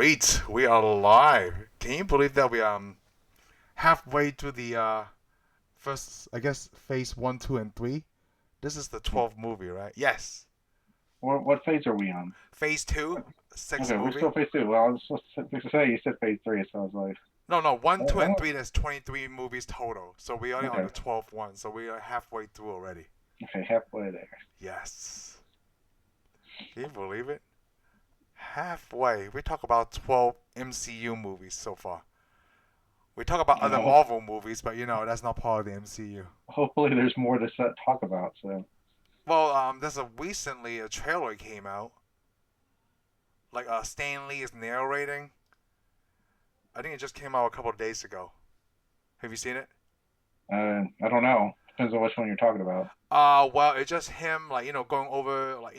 Sweet, we are live. Can you believe that we halfway through the first, I guess, phase 1, 2, and 3? This is the 12th movie, right? Yes. What phase are we on? Phase 2, 6 Okay, we're movie. still phase two. Well, I was supposed to say you said phase three, so I was like, No, 1, 2, and oh, 3. There's 23 movies total, so we're only on okay, the 12th one. So we are halfway through already. okay, halfway there. Yes. Can you believe it? Halfway. We talk about 12 MCU movies so far. We talk about You other know, Marvel movies, but that's not part of the MCU. hopefully there's more to talk about. So, Well, there's recently a trailer came out. Like Stan Lee is narrating. I think it just came out a couple of days ago. Have you seen it? I don't know. Depends on which one you're talking about. Well, it's just him, like going over, like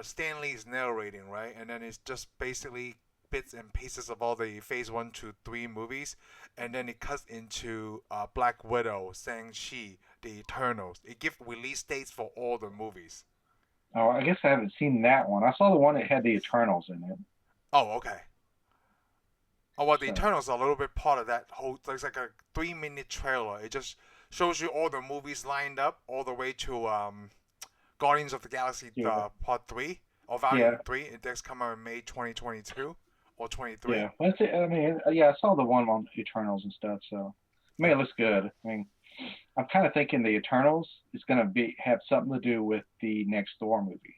Stan Lee's narrating, right? And then it's just basically bits and pieces of all the Phase 1 to 3 movies, and then it cuts into Black Widow, Shang-Chi, the Eternals. It gives release dates for all the movies. Oh, I guess I haven't seen that one. I saw the one that had the Eternals in it. Oh, okay. Oh, well, the So, Eternals are a little bit part of that whole. It's like a 3 minute trailer. It just shows you all the movies lined up all the way to Guardians of the Galaxy yeah, Part 3 or yeah, Volume 3. It does come out in May 2022 or 23. yeah. That's it. I mean, yeah, I saw the one on Eternals and stuff. So, I mean, Yeah. it looks good. I mean, I'm kind of thinking the Eternals is gonna be have something to do with the next Thor movie.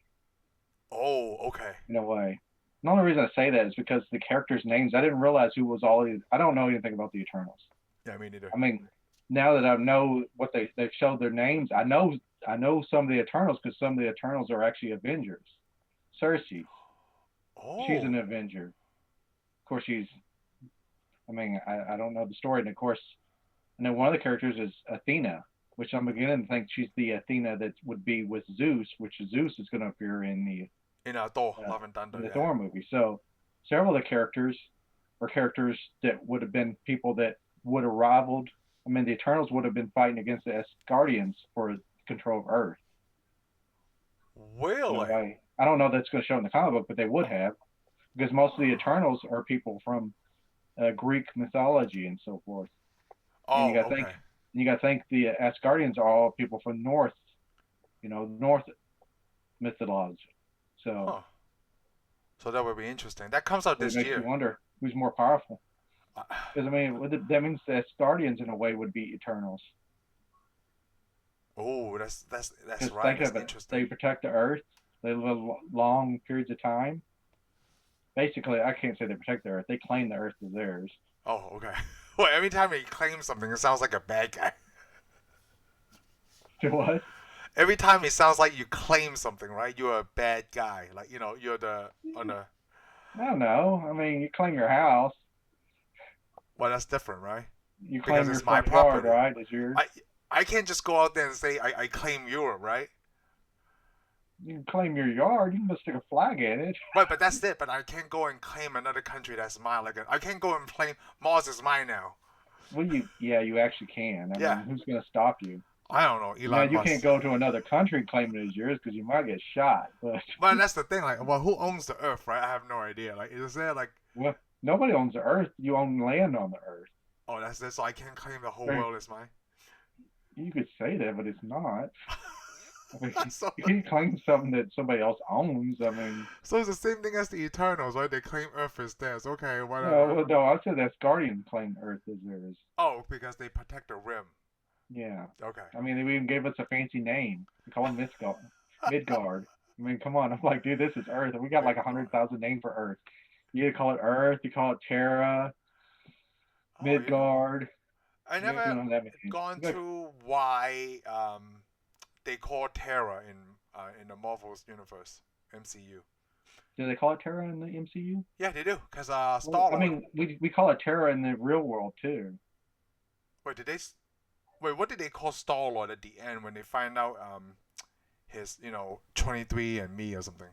Oh, okay. In a way. The only reason I say that is because the characters' names, I didn't realize who was all. I don't know anything about the Eternals. Yeah, me neither. I mean, now that I know what they've showed their names, I know some of the Eternals because some of the Eternals are actually Avengers. Cersei, she's an Oh, Avenger. Of course, she's. I mean, I don't know the story, and of course, I know one of the characters is Athena, which I'm beginning to think she's the Athena that would be with Zeus, which Zeus is going to appear in Thor, uh, Love and Thunder. in the Yeah. Thor movie. So several of the characters are characters that would have been people that would have rivaled. I mean, the Eternals would have been fighting against the Asgardians for control of Earth. So Really? I don't know if that's going to show in the comic book, but they would have because most of the Eternals are people from Greek mythology and so forth. And Oh, okay. you got to think the Asgardians are all people from North, North mythology. So Huh. So that would be interesting. That comes out it this makes you year. wonder who's more powerful. Uh, Because I mean, that means the Asgardians in a way would be Eternals. oh, that's Because right. think That's of it, interesting. they protect the Earth. They live long periods of time. Basically, I can't say they protect the Earth. They claim the Earth is theirs. Oh, okay. Well, every time he claims something, it sounds like a bad guy. what? Every time it sounds like you claim something, right? You're a bad guy. Like you're the on the. I don't know. I mean, you claim your house. Well, that's different, right? You Because claim your it's my front yard, property. right? It's yours. I I can't just go out there and say I claim Europe, right? You can claim your yard. You can just stick a flag in it. Right, but that's it. But I can't go and claim another country that's mine. Like I can't go and claim Mars is mine now. Well, yeah, you actually can. I Yeah, mean, who's going to stop you? I don't know Now, Elon you can't Musk. go to another country and claim it as yours because you might get shot. But But that's the thing. Like, well, who owns the Earth, right? I have no idea. Like, is there like, well, nobody owns the Earth. You own land on the Earth. oh, that's it. So I can't claim the whole Or world is mine. you could say that, but it's not. I mean, so, you can't claim something that somebody else owns. I mean, so it's the same thing as the Eternals, right? They claim Earth is theirs. Okay, no, whatever. well, no, I said that's Guardian claim Earth as theirs. Oh, because they protect the rim. Yeah. Okay. I mean, they even gave us a fancy name. We call them Midgard. I mean, come on. I'm like, dude, this is Earth. And we got like a Midgard. 100,000 names for Earth. You call it Earth, you call it Terra, Oh, Midgard. I You never know that many. gone through why they call Terra in the Marvel's universe, MCU. Do they call it Terra in the MCU? Yeah, they do. Cause Well, Star I Lord. mean, we call it Terra in the real world too. Wait, wait, what did they call Star Lord at the end when they find out his 23 and me or something?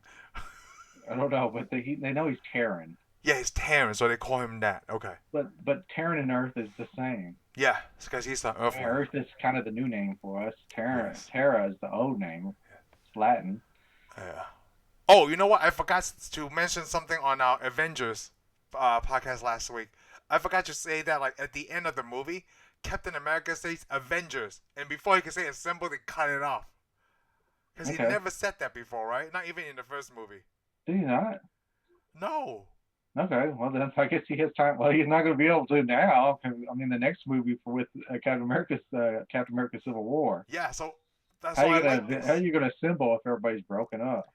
I don't know, but they know he's Terran. Yeah, he's Terran, so they call him that. Okay. But Terran and Earth is the same. Yeah, it's because he's an I mean, Earthling. Earth is kind of the new name for us. Yes. Terra is the old name. It's Latin. Yeah. Oh, you know what? I forgot to mention something on our Avengers podcast last week. I forgot to say that like at the end of the movie, Captain America says Avengers, and before he can say assemble, they cut it off. Because he Okay. never said that before, right? Not even in the first movie. Did he not? No. Okay, well then I guess he has time. Well, he's not going to be able to now. I mean, the next movie with Captain America Civil War. Yeah, so that's How why you I gonna like this. how you gonna assemble if everybody's broken up?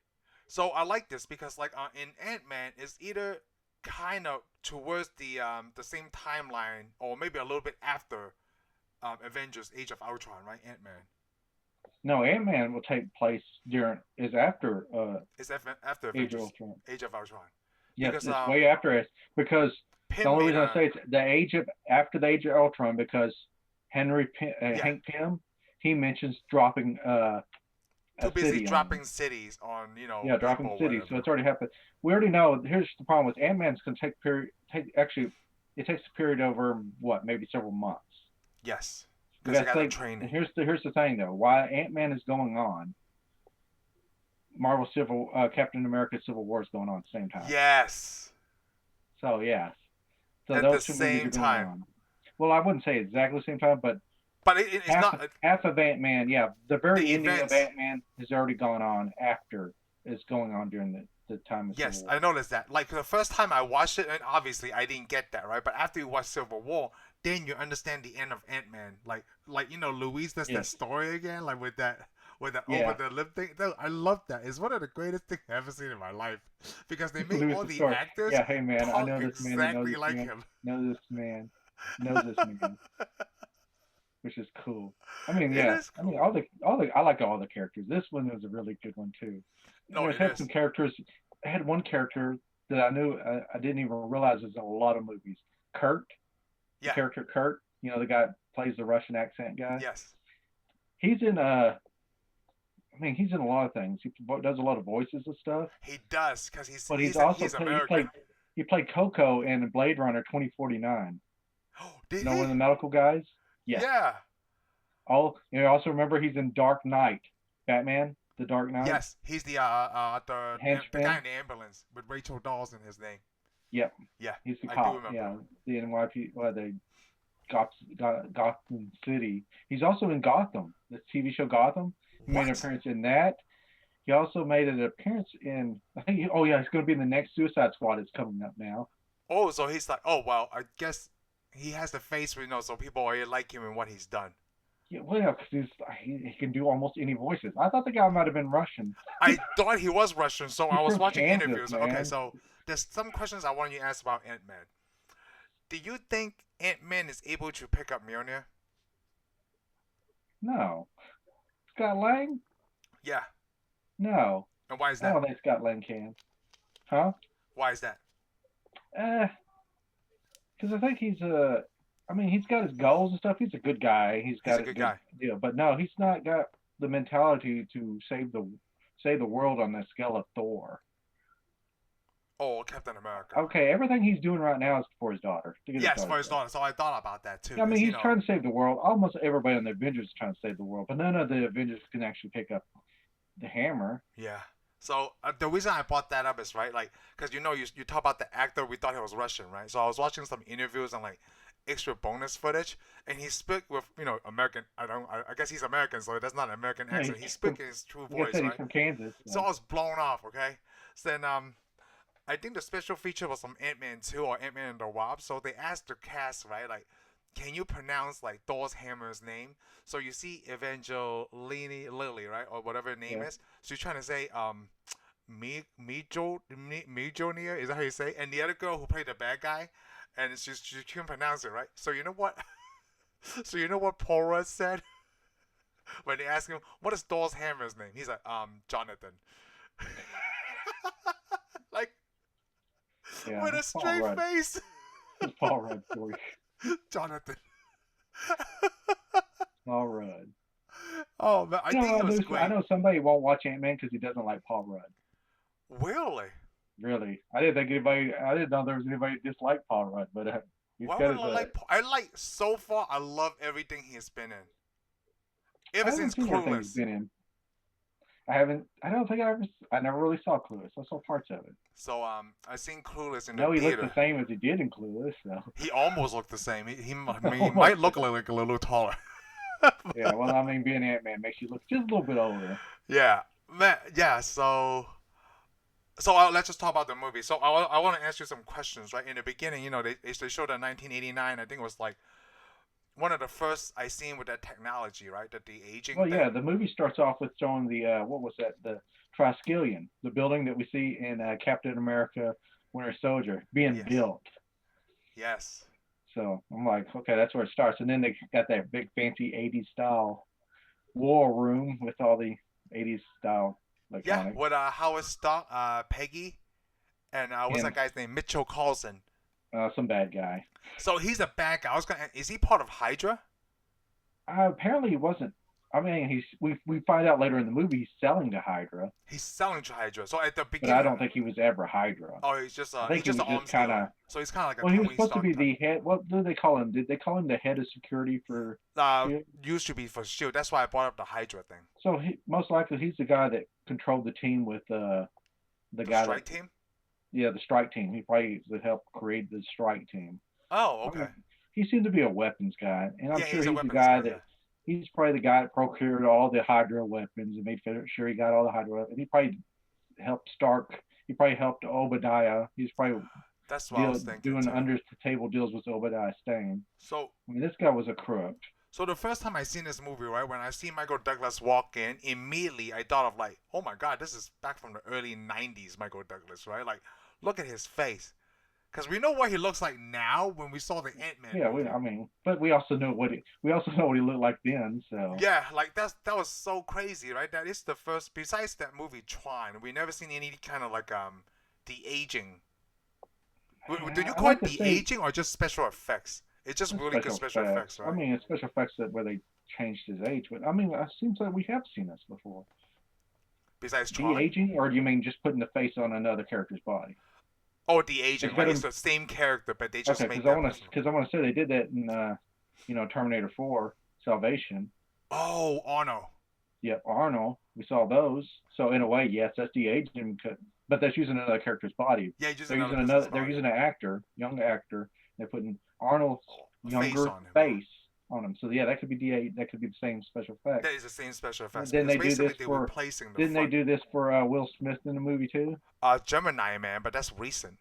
So I like this because like in Ant-Man, it's either kind of towards the same timeline or maybe a little bit after Avengers: Age of Ultron, right? Ant-Man. No, Ant-Man will take place after It's after Age of Avengers: Ultron. Age of Ultron. Yes, Because it's way after it because Pym the only made reason I say it's after the Age of Ultron because Hank Pym he mentions dropping too a busy city dropping cities on dropping people, cities, whatever. so it's already happened. We already know. Here's the problem with Ant-Man's going to it takes a period over what maybe several months. Yes, We because they gotta got to think, train. and here's the thing though, why Ant-Man is going on, Captain America Civil War is going on at the same time. Yes. So yeah, so At those the two movies same are going time. on. Well, I wouldn't say exactly the same time, but it's not. half of Ant-Man. Yeah, the very The ending events. of Ant-Man has already gone on after it's going on during the time of Yes, Civil War. I noticed that. Like the first time I watched it, and obviously I didn't get that right. But after you watch Civil War, then you understand the end of Ant-Man. Like Louise does that story again, like with that over the lip thing. I love that. It's one of the greatest things I've ever seen in my life because they make all the actors hey man, I know this man. exactly like him. Know this man. Knows this man. Which is cool. I mean, It is cool. I mean, I like all the characters. This one was a really good one too. No, it had some characters. I had one character that I knew I didn't even realize was in a lot of movies. Kurt, the character Kurt. The guy that plays the Russian accent guy. Yes. He's in he's in a lot of things. He does a lot of voices and stuff. He does because he's American. He played Coco in Blade Runner 2049. Did one of the medical guys? Yes. Yeah. Also remember he's in Dark Knight, Batman, The Dark Knight. Yes, he's the guy in the ambulance with Rachel Dawes in his name. Yep. Yeah. He's the cop. Yeah. The NYP, the Gotham City. He's also in Gotham, the TV show Gotham. He made an appearance in that. He also made an appearance in, he's going to be in the next Suicide Squad that's coming up now. Oh, so he's like, I guess he has the face so people already like him and what he's done. Yeah, well, because he can do almost any voices. I thought the guy might have been Russian. I thought he was Russian, so I was watching interviews. Man. Okay, so there's some questions I want you to ask about Ant-Man. Do you think Ant-Man is able to pick up Mjolnir? No. Scott Lang? Yeah. No. And why is that? I don't think Scott Lang can. Huh? Why is that? Because I think he's he's got his goals and stuff. He's a good guy. He's a good guy. Yeah, but no, he's not got the mentality to save the world on the scale of Thor. Oh, Captain America. Okay, everything he's doing right now is for his daughter. Yes, for his daughter. So I thought about that too. I mean, he's trying to save the world. Almost everybody in the Avengers is trying to save the world, but none of the Avengers can actually pick up the hammer. Yeah. So the reason I brought that up is because you talk about the actor, we thought he was Russian, right? So I was watching some interviews and extra bonus footage, and he spoke with American. I guess he's American, so that's not an American accent. He spoke in his true voice, right? He's from Kansas. So I was blown off. Okay, so then I think the special feature was from Ant-Man 2 or Ant-Man and the Wasp. So they asked the cast, right, can you pronounce Thor's hammer's name? So you see Evangeline Lilly, right, or whatever her name is. So you're trying to say Mjolnir, is that how you say? And the other girl who played the bad guy, and she couldn't pronounce it, right? So you know what? Paul Rudd said when they asked him what is Thor's hammer's name? He's like, Jonathan. With a straight face. Paul Rudd story. Jonathan. Paul Rudd. Oh, man, I think it was great. I know somebody won't watch Ant-Man because he doesn't like Paul Rudd. Really? Really? I didn't know there was anybody who disliked Paul Rudd, but so far, I love everything he's been in. Ever since Clueless. I don't think I never really saw Clueless. I saw parts of it. So I seen Clueless in I the know he looked the theater. same as he did in Clueless, so He almost looked the same. He might almost. look like a little taller. Yeah, well, I mean, being Ant-Man makes you look just a little bit older. Yeah, man. Yeah. So let's just talk about the movie. So I want to ask you some questions, right? In the beginning, they showed that 1989. I think it was like one of the first I seen with that technology, right? That the aging Well, yeah, thing. the movie starts off with showing the what was that? The Triskelion, the building that we see in Captain America: Winter Soldier, being Yes. built. Yes. So I'm like, okay, that's where it starts. And then they got that big fancy '80s style war room with all the '80s style Yeah. electronics. With Howard Stock, Peggy, and what's that And guy's name? Mitchell Carlson. some bad guy. So he's a bad guy. I was gonna. Is he part of Hydra? Apparently, he wasn't. I mean, we find out later in the movie he's selling to Hydra, He's selling to Hydra. So at the but I beginning, don't think he was ever Hydra. oh, I he's think he just was an just arms kind of. dealer. So he's kind of like a Well, he was Tony supposed to Stark be type. the head. What did they call him? Did they call him the head of security for Shield? Used to be for Shield. That's why I brought up the Hydra thing. So most likely he's the guy that controlled the team with the The guy that strike team. the strike team. He probably helped create the strike team. Oh, I okay. mean, he seemed to be a weapons guy, and I'm Yeah, sure he's a he's the weapons guy guy. that Yeah. he's probably the guy that procured all the Hydra weapons and made sure he got all the Hydra weapons. He probably helped Stark. He probably helped Obadiah. He's probably That's what I was thinking doing too. under the table deals with Obadiah Stane. So, I mean, this guy was a crook. so the first time I seen this movie, right, when I see Michael Douglas walk in, immediately I thought of like, oh my God, this is back from the early '90s, Michael Douglas, right? Like, look at his face, because we know what he looks like now when we saw the Ant-Man Yeah, movie. I mean, but we also know what he looked like then. So Yeah, like that was so crazy, right? That is the first. Besides that movie Tron, we never seen any kind of like de aging. Do you I call like it to de say aging or just special effects? It's just the really good special special effects. effects, I right? mean, it's special effects where they changed his age. But I mean, it seems like we have seen this before. Besides De Tron. aging, or do you mean just putting the face on another character's body? Oh, de aging, It's right? It's better. the same character, but they just Okay, made that person. because I want to say they did that in Terminator 4 Salvation. Oh, Arno. Yep, Arnold. We saw those. So in a way, yes, that's de aging, but that's using another character's body. Yeah, just They're another using person's another. They're body. using an actor, young actor. They're putting Arnold's Oh, a face younger on him. face on him. So yeah, that could be de. That could be the same special effect. That is the same special effects Didn't because they do basically this they're for? replacing the Didn't they front. do this for Will Smith in the movie too? Gemini Man, but that's recent.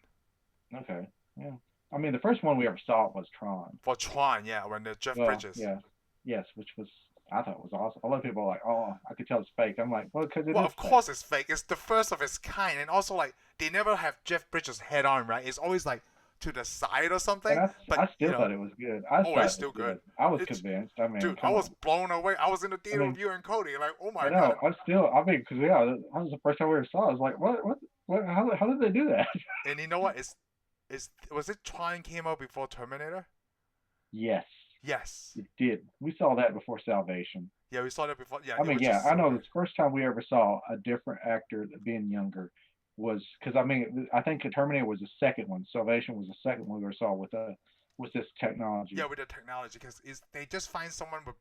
Okay, yeah. I mean, the first one we ever saw was Tron. For Tron, yeah, when the Jeff Well, Bridges. yeah, yes, which was I thought was awesome. A lot of people are like, oh, I could tell it's fake. I'm like, well, because it Well, is of fake. course it's fake. It's the first of its kind, and also like they never have Jeff Bridges head on, right? It's always like to the side or And something. I But still thought it was good. I oh, it's thought it was still good. good. I was It's convinced. I mean, dude, I come was on. blown away. I was in the I theater with mean, you and Cody. Like, oh I my know. god. I mean, because yeah, that was the first time we ever saw it. I was like, what? How did they do that? And you know what? It's was it Tron came out before Terminator? Yes, Yes. it did. We saw that before Salvation. Yeah, we saw that before. Yeah, I it mean, was yeah, just I so know good. the first time we ever saw a different actor being younger was because I mean, I think Terminator was the second one. Salvation was the second one we ever saw with this Yeah, technology. with the technology, because is they just find someone with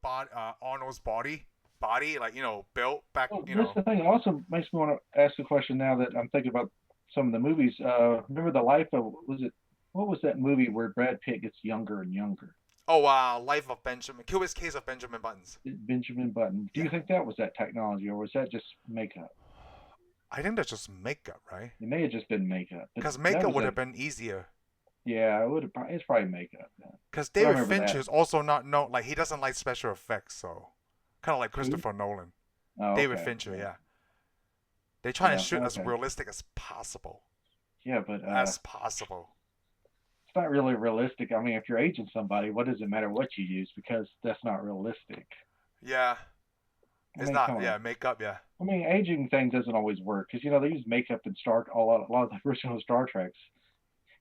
Arnold's body like built back. Well, this is the thing. It also makes me want to ask the question now that I'm thinking about some of the movies. Remember the life of was it? What was that movie where Brad Pitt gets younger and younger? Oh, Life of Benjamin. Curious Case of Benjamin Buttons. Benjamin Button. Do you Yeah, think that was that technology, or was that just makeup? I think that's just makeup, right? It may have just been makeup, but Because that makeup was would a have been easier. yeah. It would have. It's probably makeup. Then. Because But I David remember Fincher that. is also not known like he doesn't like special effects, so kind of like Who? Christopher Nolan. Oh, David okay. Fincher, Yeah. yeah. They try to Yeah. shoot as Okay. realistic as possible. Yeah, but As possible. it's not really realistic. I mean, if you're aging somebody, what does it matter what you use because that's not realistic. Yeah, I it's mean, come not. on. Yeah, makeup. Yeah. I mean, aging thing doesn't always work because they use makeup in a lot of the original Star Treks.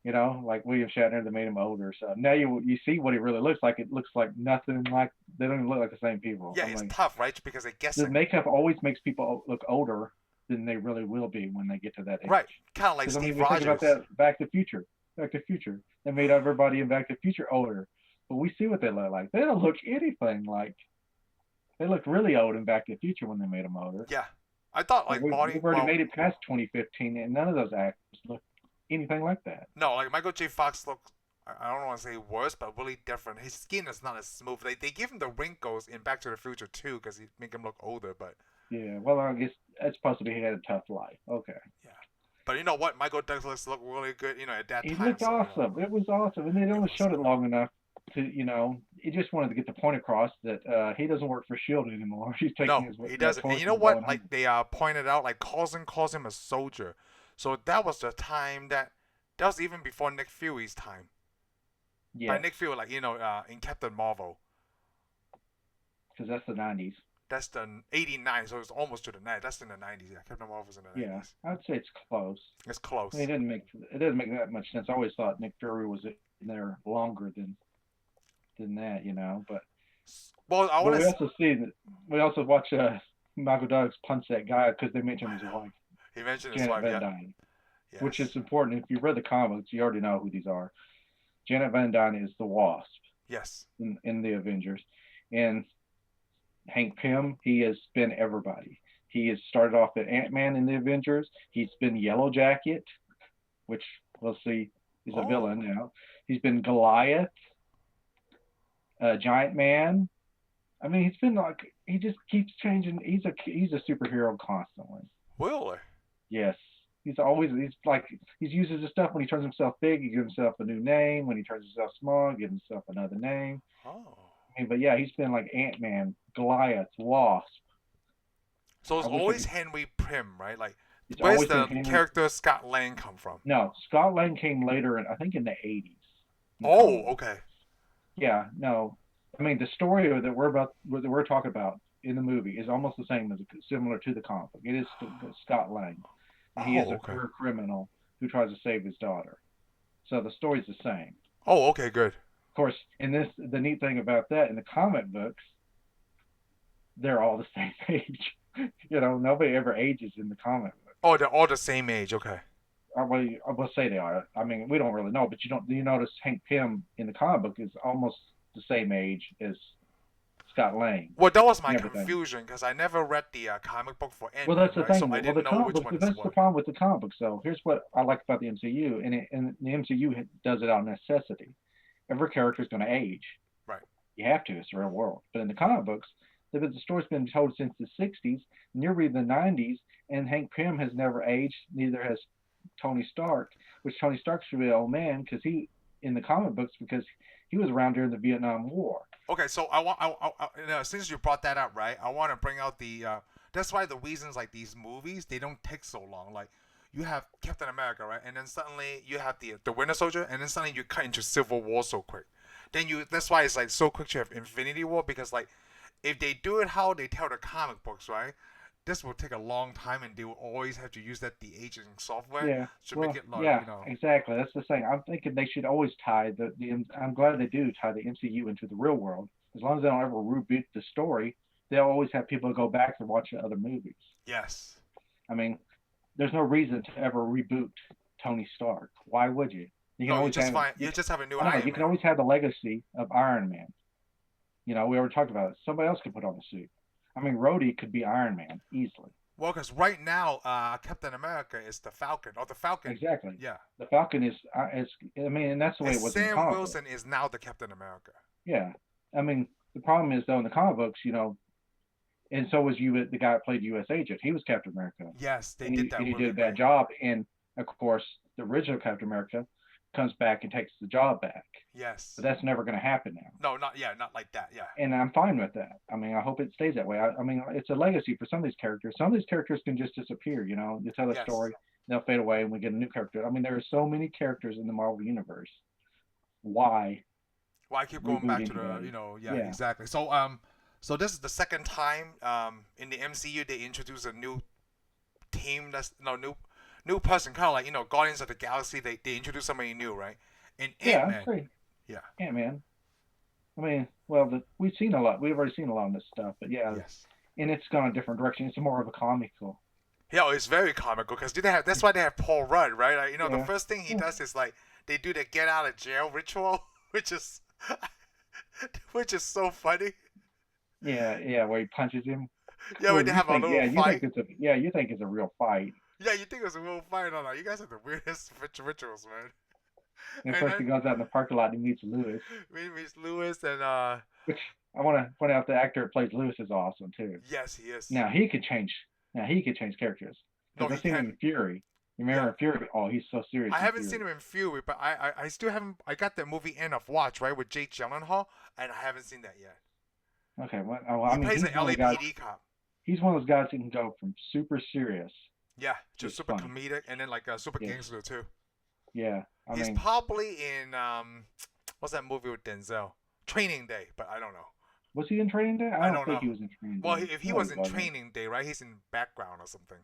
Like William Shatner, they made him older. So now you see what he really looks like. It looks like nothing like they don't even look like the same people. Yeah, I it's mean, tough, right? Because they're the guessing. makeup always makes people look older than they really will be when they get to that Right. age. Kind of like Because I mean, Steve we think about Rogers. that Back to the Future. They made everybody in Back to the Future older, but we see what they look like. They don't look anything like. They looked really old in Back to the Future when they made them older. Yeah. I thought like We've already made it past 2015, and none of those actors look anything like that. no, like Michael J. Fox looks. I don't want to say worse, but really different. His skin is not as smooth. They give him the wrinkles in Back to the Future too, because he make him look older. But Yeah, well, I guess that's supposed to be he had a tough life. Okay. yeah, but you know what? Michael Douglas looked really good. You know, at that He time. looked So, awesome. It was awesome, and they only was showed it good. long enough to, he just wanted to get the point across that he doesn't work for Shield anymore. He's taking No, his he doesn't. And torch you know and what? going home. Like they pointed out, like Coulson calls him a soldier. So that was the time that was even before Nick Fury's time. By Yes, Nick Fury, like in Captain Marvel. because that's the '90s. That's the '89, so it's almost to the 90s. That's in the '90s. Yeah, Captain Marvel's in the Yeah, '90s. I'd say it's close. It's close. I mean, it doesn't make that much sense. I always thought Nick Fury was in there longer than that, But Well, I but want we to. also see that we also watch Michael Douglas punch that guy because they mentioned his wife, He mentioned his Janet wife. Van Yeah. Dyne, Yes. which is important. If you've read the comics, you already know who these are. Janet Van Dyne is the Wasp Yes. in the Avengers, and Hank Pym, he has been everybody. He has started off at Ant-Man in the Avengers. He's been Yellow Jacket, which we'll see is a villain now. He's been Goliath, Giant Man. I mean, he's been like he just keeps changing. He's a superhero constantly. Really? Yes, he's like he uses his stuff when he turns himself big. He gives himself a new name. When he turns himself small, he gives himself another name. Oh. I mean, but yeah, he's been like Ant-Man, Goliath, Wasp. So it's always Henry Pym, right? Like, It's where's always the been Henry. character Scott Lang come from? No, Scott Lang came later, I think in the '80s. Oh, okay. Yeah, no. I mean, the story that we're talking about in the movie is almost the same similar to the comic book. It is Scott Lang. He is a career criminal who tries to save his daughter. So the story's the same. Oh, okay, good. Of course, the neat thing about that in the comic books, they're all the same age. Nobody ever ages in the comic book. Oh, they're all the same age. Okay. I will say they are. I mean, we don't really know, but you notice Hank Pym in the comic book is almost the same age as Scott Lang. Well, that was my confusion because I never read the comic book for Ant-Man. Well, that's the thing. So I didn't know which one is that's what. the problem with the comic books. So here's what I like about the MCU, and the MCU does it out of necessity. Every character is going to age. Right. You have to. It's the real world. But in the comic books, the story's been told since the '60s, and you're reading the '90s, and Hank Pym has never aged. Neither has Tony Stark, which Tony Stark should be an old man because he in the comic books because he was around during the Vietnam War. Okay, so since you brought that up, right? I want to bring out the. That's why the reasons like these movies they don't take so long. Like you have Captain America, right, and then suddenly you have the Winter Soldier, and then suddenly you cut into Civil War so quick. That's why it's like so quick to have Infinity War because like if they do it how they tell the comic books, right? This will take a long time, and they will always have to use the aging software. Yeah, make it like, exactly. That's the thing. I'm thinking they should always tie I'm glad they do tie the MCU into the real world. As long as they don't ever reboot the story, they'll always have people go back and watch the other movies. Yes. I mean, there's no reason to ever reboot Tony Stark. Why would you? You just have a new Iron Man. You can always have the legacy of Iron Man. We already talked about it. Somebody else could put on the suit. I mean, Rhodey could be Iron Man easily. Well, because right now, Captain America is the Falcon. Or the Falcon. Exactly. Yeah. The Falcon is and that's the way it was in the comic Wilson is now the Captain America. Yeah. I mean, the problem is, though, in the comic books, and so was the guy that played U.S. Agent. He was Captain America. Yes, they did that. And he did a bad job. And, of course, the original Captain America comes back and takes the job back. Yes. But that's never going to happen now. No, not like that, yeah. And I'm fine with that. I mean, I hope it stays that way. I mean, it's a legacy for some of these characters. Some of these characters can just disappear, You tell a story, they'll fade away, and we get a new character. I mean, there are so many characters in the Marvel Universe. Why keep going back to the, exactly. So this is the second time in the MCU they introduce a new team new person, kind of like Guardians of the Galaxy. They introduce somebody new, right? And Ant-Man. Yeah, Ant-Man. I mean, well, we've seen a lot. We've already seen a lot of this stuff, but yeah, and it's gone a different direction. It's more of a comical. Yeah, it's very comical because that's why they have Paul Rudd, right? Like, the first thing he does is like they do the get out of jail ritual, which is so funny. Yeah, where he punches him. Yeah, Well, when they you have a think, little fight. you think it's a real fight. Yeah, you think it was a real fight? No, no. You guys have the weirdest rituals, man. And And first he then goes out in the parking lot and he meets Lewis, we meet Lewis and which I want to point out the actor that plays Lewis is awesome too. yes, he is. Now he could change. Now he could change characters No, because he I've seen him can. in Fury. You Yeah. remember in Fury? Oh, he's so serious I in haven't seen Fury. him in Fury, but I still haven't. I got that movie End of Watch right with Jake Gyllenhaal, and I haven't seen that yet. Okay, well, I He mean plays an he's one of the guys. LAPD cop. He's one of those guys who can go from super serious Yeah, to just super funny. comedic, and then like a super Yeah, gangster too. yeah. I He's mean, probably in what's that movie with Denzel? Training Day, but I don't know. was he in Training Day? I I don't don't think know. he was in Training Well, Day. if he No, was he in wasn't. Training Day, right? He's in background or something.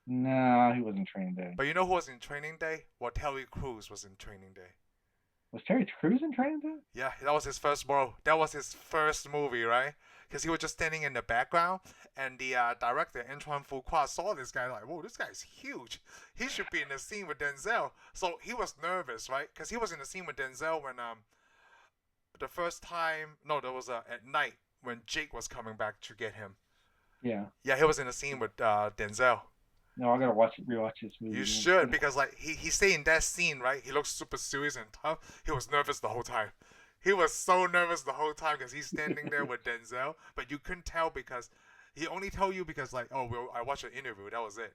No, he wasn't in Training Day. But you know who was in Training Day? Well, Terry Crews was in Training Day. Was Terry Crews in Training Day? Yeah, that was his first bro. That was his first movie, right? Because he was just standing in the background, and the director Antoine Fuqua saw this guy like, "Whoa, this guy's huge. He should be in the scene with Denzel." So he was nervous, right? Because he was in the scene with Denzel when the first time, no, that was at night when Jake was coming back to get him. Yeah. Yeah, he was in the scene with Denzel. No, I gotta rewatch this movie. You again. should, because like he stayed in that scene, right? He looks super serious and tough. He was nervous the whole time. He was so nervous the whole time because he's standing there with Denzel, but you couldn't tell because he only told you because like, oh, well, I watched an interview. That was it.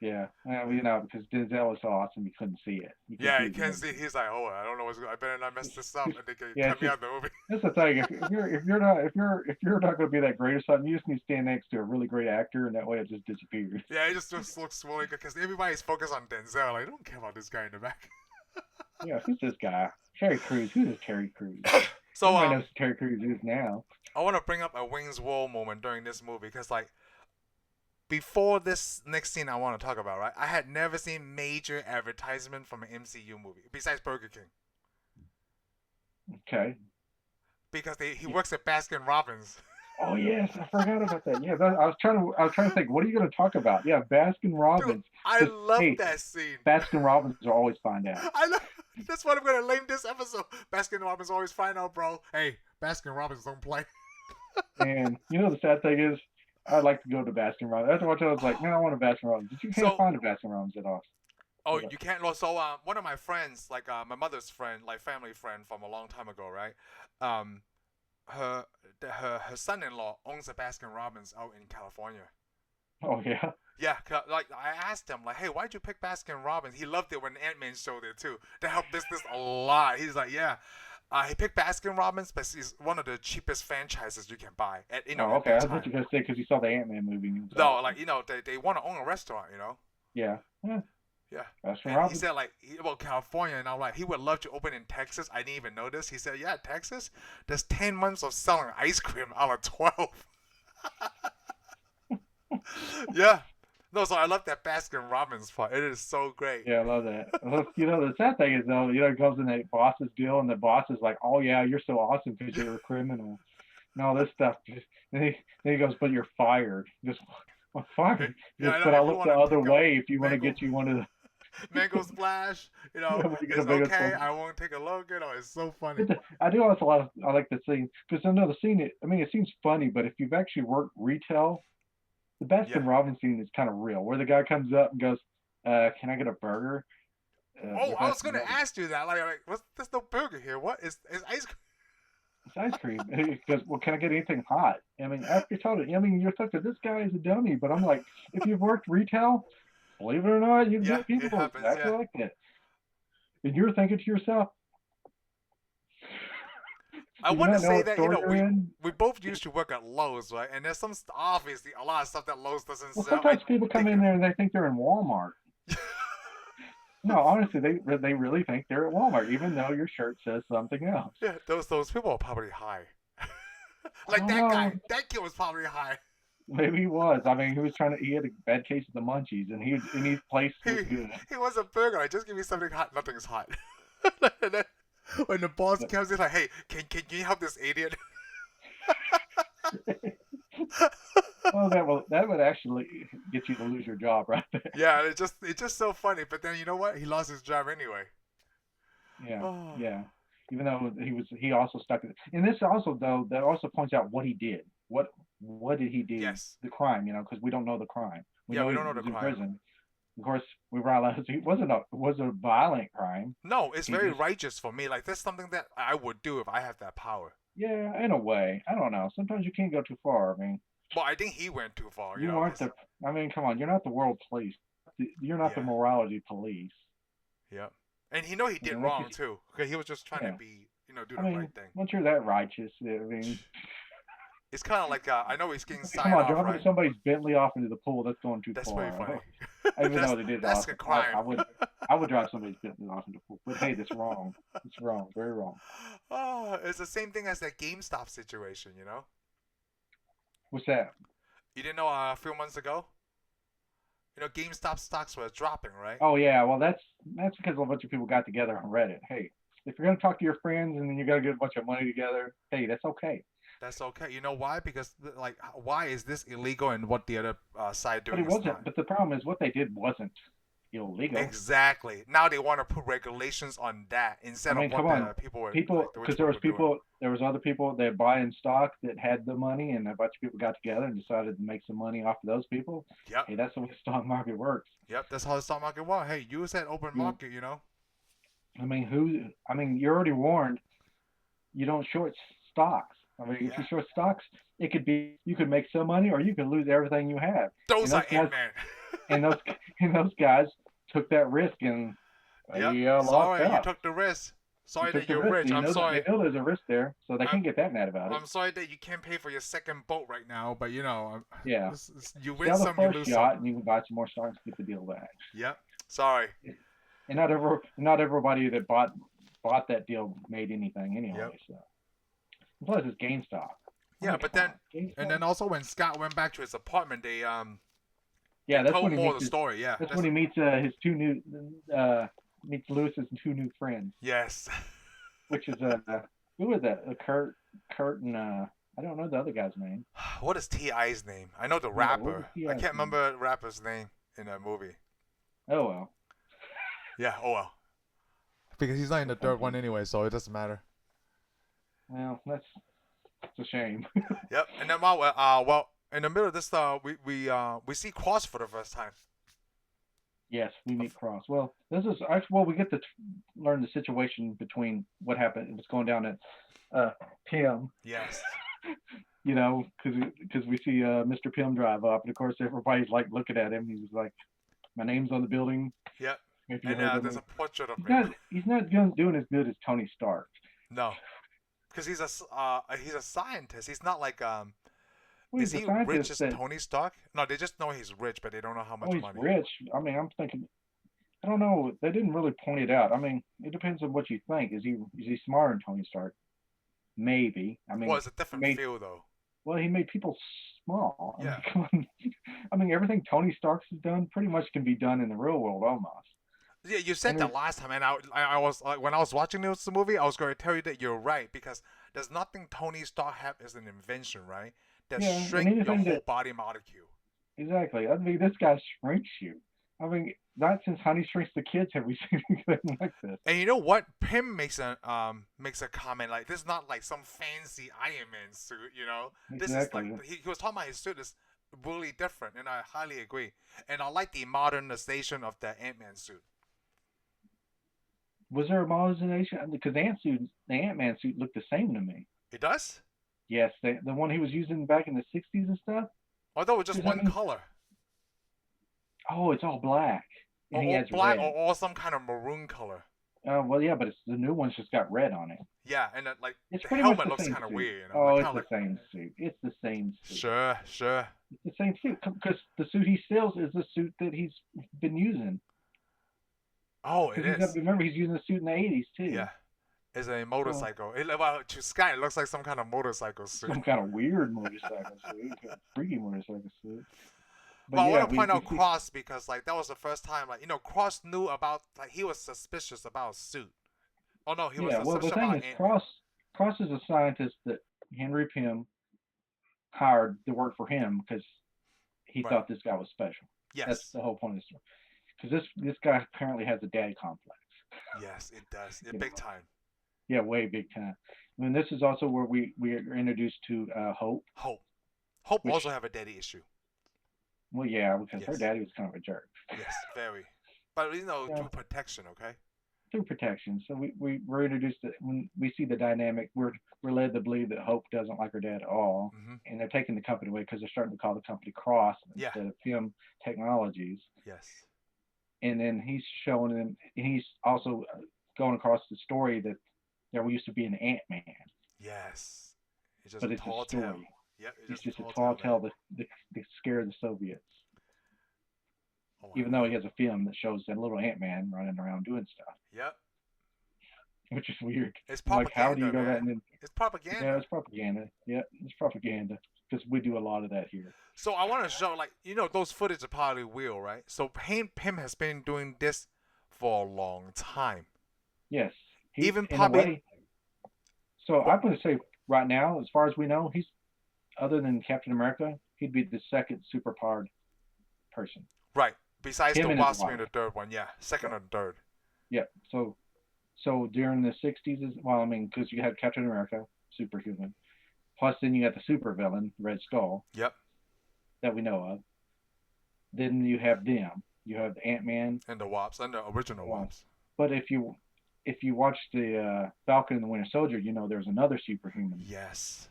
Yeah, well, you know, because Denzel was so awesome, you couldn't see it. Yeah, see you it. can see. He's like, oh, I don't know what's going. I better not mess this up, and they can Yeah, cut me out of the movie. that's the thing. If you're not going to be that great or something, you just need to stand next to a really great actor, and that way it just disappears. Yeah, it just looks really good because everybody's focused on Denzel. Like, I don't care about this guy in the back. Yeah, who's this guy? Terry Crews. Who is Terry Crews? So Everybody knows who Terry Crews is now. I want to bring up a Wings World moment during this movie because like. Before this next scene I want to talk about, right? I had never seen major advertisement from an MCU movie besides Burger King. Okay. Because he works at Baskin Robbins. Oh yes, I forgot about that. Yeah, I was trying to think. What are you going to talk about? Yeah, Baskin Robbins. Dude, I love that scene. Baskin Robbins will always find out. That's what I'm gonna name this episode. Baskin Robbins always find out, bro. Hey, Baskin Robbins don't play. And you know the sad thing is, I'd like to go to Baskin Robbins. After watching, I was like, man, I want a Baskin Robbins. But you can't find a Baskin Robbins at all. Oh, you can't. So one of my friends, like my mother's friend, like family friend from a long time ago, right? Her son-in-law owns a Baskin Robbins out in California. Oh yeah. Yeah, like I asked him, like, hey, why'd you pick Baskin Robbins? He loved it when Ant-Man showed it too. That helped business a lot. He's like, yeah. He picked Baskin Robbins, but it's one of the cheapest franchises you can buy. At, okay. I thought you were gonna say because you saw the Ant-Man movie. No, like they want to own a restaurant, Yeah. Yeah. Baskin Robbins. He said like, California, and I'm like, he would love to open in Texas. I didn't even know this. He said, yeah, Texas. There's 10 months of selling ice cream out of 12. Yeah. No, so I love that Baskin Robbins part. It is so great. Yeah, I love that. The sad thing is though, it goes in that boss's deal, and the boss is like, "Oh yeah, you're so awesome because you're a criminal," and all this stuff. Then he goes, "But you're fired." Just, "I'm fired." Yeah, but I'll look the other way if you want to get you one of the mango splash. It's okay. I won't take a look. It's so funny. I do also I like the scene because I know the scene. It seems funny, but if you've actually worked retail. The Baskin Robbins scene is kind of real, where the guy comes up and goes, "Can I get a burger?" I was going to ask you that. Like, there's no burger here. What is ice cream? It's ice cream. He goes, "Well, can I get anything hot?" I mean, after you told it, you're thinking this guy is a dummy, but I'm like, if you've worked retail, believe it or not, you get people exactly like that, and you're thinking to yourself. I want to say that we both used to work at Lowe's, right? And there's obviously a lot of stuff that Lowe's doesn't sell. Sometimes people come in there and they think they're in Walmart. No, honestly, they really think they're at Walmart, even though your shirt says something else. Yeah, those people are probably high. Like that guy, that kid was probably high. Maybe he was. I mean, he had a bad case of the munchies, and his place was good. He was a burger. Like, just give me something hot. Nothing's hot. And then, when the boss comes in, like, hey, can you help this idiot? Well, that would actually get you to lose your job right there. Yeah, it's just so funny. But then you know what? He lost his job anyway. Yeah, yeah. Even though he also stuck it. And this also though that also points out what he did. What what did he do? Yes. The crime, because we don't know the crime. We Yeah, know we he don't know the was in crime. prison. Of course, we realized it was a violent crime. No, it's He very just, righteous for me. Like, that's something that I would do if I have that power. yeah, in a way. I don't know. Sometimes you can't go too far. I mean, Well, I think he went too far, you aren't because the. I mean, come on. You're not the world police. You're not the yeah, morality police. yeah, and he know he I did mean, wrong too, because he was just trying to yeah. be, do I the right mean, thing. once you're that righteous, I mean, It's kind of like I know he's getting come signed on, off, dropping right? somebody's Bentley off into the pool, that's going too That's pretty funny. far. Even that's though it is that's a awesome. crime. I would drive somebody's Bentley off into the pool. But hey, that's wrong. It's wrong. Very wrong. Oh, it's the same thing as that GameStop situation. What's that? You didn't know a few months ago? GameStop stocks were dropping, right? Oh yeah, well that's because a bunch of people got together on Reddit. Hey, if you're gonna talk to your friends and then you gotta get a bunch of money together, hey, that's okay. That's okay. You know why? Because like, why is this illegal and what the other side But doing it is wasn't. not? But the problem is what they did wasn't illegal. Exactly. Now they want to put regulations on that I instead of mean, what come on, the people were people, like, the rich because there people was were doing. there was other people that buy in stock that had the money, and a bunch of people got together and decided to make some money off of those people. Yep. Hey, that's the way the stock market works. Yep. That's how the stock market was. Hey, use that open You, market. I mean, you're already warned. You don't short stocks. I mean, if Yeah. you short stocks, it could be you could make some money or you could lose everything you have. And Those those are guys, Ant-Man. and those and those guys took that risk and Yep. they lost Sorry, you out. took the risk. You Sorry took that the you're risk. rich. I'm They sorry. know there's a risk there, so they I'm can't get that mad about it. I'm sorry that you can't pay for your second boat right now, but Yeah. you win Sell the some, you first lose some. yacht and you can buy some more stocks and get the deal back. Yep. Sorry. And not everybody that bought that deal made anything Yep. anyway. So plus it's GameStop. I Yeah, mean, but come then on, and GameStop. then also when Scott went back to his apartment, they Yeah, that's when told he more of meets the story. Yeah. that's when he meets his two new meets Lewis's two new friends, Yes. which is who is that? Kurt and I don't know the other guy's name. What is T.I.'s name? I know the Yeah, what was rapper. I T.I.'s can't name? remember the rapper's name in that movie. Oh well. Yeah. Oh well. Because he's not in the third one Okay. anyway, so it doesn't matter. Well, that's a shame. Yep. And then in the middle of this, we see Cross for the first time. Yes, we meet Cross. Well, this is actually well, we get to learn the situation between what happened, what's going down at Pym. Yes. Because we see Mr. Pym drive up, and of course everybody's like looking at him. He's like, "My name's on the building." Yep. If you And heard of there's me, a portrait of him. he's not doing as good as Tony Stark. No, because he's a scientist. He's not like Well, Is he's a he rich scientist as that Tony Stark? No, they just know he's rich, but they don't know how much he's money. rich. I mean, I'm thinking, I don't know. They didn't really point it out. I mean, it depends on what you think. Is he smarter than Tony Stark? Maybe. I Well, mean, it's a different made feel though. well, he made people small. I mean, Yeah. come on. I mean, everything Tony Stark's has done pretty much can be done in the real world almost. Yeah, you said And that last time, and I was like, when I was watching this movie, I was going to tell you that you're right because there's nothing Tony Stark have as an invention, right? That yeah, and shrink your anything whole that body molecule. exactly. I mean, this guy shrinks you. I mean, not since Honey Shrinks the Kids have we seen anything like this. And you know what? Pym makes a comment like this is not like some fancy Iron Man suit, This is Exactly. like he was talking about his suit is really different, and I highly agree. And I like the modernization of the Ant-Man suit. Was there a modernization? Because the Ant-Man suit looked the same to me. It does? Yes, the one he was using back in the '60s and stuff. Although it's just Because I one mean, color. oh, it's all black, and he Or has black red. or some kind of maroon color. Well, yeah, but it's the new one's just got red on it. Yeah, and like It's the pretty much helmet the looks same kind of suit. weird, Oh, like it's kind of the like same suit. It's the same suit. sure. It's the same suit because the suit he sells is the suit that he's been using. Oh, it Because is. remember he's using the suit in the '80s too. Yeah, it's a So motorcycle. Well, to Sky, it looks like some kind of motorcycle suit. some kind of weird motorcycle suit, freaky motorcycle suit. But But I yeah, want to point we out see. Cross because like that was the first time Cross knew about like he was suspicious about suit. Oh no, he was Yeah, well, the suspicious thing about is, Ant-Man. Cross is a scientist that Henry Pym hired to work for him because he Right. thought this guy was special. That's Yes. the whole point of the story. Because this guy apparently has a dad complex. Yes, it does. You Big know, time. yeah, way big time. I mean, this is also where we are introduced to Hope. Hope. Hope which, also have a daddy issue. well, yeah, because her Yes. daddy was kind of a jerk. Yes, very. But Yeah, through protection, okay? through protection. So we're introduced to, when we see the dynamic, we're led to believe that Hope doesn't like her dad at all, Mm-hmm. and they're taking the company away because they're starting to call the company Cross Yeah. instead of Pym Technologies. Yes. And then he's showing them, he's also going across the story that there used to be an Ant-Man, Yes. It's just but a it's a tall tale. story. Yep, it's It's just a just a tall tall tale, man. tale that scared the Soviets. Oh, I Even know. though he has a film that shows that little Ant-Man running around doing stuff, Yep. which is weird. It's I'm like, how do you propaganda, go that? man. And then, It's yeah, propaganda. it's propaganda. Yeah, it's propaganda because we do a lot of that here. So I want to show, those footage are probably real, right? So Hank Pym has been doing this for a long time. Yes, he Even in a probably, way. So what, I'm going to say right now, as far as we know, he's other than Captain America, he'd be the second superpowered person. right. Besides the Him and his Wasp being wife. the third one, yeah. Second Yeah, or third. yeah. So during the '60s, well, I mean, because you had Captain America, superhuman. Plus, then you got the supervillain, Red Skull, Yep. that we know of. Then you have them. You have the Ant-Man. And the Wasps, and the original Well, Wasps. but if you watch the Falcon and the Winter Soldier, you know there's another superhuman Yes.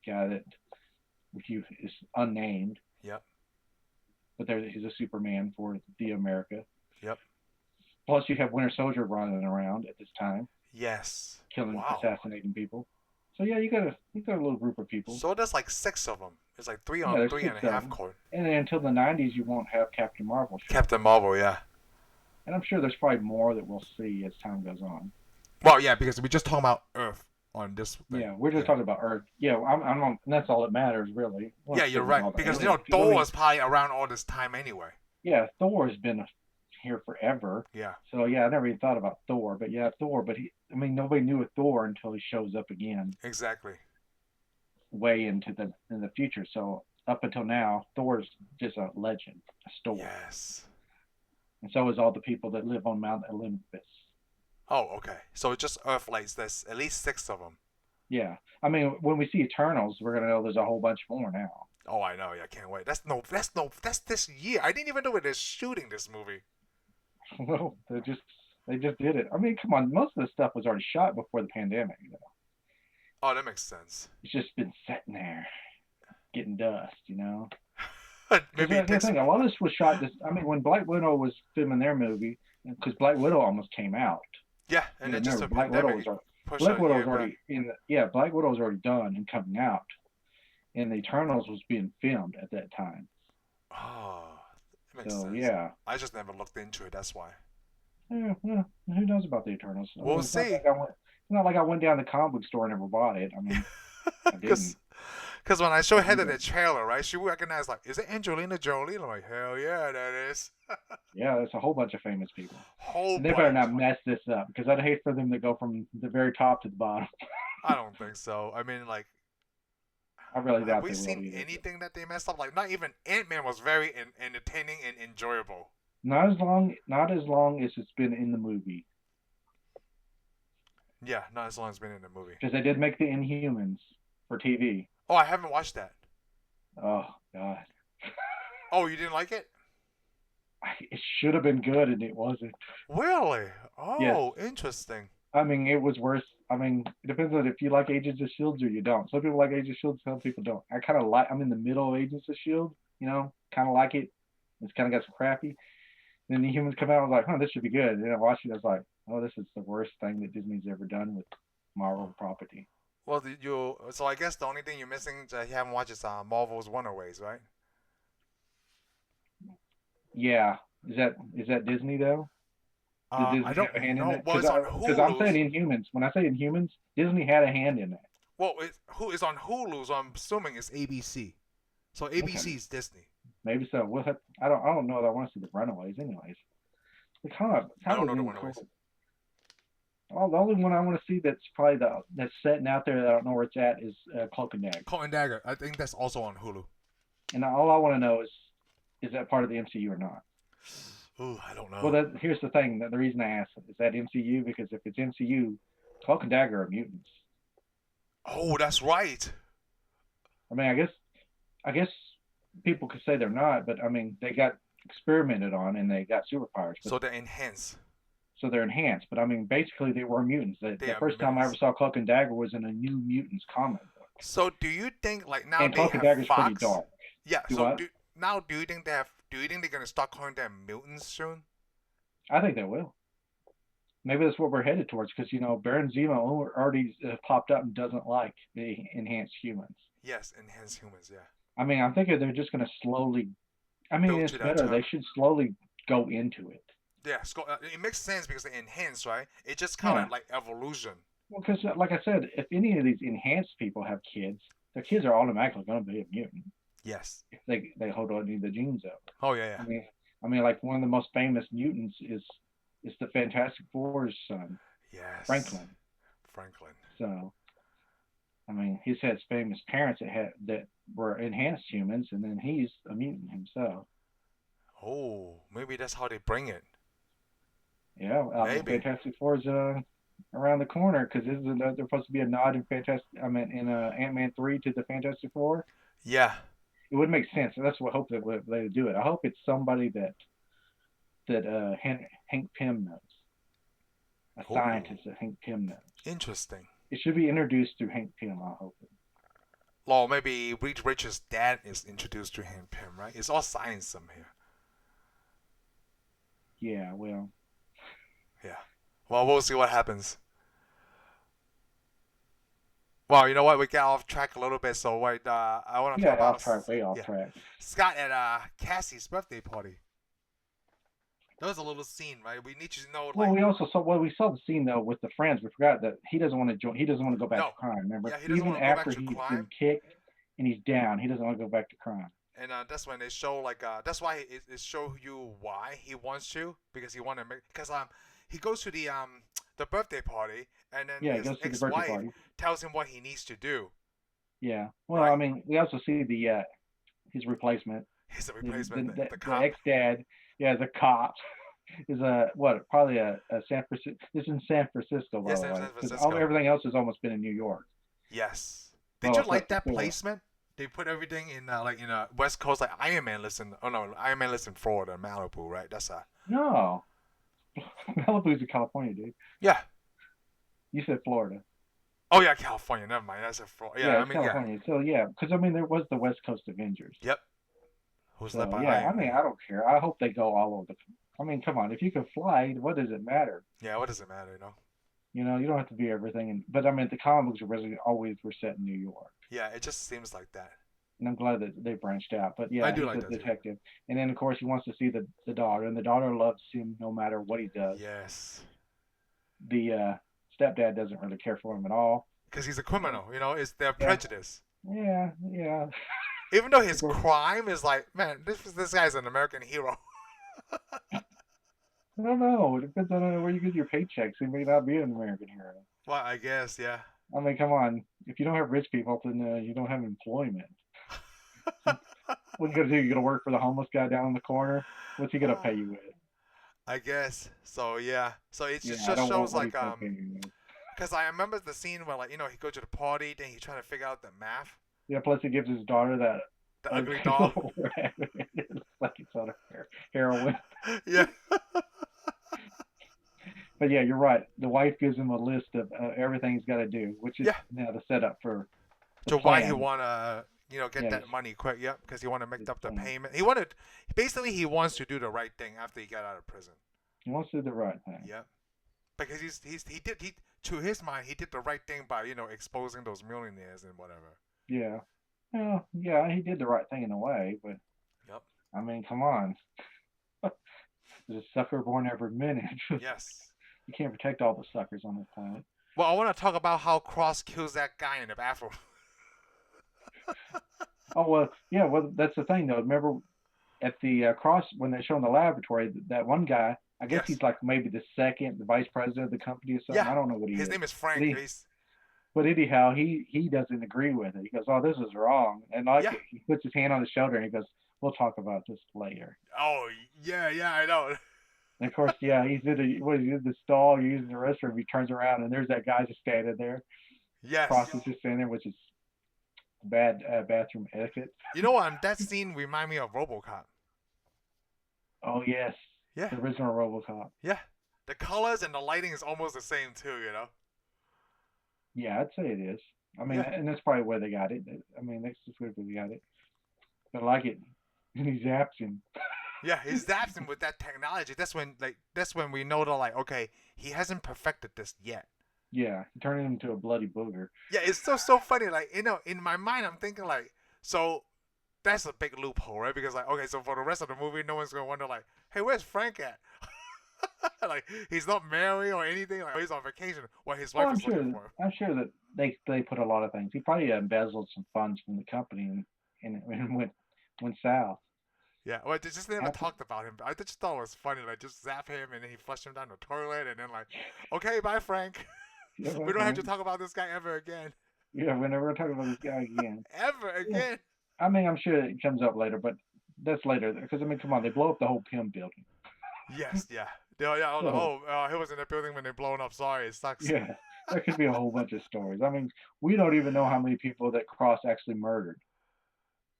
guy that is unnamed, Yep. but he's a Superman for the America. Yep. Plus, you have Winter Soldier running around at this time, Yes. killing, Wow. assassinating people. So yeah, you got a little group of people. So there's like 6 of them. It's like three Yeah, on there's three and six a of half them. court. And then until the '90s, you won't have Captain Marvel show. Captain Marvel, yeah. And I'm sure there's probably more that we'll see as time goes on. Well, yeah, because we just talking about Earth on this thing. Yeah, we're just talking about Earth. Yeah, I'm on, and that's all that matters, really. Well, Yeah, you're right. Because Thor was probably around all this time anyway. Yeah, Thor has been here forever. Yeah. So yeah, I never even thought about Thor, but yeah, Thor. But nobody knew of Thor until he shows up again, Exactly. way into the future. So up until now, Thor's just a legend, a story. Yes. And so is all the people that live on Mount Olympus. Oh, okay. So it's just Earthlights. There's at least 6 of them. Yeah, I mean, when we see Eternals, we're gonna know there's a whole bunch more now. Oh, I know. Yeah, I can't wait. That's this year. I didn't even know they're shooting this movie. Well, they just did it. I mean, come on, most of the stuff was already shot before the pandemic. Oh, that makes sense. It's just been sitting there, getting dust. Maybe it takes. A lot of this was shot. When Black Widow was filming their movie, because Black Widow almost came out. Yeah, and then just a Black Widow pandemic. Black Widow was already Black Widow was already done and coming out, and the Eternals was being filmed at that time. Oh, that makes So sense. yeah, I just never looked into it. That's why. yeah. Well, who knows about the Eternals? We'll see. It's not like I went down to the comic book store and never bought it. I mean, I didn't. Because when I showed Heather the trailer, right, she recognized, like, is it Angelina Jolie? I'm like, hell yeah, that is. Yeah, there's a whole bunch of famous people. Whole They better not mess this up, because I'd hate for them to go from the very top to the bottom. I don't think so. I mean, like, I really doubt have we they will seen either. anything that they messed up? Like, not even Ant-Man was very entertaining and enjoyable. Not as long as it's been in the movie. Yeah, not as long as it's been in the movie. Because they did make the Inhumans for TV. Oh, I haven't watched that. Oh God. Oh, you didn't like it? It should have been good, and it wasn't. Really? Oh, Yes. Interesting. I mean, it was worse. I mean, it depends on if you like Agents of Shield or you don't. Some people like Agents of Shield, some people don't. I kind of like. I'm in the middle of Agents of Shield. Kind of like it. It's kind of got some crappy. Then the Humans come out. I was like, this should be good. And then I watched it. I was like, oh, this is the worst thing that Disney's ever done with Marvel property. Well, so I guess the only thing you're missing that you haven't watched is Marvel's Runaways, right? Yeah. Is that Disney though? Does Disney I don't have a hand know. in it? Well, it's on Hulu. Because I'm saying Inhumans. When I say Inhumans, Disney had a hand in that. Well, who is on Hulu? So I'm assuming it's ABC. So ABC is Disney. Maybe so. I don't know that I want to see the Runaways, anyways. I don't know the Runaways. Well, the only one I want to see that's probably that's setting out there that I don't know where it's at is Cloak and Dagger. Cloak and Dagger. I think that's also on Hulu. And all I want to know is that part of the MCU or not? Ooh, I don't know. Well, here's the thing. The reason I asked is that MCU, because if it's MCU, Cloak and Dagger are mutants. Oh, that's right. I mean, I guess I guess people could say they're not, but I mean, they got experimented on and they got superpowers. But So they're enhanced. so they're enhanced. But I mean, basically, they were mutants. They The are first time I ever mutants. saw Cloak and Dagger was in a New Mutants comic book, So do you think like now and they Cloak and have Dagger's pretty Fox? dark. Yeah. Do So what? do you think they have? Do you think they're gonna start calling them mutants soon? I think they will. Maybe that's what we're headed towards because Baron Zemo already popped up and doesn't like the enhanced humans. Yes, enhanced humans. Yeah. I mean, I'm thinking they're just going to slowly. I mean, Built it's to that better. They term. should slowly go into it. Yeah. It makes sense because they enhance, right? It just kind Yeah. of like evolution. Well, because like I said, if any of these enhanced people have kids, their kids are automatically going to be a mutant Yes. if they hold on to the genes over. Oh yeah, I yeah. mean, like one of the most famous mutants is the Fantastic Four's son, Yes. Franklin. Franklin. So I mean, he's had famous parents that were enhanced humans, and then he's a mutant himself. Oh, maybe that's how they bring it. Yeah, Maybe. Fantastic Four's around the corner because isn't there supposed to be a nod in in Ant-Man 3 to the Fantastic Four? Yeah. It would make sense. So that's what I hope that they do it. I hope it's somebody that Hank Pym knows, a Oh, scientist that Hank Pym knows. interesting. It should be introduced through Hank Pym. I hope. Well, maybe Reed Richards' dad is introduced to him, right? It's all science some here. Yeah, well, Yeah. Well, we'll see what happens. Well, you know what? We got off track a little bit, so wait. I want to talk yeah, about off track, way off yeah, track. Scott at Cassie's birthday party. That was a little scene, right? We need you to know, Well, like, we saw the scene though with the friends. We forgot that he doesn't want to join. He doesn't want to go back to no, crime. Remember, yeah, he doesn't even want to go back after to he's been crime, kicked and he's down, he doesn't want to go back to crime. and that's when they show like that's why it show you why he wants to because he want to make because he goes to the birthday party and then Yeah, he his goes to the birthday ex-wife party. tells him what he needs to do, Yeah. Well, I right? mean, we also see the his replacement, He's a the replacement, the the cop. ex dad. Yeah, the cop is a what? Probably a San Francisco. This is in San Francisco, by Yes, the in way, San because Francisco. everything else has almost been in New York. Yes. Did Well, you except like for that Thor. placement? They put everything in like in West Coast, like Iron Man. Listen, oh no, Iron Man lives in Florida, Malibu, right? That's No, Malibu's in California, dude. yeah. You said Florida. Oh yeah, California. Never mind. That's a Florida. Yeah, Yeah, I it's mean yeah. California. So yeah, because I mean there was the West Coast Avengers. Yep. Who's led So by yeah, I Iron mean Man? I don't care. I hope they go all over the. I mean, come on, if you can fly, what does it matter? Yeah. What does it matter? You know? You don't have to be everything. But I mean, the comic books originally always were set in New York, Yeah. It just seems like that. and I'm glad that they branched out. But I yeah, do he's like a that too. detective, and then of course he wants to see the daughter, and the daughter loves him no matter what he does. Yes. The stepdad doesn't really care for him at all. Because he's a So criminal. You know, it's their yeah, prejudice. yeah. Even though his Of course, crime is like, man, this guy's an American hero. I don't know. It depends on where you get your paychecks. He may not be an American hero. Well, I guess yeah. I mean, come on. If you don't have rich people, then you don't have employment. What are you gonna do? You gonna work for the homeless guy down in the corner? What's he gonna pay you with? I guess so. Yeah. So it Yeah, I just don't want shows what he's like gonna pay you with. because I remember the scene where like he goes to the party, then he's trying to figure out the math, Yeah, plus he gives his daughter that the ugly ugly doll. little rabbit. It's like it's on heroin. Yeah. But yeah, you're right. The wife gives him a list of everything he's got to do, which is Yeah. now the setup for the To why he plan. wanna get Yeah, that money quick. Yep. Because he wanna make his up the plan. payment. He wants to do the right thing after he got out of prison. He wants to do the right thing. Yep. Because he to his mind he did the right thing by exposing those millionaires and whatever. Yeah. Well, yeah, he did the right thing in a way, but Yep. I mean, come on. There's a sucker born every minute. Yes. You can't protect all the suckers on this planet. Well, I want to talk about how Cross kills that guy in the bathroom. Oh well, yeah. Well, that's the thing though. Remember at the cross when they show in the laboratory that one guy. I guess Yes. he's like maybe the vice president of the company or something. Yeah. I don't know what he His is. name is But, Frank. but anyhow, he doesn't agree with it. He goes, "Oh, this is wrong," and like Yeah. he puts his hand on his shoulder and he goes, "We'll talk about this later." Oh yeah, I know. And of course, yeah, he's in the stall, using the restroom. He turns around and there's that guy just standing there. Yes. Cross is just standing there, which is bad bathroom etiquette. You know what? That scene remind me of RoboCop. Oh yes, Yeah, the original RoboCop. yeah. The colors and the lighting is almost the same too. Yeah, I'd say it is. I mean, Yeah, and that's probably where they got it. I mean, that's just where they got it. But I like it. And he zaps him. yeah. He zaps him with that technology. That's when we know that like, okay, he hasn't perfected this yet. Yeah, he turned him into a bloody booger. Yeah, it's so funny. Like in my mind, I'm thinking like, so that's a big loophole, right? Because like, okay, so for the rest of the movie, no one's gonna wonder like, hey, where's Frank at? Like he's not married or anything. Like he's on vacation. Well, his Well, wife is looking for him. I'm sure that they put a lot of things. He probably embezzled some funds from the company and went south. Yeah, well, they just never After, talked about him. I just thought it was funny. Like just zap him and then he flushed him down the toilet and then like, okay, bye, Frank. yeah, We don't have to talk about this guy ever again. yeah, we're never talking about this guy again. Ever Yeah, again. I mean, I'm sure it comes up later, but that's later because I mean, come on, they blow up the whole Pym building. Yes, yeah. Yeah, So he was in the building when they blown up. Sorry, it sucks. yeah, there could be a whole bunch of stories. I mean, we don't even know how many people that Cross actually murdered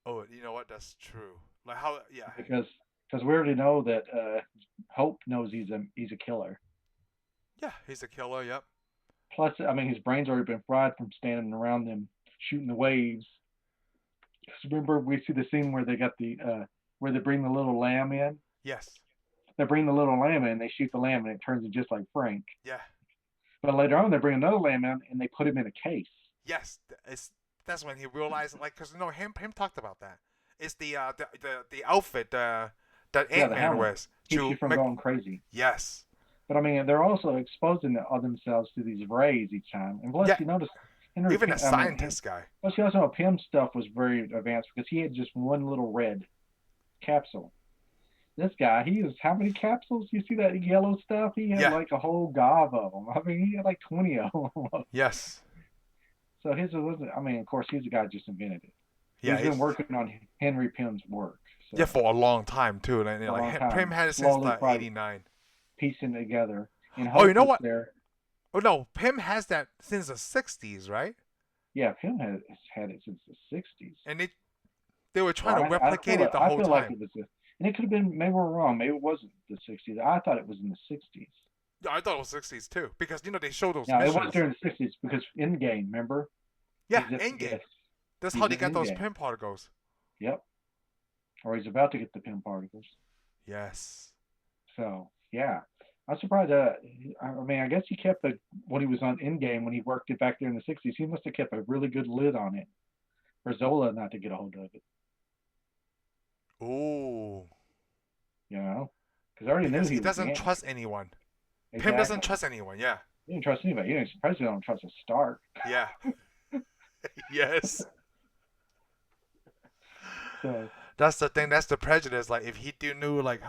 Oh, you know what? That's true. Like how? Yeah, because we already know that Hope knows he's a killer. yeah. He's a killer. Yep. Plus, I mean, his brain's already been fried from standing around them shooting the waves. 'Cause remember, we see the scene where they got the where they bring the little lamb in. Yes. They bring the little lamb in, they shoot the lamb, and it turns it just like Frank. Yeah. But later on, they bring another lamb in, and they put him in a case. Yes. That's when he realized like because him talked about that. It's the outfit that Yeah, Ant the Man helmet wears keeps to you from make. going crazy. Yes. But I mean, they're also exposing themselves to these rays each time. And plus, Yeah. you notice Henry, Even a I mean, scientist guy. plus you also know Pym's stuff was very advanced because he had just one little red capsule. This guy, he has how many capsules? You see that yellow stuff? He had Yeah. like a whole gob of them. I mean, he had like 20 of them. Yes. So his wasn't. I mean, of course, he's the guy who just invented it. Yeah. He's been working on Henry Pym's work. Yeah, So for a long time too. for a long Like Pym time, had it since slowly, like probably '89. piecing it together. And Oh, you Hope know was what? there. Oh no, Pym has that since the '60s, right? Yeah, Pym has had it since the '60s. And they were Well, trying to replicate it the I whole feel like time. it was, and it could have been. Maybe we're wrong. Maybe it wasn't the '60s. I thought it was in the '60s. Yeah, I thought it was '60s too because they show those No, it was missions. during the '60s because in game, remember? Yeah, Yes, Endgame. That's he's how they in got those game. Pym particles. Yep. Or he's about to get the Pym particles. Yes. So yeah, I'm surprised. I mean, I guess he kept when he was on in game when he worked it back there in the '60s. He must have kept a really good lid on it for Zola not to get a hold of it. Ooh. You know, because I already knew Because he he was doesn't Ant. trust anyone. Pym Exactly. doesn't trust anyone. Yeah. He didn't trust anybody. He didn't surprised he don't trust a Stark. Yeah. Yes. So That's the thing. That's the prejudice. Like if he knew like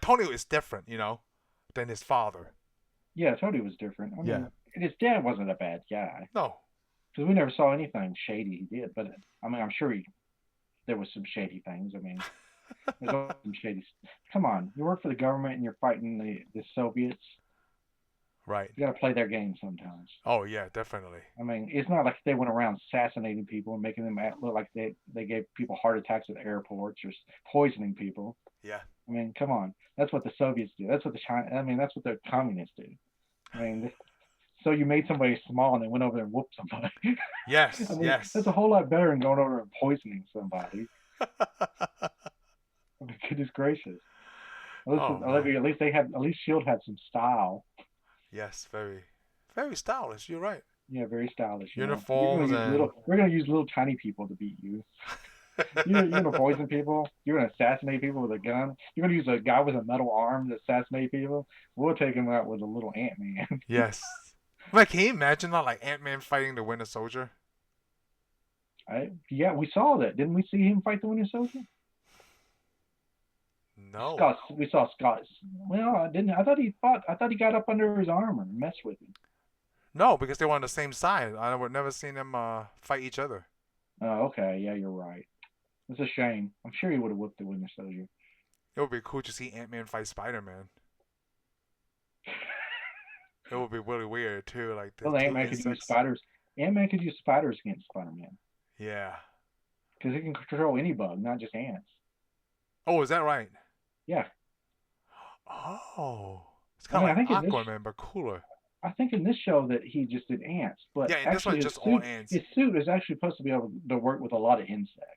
Tony is different, than his father. yeah, Tony was different. I Yeah. mean, and his dad wasn't a bad guy No. because we never saw anything shady he did. But I mean, I'm sure there was some shady things. I mean, there's always some shady. Come on, you work for the government and you're fighting the Soviets. Right. You got to play their game sometimes. Oh yeah, definitely. I mean, it's not like they went around assassinating people and making them look like they gave people heart attacks at airports or poisoning people. Yeah. I mean, come on, that's what the Soviets do. That's what the China. I mean, that's what the communists do. I mean, so you made somebody small and they went over there and whooped somebody. Yes. I mean, Yes. that's a whole lot better than going over and poisoning somebody. I mean, goodness gracious. Oh man. At least Shield had some style. Yes. Very, very stylish. You're right. Yeah, very stylish. You know, Uniforms and. we're gonna use little tiny people to beat you. You're gonna poison people. You're gonna assassinate people with a gun. You're gonna use a guy with a metal arm to assassinate people. We'll take him out with a little Ant Man. Yes. Like, can you imagine that, like Ant-Man fighting the Winter Soldier? Yeah, we saw that. Didn't we see him fight the Winter Soldier? No. We saw Scott. Well, I didn't. I thought he fought. I thought he got up under his armor and messed with him. No, because they were on the same side. I would never seen them fight each other. Oh, okay. Yeah, you're right. It's a shame. I'm sure he would have whooped the Winter Soldier. It would be cool to see Ant-Man fight Spider-Man. It would be really weird too, like the Well, two insects. Ant Man could use spiders against Spider Man. Yeah. Because he can control any bug, not just ants. Oh, is that right? Yeah. Oh. It's I kind mean, of like Aquaman, but cooler. I think in this show that he just did ants, but Yeah, and this actually one's just all ants. his suit is actually supposed to be able to work with a lot of insects.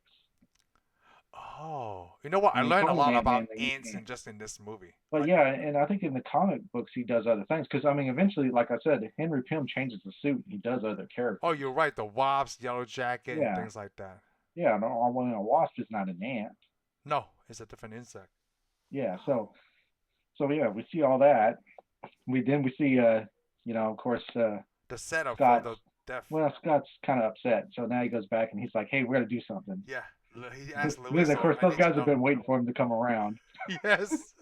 Oh. You know what? I I mean, he learned a calls lot Ant-Man about the ants ant. in just in this movie. But Like, yeah, and I think in the comic books he does other things. Because I mean, eventually, like I said, Henry Pym changes the suit. And he does other oh, characters. you're right. The Wasp, Yellow Jacket, and Yeah, things like that. yeah. No, a wasp is not an ant. No, it's a different insect. Yeah, so yeah, we see all that. We see of course The setup for Scott's the death. well, Scott's kind of upset. So now he goes back and he's like, "Hey, we got to do something." Yeah. He asked Then Luis, of so course I those need to guys have know. been waiting for him to come around. Yes.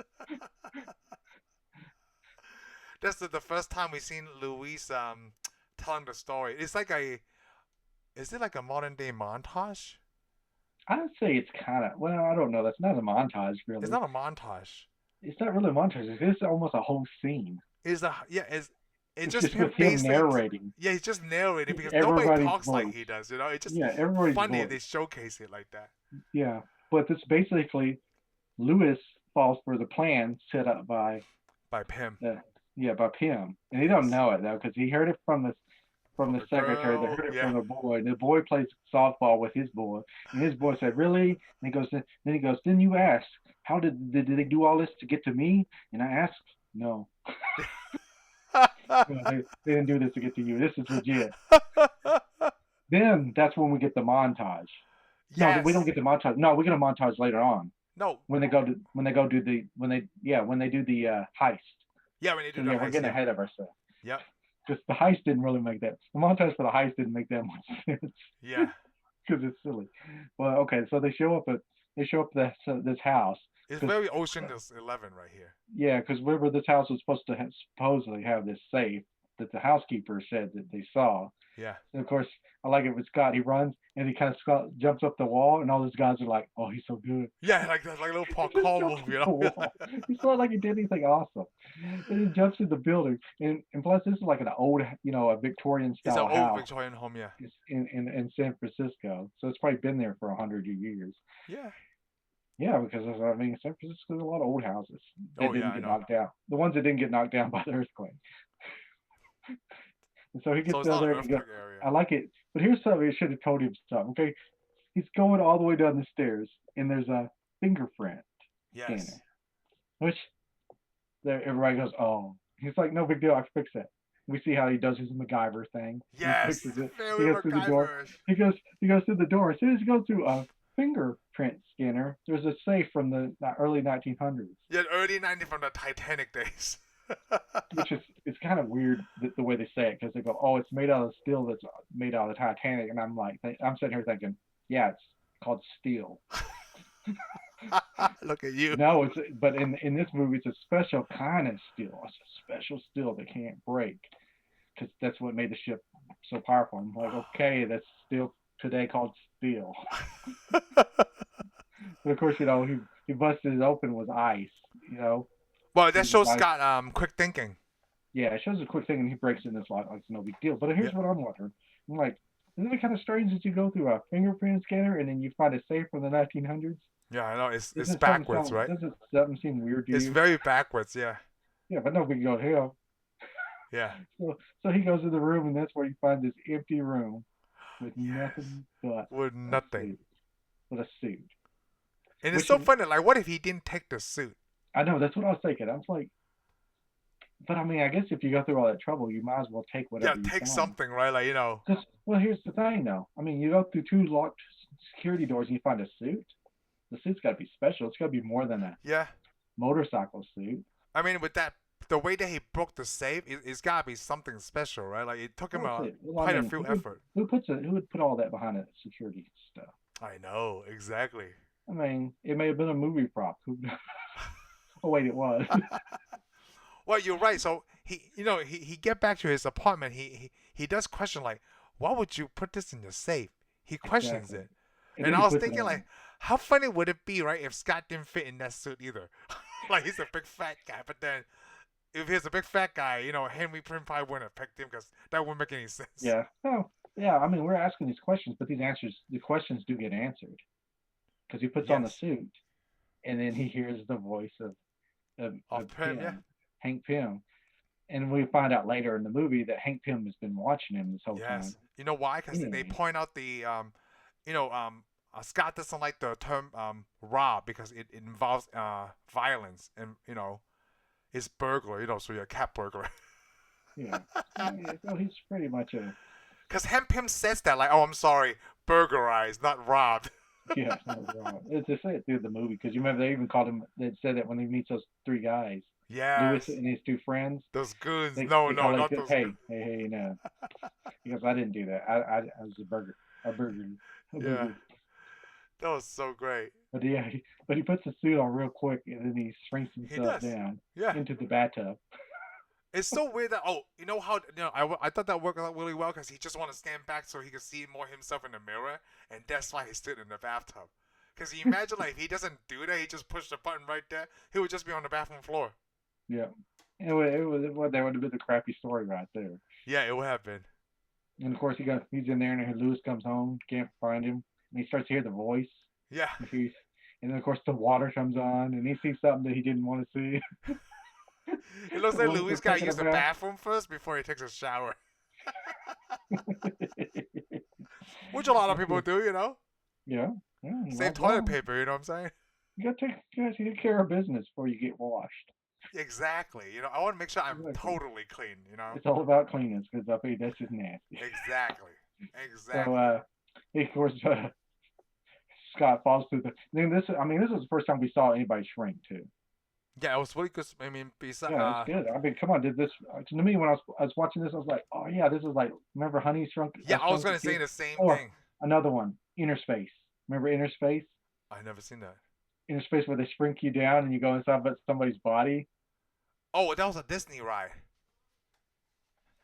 That's the first time we've seen Luis telling the story. It's like is it like a modern day montage? I'd say it's kind of well, I don't know. That's not a montage It's really. not a montage. It's not really a montage. It's almost a whole scene. It's It's just just him with him basically. narrating. Yeah, he's just narrating because nobody Everybody's talks like voice. he does. You know, it's just Yeah, everybody's funny if voice. they showcase it like that. Yeah, but it's basically Lewis falls for the plan set up by By Pym. uh, by Pym, and he don't Yes. know it though because he heard it from From the the secretary that girl. heard it Yeah. from the boy, and the boy plays softball with his boy, and his boy said, "Really?" And he goes, then he goes, "Then you ask, how did they do all this to get to me?" And I asked, "No, no, they didn't do this to get to you. This is legit." Then that's when we get the montage. No, we don't Yes. get the montage. No, we get a montage later on No. when they do the heist. Yeah, when they So do the yeah, we're heist. getting Yeah. ahead of ourselves Yep. because the heist didn't really make that. The montage for the heist didn't make that much sense Yeah. because it's silly. Well, okay, so they show up at this house It's because very Ocean's 11 right here. yeah, because remember this house was supposed to supposedly have this safe that the housekeeper said that they saw. Yeah. And of course, I like it with Scott. He runs and he kind of jumps up the wall, and all those guys are like, "Oh, he's so good." Yeah, like that, like a little He just parkour jumps move, up you the know. wall. It's not like he did anything awesome. And he jumps in the building, and plus this is like an old, a Victorian It's an style old house. Victorian home, yeah. It's in San Francisco, so it's probably been there for 100 years. Yeah. Yeah, because I mean, San Francisco's a lot of old houses that Oh didn't yeah, I get know. knocked down. The ones that didn't get knocked down by the earthquake. And so he So gets it's down not an there and he goes, earthquake area. I like it. But here's something I should have told him something. Okay, he's going all the way down the stairs, and there's a fingerprint Yes. scanner, which there everybody goes, oh. He's like, no big deal, I can fix that. We see how he does his MacGyver thing. Yes. He fixes it. He Very goes through the door. MacGyverish. He goes through the door. As soon as he goes through a fingerprint scanner, there's a safe from the early 1900s. Yeah, early 90s from the Titanic days. Which is it's kind of weird the way they say it because they go, oh, it's made out of steel that's made out of the Titanic, and I'm like, I'm sitting here thinking, yeah, it's called steel. Look at you. No, but in this movie, it's a special kind of steel. It's a special steel that can't break because that's what made the ship so powerful. I'm like, okay, that's steel today called steel. But of course, he busted it open with ice. Well, that shows Scott quick thinking. Yeah, it shows a quick thing, and he breaks it, and it's like it's no big deal. But here's what I'm wondering. I'm like, isn't it kind of strange that you go through a fingerprint scanner and then you find a safe from the 1900s? Yeah, I know. It's backwards, right? Doesn't something seem weird to you? It's very backwards, yeah. Yeah, but no big deal to him. Yeah. So he goes to the room, and that's where he finds this empty room with nothing but with nothing. With a suit. And it's so funny. Like, what if he didn't take the suit? I know, that's what I was thinking. I was like, but I mean, I guess if you go through all that trouble, you might as well take whatever. Yeah, take something, right? Like, Well, here's the thing, though. I mean, you go through 2 locked security doors and you find a suit. The suit's got to be special. It's got to be more than a motorcycle suit. I mean, with the way that he broke the safe, it's got to be something special, right? Like, it took him quite a few effort. Who would put all that behind a security stuff? I know, exactly. I mean, it may have been a movie prop. Oh wait, it was. Well, you're right. So he get back to his apartment. He does question like, why would you put this in the safe? He questions it, and I was thinking like, how funny would it be, right, if Scott didn't fit in that suit either? Like he's a big fat guy, but then if he's a big fat guy, Henry Pym probably wouldn't have picked him because that wouldn't make any sense. Yeah. Oh, Yeah, I mean, we're asking these questions, but the questions do get answered because he puts on the Yes. suit, and then he hears the voice of Of Pym, yeah. Pym, Hank Pym, and we find out later in the movie that Hank Pym has been watching him this whole time. Yes. You know why? Because they Anyway, point out the you know Scott doesn't like the term rob because it involves violence and it's burglar. So you're a cat burglar. yeah, yeah, so he's pretty much a Because Hank Pym says that like, oh, I'm sorry, burglarized, not robbed. yeah, no, wrong. It's just it through the movie because you remember they even called him. They said that when he meets those three guys, Lewis Yes. and his two friends, Those goons. they No, they no, call it not those hey goons. hey hey no. He goes, I didn't do that. I was a burger, a Yeah. burger. That was so great. But yeah, but he puts the suit on real quick and then he shrinks He himself does. down Yeah. into the bathtub. It's so weird that you know how I thought that worked out really well because he just want to stand back so he could see more himself in the mirror, and that's why he stood in the bathtub. Because you imagine like if he doesn't do that, he just pushed the button right there, he would just be on the bathroom floor. Yeah, that would have been a crappy story right there. Yeah, it would have been. And of course he's in there and Lewis comes home, can't find him, and he starts to hear the voice. Yeah. And he's and then of course the water comes on and he sees something that he didn't want to see. It looks like Lewis Louis is got to taking a use the bath. bathroom first before he takes a shower, which a lot of people do. Yeah, yeah. Save toilet Well, paper. You know what I'm saying? you gotta take care of business before you get washed. Exactly. I want to make sure I'm Exactly. totally clean. It's all about cleanness because I think that's just nasty. Exactly. So, Exactly. of course, Scott falls through the. Then this was the first time we saw anybody shrink too. Yeah, it was really good. I mean, besides, Yeah, it's good. I mean, come on, did this to me when I was watching this? I was like, oh yeah, this is like remember Honey yeah, I was Shrunk the gonna say Kid? the same Oh, thing. another one, Inner Space. Remember Inner Space? I never seen that. Inner Space where they shrink you down and you go inside but somebody's body. Oh, that was a Disney ride.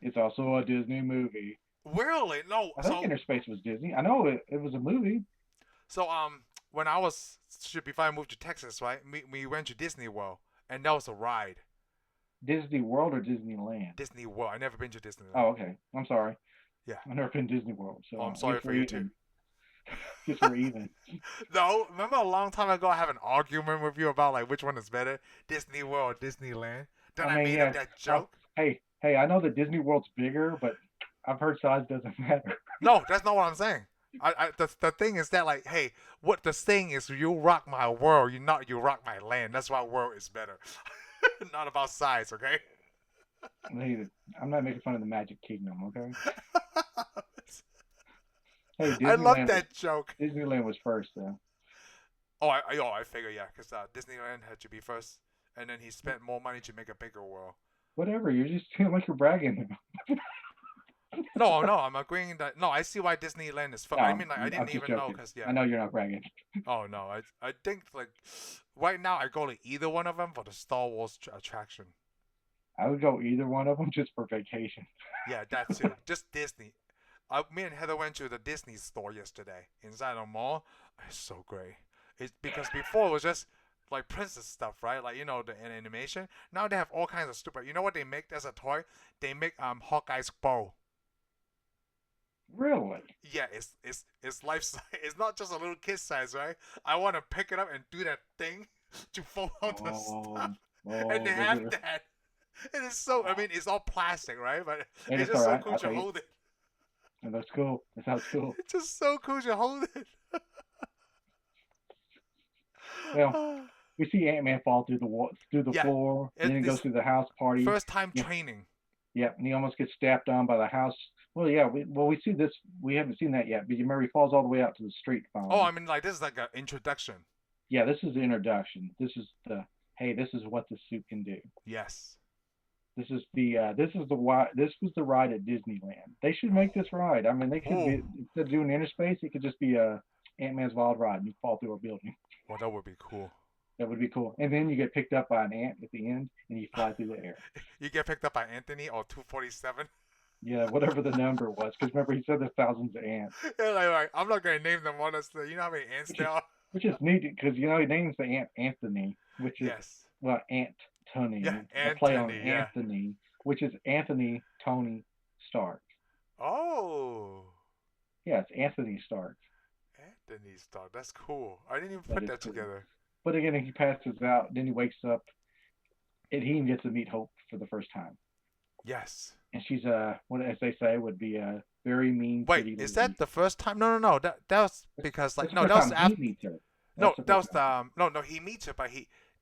It's also a Disney movie. Really? No. I think So, Inner Space was Disney. I know it was a movie. so when I was before I moved to Texas, right? We went to Disney World, and that was a ride. Disney World or Disneyland? Disney World. I never been to Disneyland. Oh, okay. I'm sorry. Yeah. I've never been to Disney World, so Oh, I'm I sorry guess for we're you too. even. Guess we're even. No, remember a long time ago I have an argument with you about like which one is better, Disney World or Disneyland? Then I I mean, made up yeah. that Oh, joke. hey, I know that Disney World's bigger, but I've heard size doesn't matter. No, that's not what I'm saying. The thing is that like, hey, what the thing is, you rock my world, you rock my land. That's why world is better. Not about size, okay? I'm not making fun of the Magic Kingdom, okay? Hey, I love that joke. Disneyland was first, though. I figure yeah, because Disneyland had to be first, and then he spent more money to make a bigger world. Whatever, you're just feeling like you're bragging. No, no, I'm agreeing that. No, I see why Disneyland is first. No, I mean, like, I I'm didn't just even know, joking. cause yeah. I know you're not bragging. Oh no, I think like right now I go to either one of them for the Star Wars attraction. I would go either one of them just for vacation. Yeah, that too. Just Disney. Me and Heather went to the Disney store yesterday inside the mall. It's so great. It's because before it was just like princess stuff, right? Like the animation. Now they have all kinds of stupid. You know what they make as a toy? They make Hawkeye's bow. Really? Yeah, it's life size. It's not just a little kid size, right? I want to pick it up and do that thing to fold out the stuff, Oh, and they oh, have that. It is so. I mean, it's all plastic, right? But hey, it's that's just all so right. cool I'll to take it. hold it. And that's cool. That sounds cool. It's just so cool to hold it. Well, we see Ant-Man fall through the Yeah, floor, and then he goes it's through the house party. first time Yeah, training. yeah, and he almost gets stabbed down by the house. Well, yeah, we see this. We haven't seen that yet, but you remember he falls all the way out to the street Oh, finally. I mean, like this is like an introduction. Yeah, this is the introduction. This is the hey, this is what the suit can do. Yes. This was the ride at Disneyland. They should make this ride. I mean, they could Oh, be instead of doing inner space, it could just be a Ant-Man's Wild Ride and you fall through a building. well, that would be cool. That would be cool. And then you get picked up by an ant at the end and you fly through the air. You get picked up by Anthony or 247. Yeah, whatever the number was. Because remember, he said there's thousands of ants, Yeah, like, I'm not gonna name them honestly. You know how many ants which there is are? which is neat because he names the ant Anthony, which is Yes. well Ant Tony, Yeah, a play on Anthony. Yeah. Anthony, which is Anthony Tony Stark. Oh. Yeah, it's Anthony Stark. Anthony Starr. That's cool. I didn't even That put is that cool. together. But again, he passes out. Then he wakes up, and he gets to meet Hope for the first time. Yes. And she's what as they say would be a very mean, Wait, pretty is lady. that the first time? No, no, no. That was because That's like the no, first that was time he after. meets her. That's No, the that first was time. the no, he meets her, but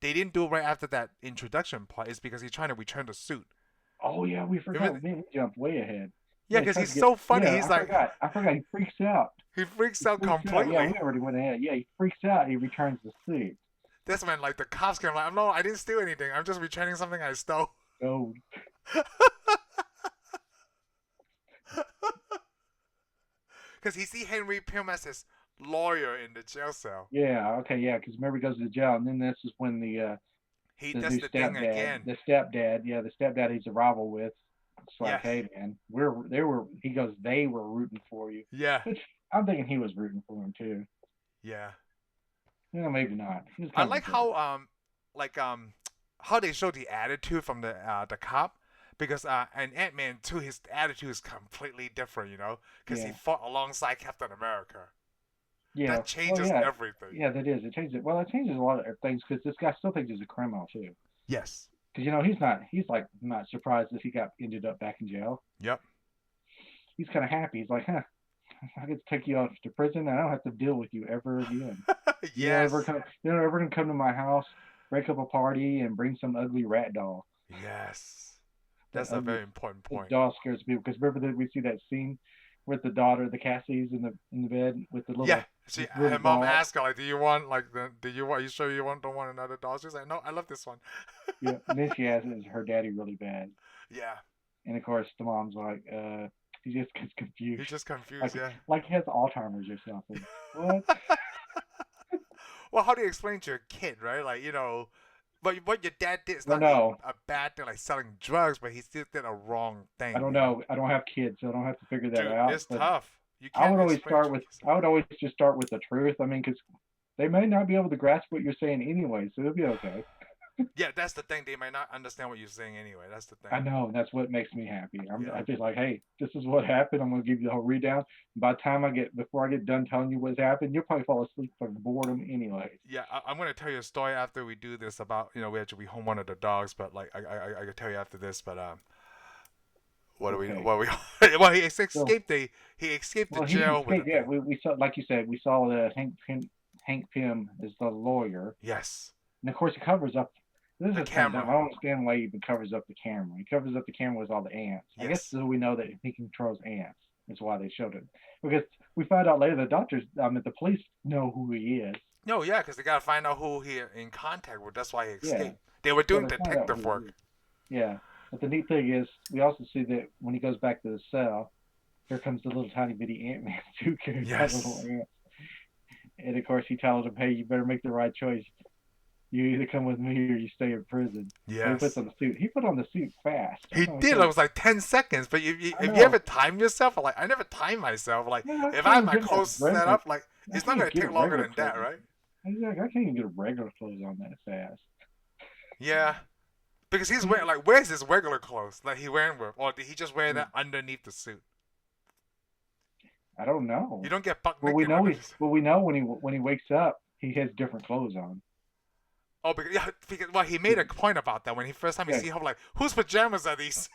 they didn't do it right after that introduction part. It's because he's trying to return the suit. Oh yeah, we Remember? forgot. Man, we jumped way ahead. Yeah, Yeah, he because tries he's to get. so funny. Yeah, He's I like forgot. I forgot. He freaks out. he freaks He out freaks out. Yeah, completely. we already went ahead. Yeah, he freaks out. He returns the suit. That's when like the cops came like, no, I didn't steal anything. I'm just returning something I stole. Oh, Because he see Henry Pym as his lawyer in the jail cell. yeah. Okay, yeah. Because remember, he goes to jail, and then this is when He the does new the thing stepdad, again. the stepdad he's a rival with. It's like, Yes. hey man, they were. He goes, they were rooting for you, Yeah. which I'm thinking he was rooting for him too. Yeah. Maybe not. He was I kind of a like jerk. like how they show the attitude from the cop because and Ant-Man too, his attitude is completely different, because he Yeah, fought alongside Captain America. yeah. That Well, changes yeah, everything. yeah. That is. It changes it. Well, it changes a lot of things because this guy still thinks he's a criminal too. Yes. Because he's not. He's like not surprised that he got ended up back in jail. Yep. He's kind of happy. He's like, huh, I get to take you off to prison. And I don't have to deal with you ever again. You don't ever Yes. come. You don't ever come to my house, break up a party, and bring some ugly rat doll. Yes. That That's a ugly very important the point. doll scares people. Because remember that we see that scene with the daughter, the Cassie's in the bed with the Yeah. little She, little her mom doll. asked her like, "Do you want like the? Do you want? You sure you don't want another doll?" She's like, "No, I love this one." Yeah. And then she asks, "Is her daddy really bad?" Yeah. And of course, the mom's like, he just gets He's confused, just confused. like Yeah. like he has Alzheimer's or something. What? Well, how do you explain to your kid, right? Like, but what your dad did is I don't not a, know. a bad thing, like selling drugs, but he still did a wrong I thing, don't know. I don't have kids, so I don't have to figure that Dude, out. it's But tough. You I would can't always explain start to with kids. I would always just start with the truth. I mean, because they may not be able to grasp what you're saying anyway, so it'll be okay. Yeah, that's the thing. They might not understand what you're saying anyway. That's the thing. I know, and that's what makes me happy. Yeah. I'd be like, hey, this is what happened. I'm gonna give you the whole read down. By the time before I get done telling you what's happened, you'll probably fall asleep from boredom anyways. Yeah, I'm gonna tell you a story after we do this about we have to be home one of the dogs, but like I could tell you after this, but what do we Okay. what we well So, he escaped the well, he jail with the escaped. Yeah, thing. we saw, like you said, we saw the Hank Pym is the lawyer, Yes, and of course he covers up. This the is kind of dumb. I camera. don't understand why he even covers up the camera. He covers up the camera with all the ants. I guess Yes. so we know that he controls ants. That's why they showed it. Because we find out later the doctors, the police know who he is. No, yeah, because they gotta find out who he in contact with. That's why he Yeah, escaped. They were so doing they find out detective who he work. is. Yeah, but the neat thing is we also see that when he goes back to the cell, here comes the little tiny bitty ant man who carries that little Yes. ant. And of course he tells him, hey, you better make the right choice. You either come with me or you stay in prison. So he puts Yes. on the suit. He put on the suit fast. I He know he did. could It have. was like 10 seconds. But I if you ever know. time yourself, like I never time myself. Like Man, I if I can't have even my get my clothes set regular. up, like I it's not can't even gonna get take longer regular than that, clothes. right? I can't even get regular clothes on that fast. Yeah. Because he's wearing like where's his regular clothes that he wearing with, or did he just wear that underneath the suit? I don't You know. don't get buck Well, we naked know under he. this. Well, we know when he wakes up, he has different clothes on. Oh, because yeah, because well, he made a point about that when he first time he Yeah, see him like whose pajamas are these?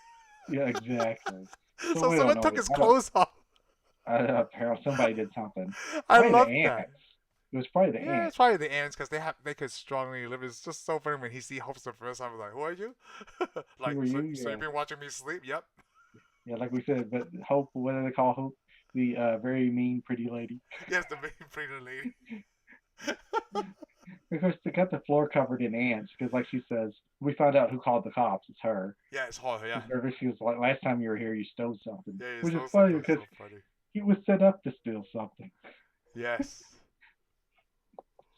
yeah, exactly. So So we don't someone know. took his I don't. clothes off. Apparently somebody did something. I Probably love the that. ants. It was probably the Yeah, ants. it's probably the ants because they could strongly live. It's just so funny when he see Hope the first time. He's like, "Who are you?" Who Like, are so, you? so you've Yeah, been watching me sleep? Yep. yeah. Like we said, but Hope. What do they call Hope? The very mean, pretty lady. Yes, the main pretty lady. Because they got the floor covered in ants. Because, like she says, we found out who called the cops. It's her. Yeah, it's horrible. Yeah, Because remember, she was like, last time you were here, you stole something. yeah, it's Which is so funny something because so funny. he was set up to steal something. Yes.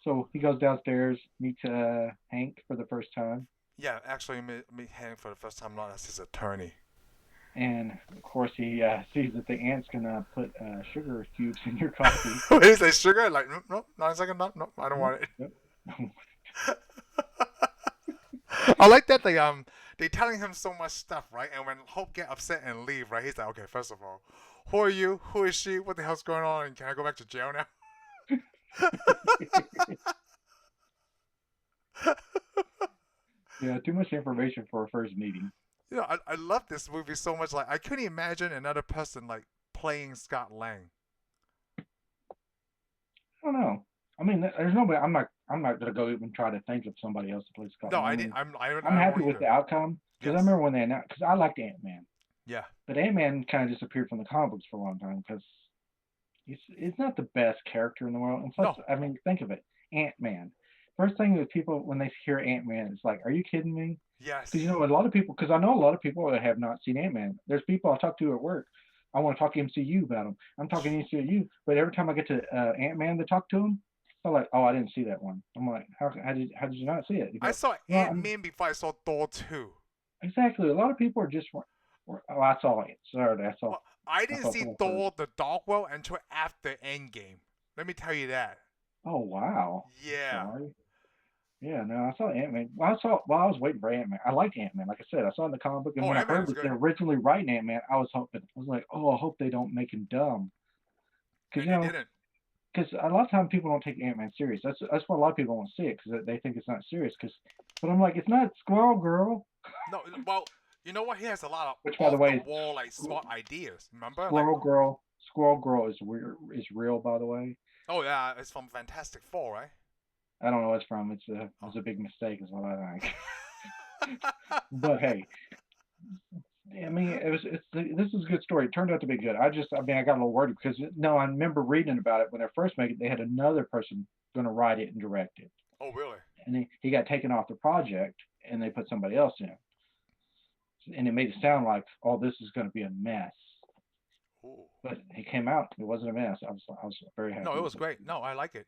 So he goes downstairs, meets Hank for the first time. Yeah, actually, meet Hank for the first time, not as his attorney. And of course, he sees that the ant's gonna put sugar cubes in your coffee. What is that sugar? Like, no, no, not a second, no, no, I don't Nope, want it. nope. I like that they telling him so much stuff, right? And when Hope get upset and leave, right? He's like, okay, first of all, who are you? Who is she? What the hell's going on? And can I go back to jail now? Yeah, too much information for a first meeting. I love this movie so much. Like I couldn't imagine another person like playing Scott Lang. I don't know. I mean, there's nobody. I'm not gonna go even try to think of somebody else to play Scott No, Lang. I I didn't. mean, I I'm happy won't with either. the outcome because I Yes. remember when they announced. Because I liked Ant Man, Yeah. but Ant Man kind of disappeared from the comic books for a long time because it's not the best character in the world. And plus, No. I mean, think of it, Ant Man. First thing that people when they hear Ant Man, it's like, are you kidding me? Because Yes. a lot of people, because I know a lot of people that have not seen Ant Man. There's people I talk to at work. I want to talk MCU about them. I'm talking MCU, but every time I get to Ant Man to talk to them, they're like, "Oh, I didn't see that one." I'm like, "How did you not see it?" You I go, saw "Well, Ant Man before I saw Thor 2. exactly. A lot of people are just, oh, I saw it. Sorry, Well, I I didn't saw see Thor first. Thor the Dark World until after Endgame. Let me tell you that. Oh wow, I'm Yeah. sorry. Yeah, no, I saw Ant Man. Well, I was waiting for Ant Man. I liked Ant Man. Like I said, I saw it in the comic book, and Oh, when I Ant Man heard was that they're good. originally writing Ant Man, I was hoping. I was like, oh, I hope they don't make him dumb, because And they didn't. because a lot of times people don't take Ant Man serious. That's why a lot of people won't see it because they think it's not serious. But I'm like, it's not Squirrel Girl, No, well, you know what? He has a lot of which by the off the way, wall like smart ideas. Remember? Like, Squirrel Girl is real, by the way. oh yeah, it's from Fantastic Four, right? I don't know what it's from. Oh. It's a big mistake, is what I think. But hey, I mean, this is a good story. It turned out to be good. I mean, I got a little worried because no, I remember reading about it when they first made it. They had another person going to write it and direct it, Oh really? and he got taken off the project, and they put somebody else in, and it made it sound like, oh, this is going to be a mess. Ooh. But it came out, it wasn't a mess. I was very No, happy it with was it, great. No, I like it.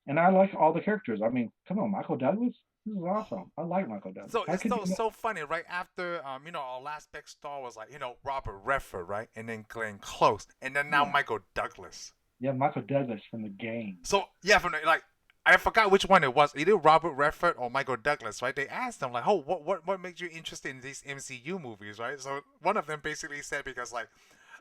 and I like all the characters. I mean, come on, Michael Douglas. This is awesome. I like Michael Douglas. So How it's could so you? so funny, right? After our last big star was like Robert Redford, right, and then Glenn Close, and then now Yeah, Michael Douglas. yeah, Michael Douglas from the game. So yeah, from like I forgot which one it was, either Robert Redford or Michael Douglas, right? They asked them like, "Oh, what makes you interested in these MCU movies, right?" So one of them basically said because like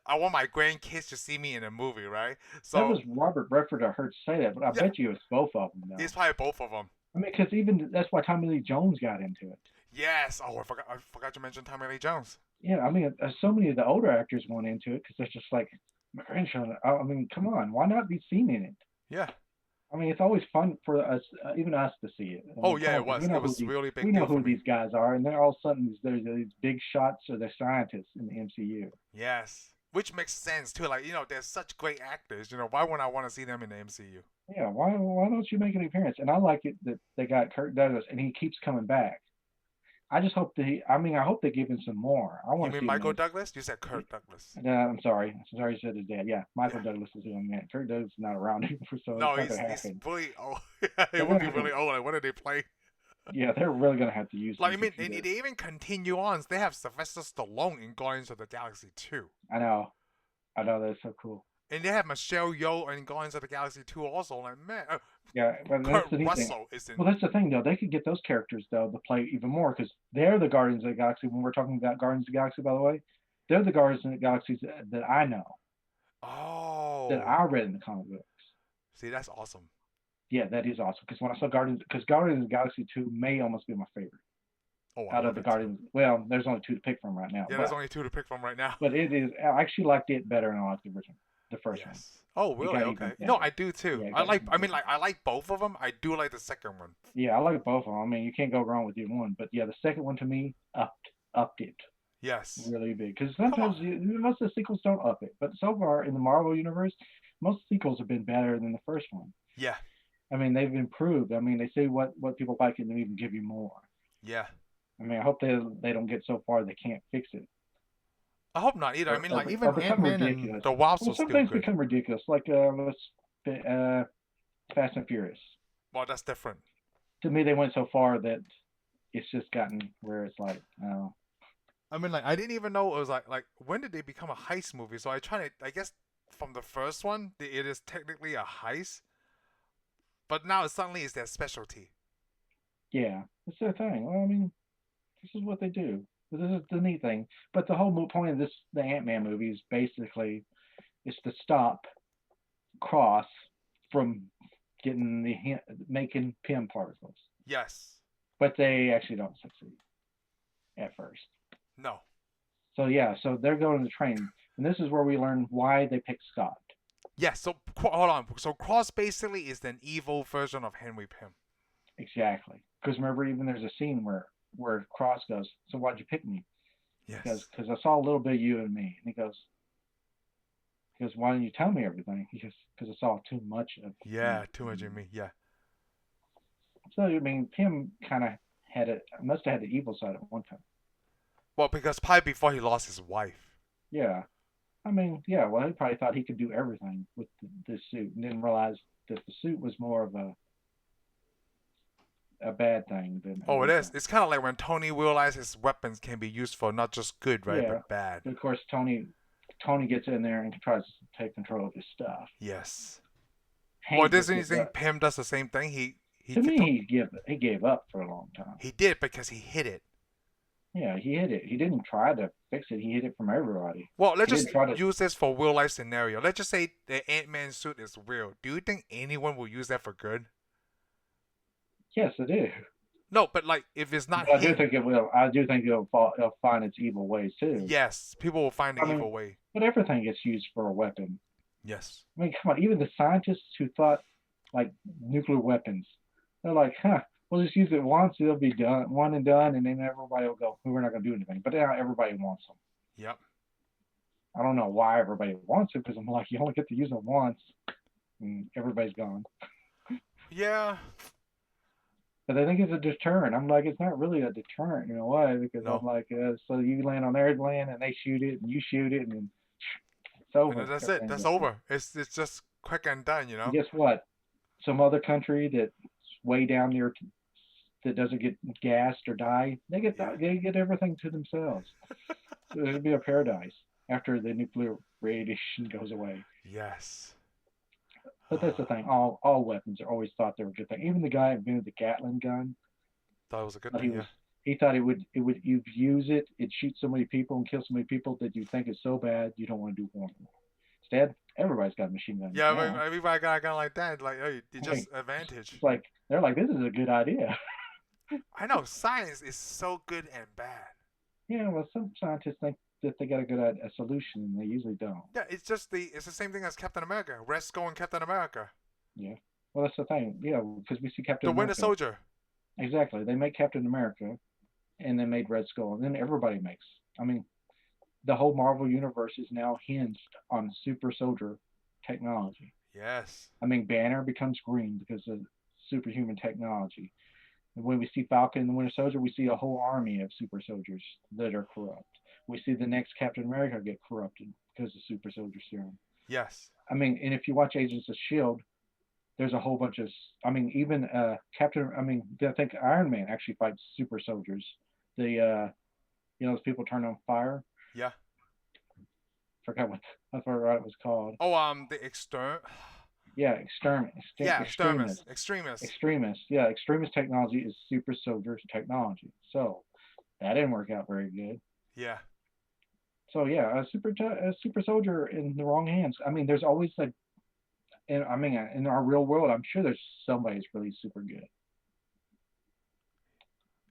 I want my grandkids to see me in a movie, right? That So was Robert Redford. I heard say that, but I yeah, bet you it's both of them it's though. probably both of them. I mean, because even that's why Tommy Lee Jones got into it. Yes. Oh, I forgot to mention Tommy Lee Jones. Yeah, I mean, so many of the older actors went into it because they're just like, my grandchildren. I mean, come on, why not be seen in it? Yeah. I mean, it's always fun for us, even us, to see it. I Oh mean, yeah, come on, it because was. It was really we big know deal for who me. these guys are, and then all of a sudden there's these big shots or they're scientists in the MCU. Yes. Which makes sense too. Like, they're such great actors. Why would I want to see them in the MCU? Yeah, why don't you make an appearance? And I like it that they got Kirk Douglas, and he keeps coming back. I just hope that I mean, I hope they give him some more. I You want to mean see him Michael in. Douglas? You said Kirk Douglas. I'm sorry. I'm sorry you said his dad. Yeah, Michael Yeah. Douglas is who I meant. Kirk Douglas is not around anymore, so it's No, not he's going to he's happen. really old. Yeah, it They're would going to be have really to, old. Like, what did they play? yeah, they're really going to have to use Like, him I because mean, they even continue on. They have Sylvester Stallone in Guardians of the Galaxy 2. I know that's so cool. And they have Michelle Yeoh in Guardians of the Galaxy 2 also. Like, man, Yeah, but that's Kurt the neat thing. Russell is in. Well, that's the thing though. They could get those characters though to play even more because they're the Guardians of the Galaxy. When we're talking about Guardians of the Galaxy, by the way, they're the Guardians of the Galaxies that I know, that Oh. I read in the comic books. See, that's awesome. Yeah, that is awesome. Because when I saw Guardians of the Galaxy 2 may almost be my favorite Oh, I out of love the it too. Guardians. Well, there's only two to pick from right now, Yeah, there's but only two to pick from right now. it is. I actually liked it better than I liked the original, the first one. Yes. Oh, It really? got even Okay. better. I do too. Yeah, it I got like. even I mean, better. like, I like both of them. I do like the second one. Yeah, I like both of them. I mean, you can't go wrong with either one. But yeah, the second one to me upped it Yes. really big because Come sometimes on. most of the sequels don't up it. But so far in the Marvel universe, most sequels have been better than the first one. Yeah. I mean, they've improved. I mean, they say what people like and they even give you more. Yeah. I mean, I hope they don't get so far they can't fix it I hope not either. I or mean, or, like, or even Ant become Man and ridiculous. the Wasp Well, was still sometimes good. become ridiculous, like Fast and Furious. Well, that's different. To me, they went so far that it's just gotten where it's like, oh, I mean, like, I didn't even know it was like when did they become a heist movie? So I try to, I guess, from the first one, it is technically a heist, but now suddenly it's their specialty. yeah, it's their thing. Well, I mean, this is what they do. This is the neat thing. But the whole point of the Ant Man movie is basically is to stop Cross from making Pym particles. Yes. But they actually don't succeed at first. No. So yeah, so they're going to the train, and this is where we learn why they picked Scott. Yes. So hold on. So Cross basically is an evil version of Henry Pym. Exactly. Because remember, even there's a scene where Cross goes, "So why'd you pick me?" Yes. Because I saw a little bit of you and me, and he goes, "Why didn't you tell me everything?" He goes, "Because I saw too much of." Yeah, too much in me. Yeah. So I mean, Pym kind of must have had the evil side at one time. Well, because probably before he lost his wife. Yeah. I mean, yeah. Well, he probably thought he could do everything with this suit, and didn't realize that the suit was more of a bad thing than a Oh, it good is. thing. It's kind of like when Tony realized his weapons can be used for not just good, right, Yeah. but bad. But of course, Tony gets in there and tries to take control of his stuff. Yes. Well, Hank just doesn't you gives think up. Pym does the same thing? To me, he gave up for a long time. He did because he hid it. Yeah, he hid it. He didn't try to fix it. He hid it from everybody. Well, let's He didn't just try to. use this for real life scenario. Let's just say the Ant-Man suit is real. Do you think anyone will use that for good? Yes, I do. No, but like if it's not But I do him, think it will. I do think it'll find its evil ways too. yes, people will find the I mean, evil way. but everything gets used for a weapon. Yes. I mean, come on. Even the scientists who thought like nuclear weapons, they're like, huh, we'll just use it once. It'll be done, one and done, and then everybody will go, we're not going to do anything. But now everybody wants them. Yep. I don't know why everybody wants it because I'm like, you only get to use it once, and everybody's gone. Yeah. But I think it's a deterrent. I'm like, it's not really a deterrent in a way because No. I'm like, so you land on their land and they shoot it and you shoot it and then it's over. And that's it. That's over. It's just quick and done, you know. And guess what? Some other country that's way down there that doesn't get gassed or die, they get everything to themselves. So it'll be a paradise after the nuclear radiation goes away. Yes. But that's the thing. All weapons are always thought they were a good thing. Even the guy who invented the Gatling gun, That was a good thing. Yeah. he thought you'd use it, it'd shoot so many people and kill so many people that you think it's so bad you don't want to do one. Instead, everybody's got a machine gun. Yeah, now. everybody got a gun like that. Like, hey, it's just advantage. It's like they're like, this is a good idea. I know science is so good and bad. Yeah, well, some scientists think that they got a solution, and they usually don't. Yeah, it's the same thing as Captain America. Red Skull and Captain America. Yeah. Well, that's the thing. Yeah, because we see Captain The America. Winter Soldier. Exactly. They make Captain America, and they made Red Skull, and then everybody makes. I mean, the whole Marvel universe is now hinged on super soldier technology. Yes. I mean, Banner becomes green because of superhuman technology. And when we see Falcon and the Winter Soldier, we see a whole army of super soldiers that are corrupt. We see the next Captain America get corrupted because of super soldier serum. Yes. I mean, and if you watch Agents of S.H.I.E.L.D., there's a whole bunch of, I mean, even I think Iron Man actually fights super soldiers. Those people turn on fire. Yeah. Forgot what it was called. Oh, the extern. Yeah, extremists. Yeah, extremists. Yeah, extremist technology is super soldiers technology. So that didn't work out very good. Yeah. So yeah, a super soldier in the wrong hands. I mean, there's always in our real world, I'm sure there's somebody who's really super good.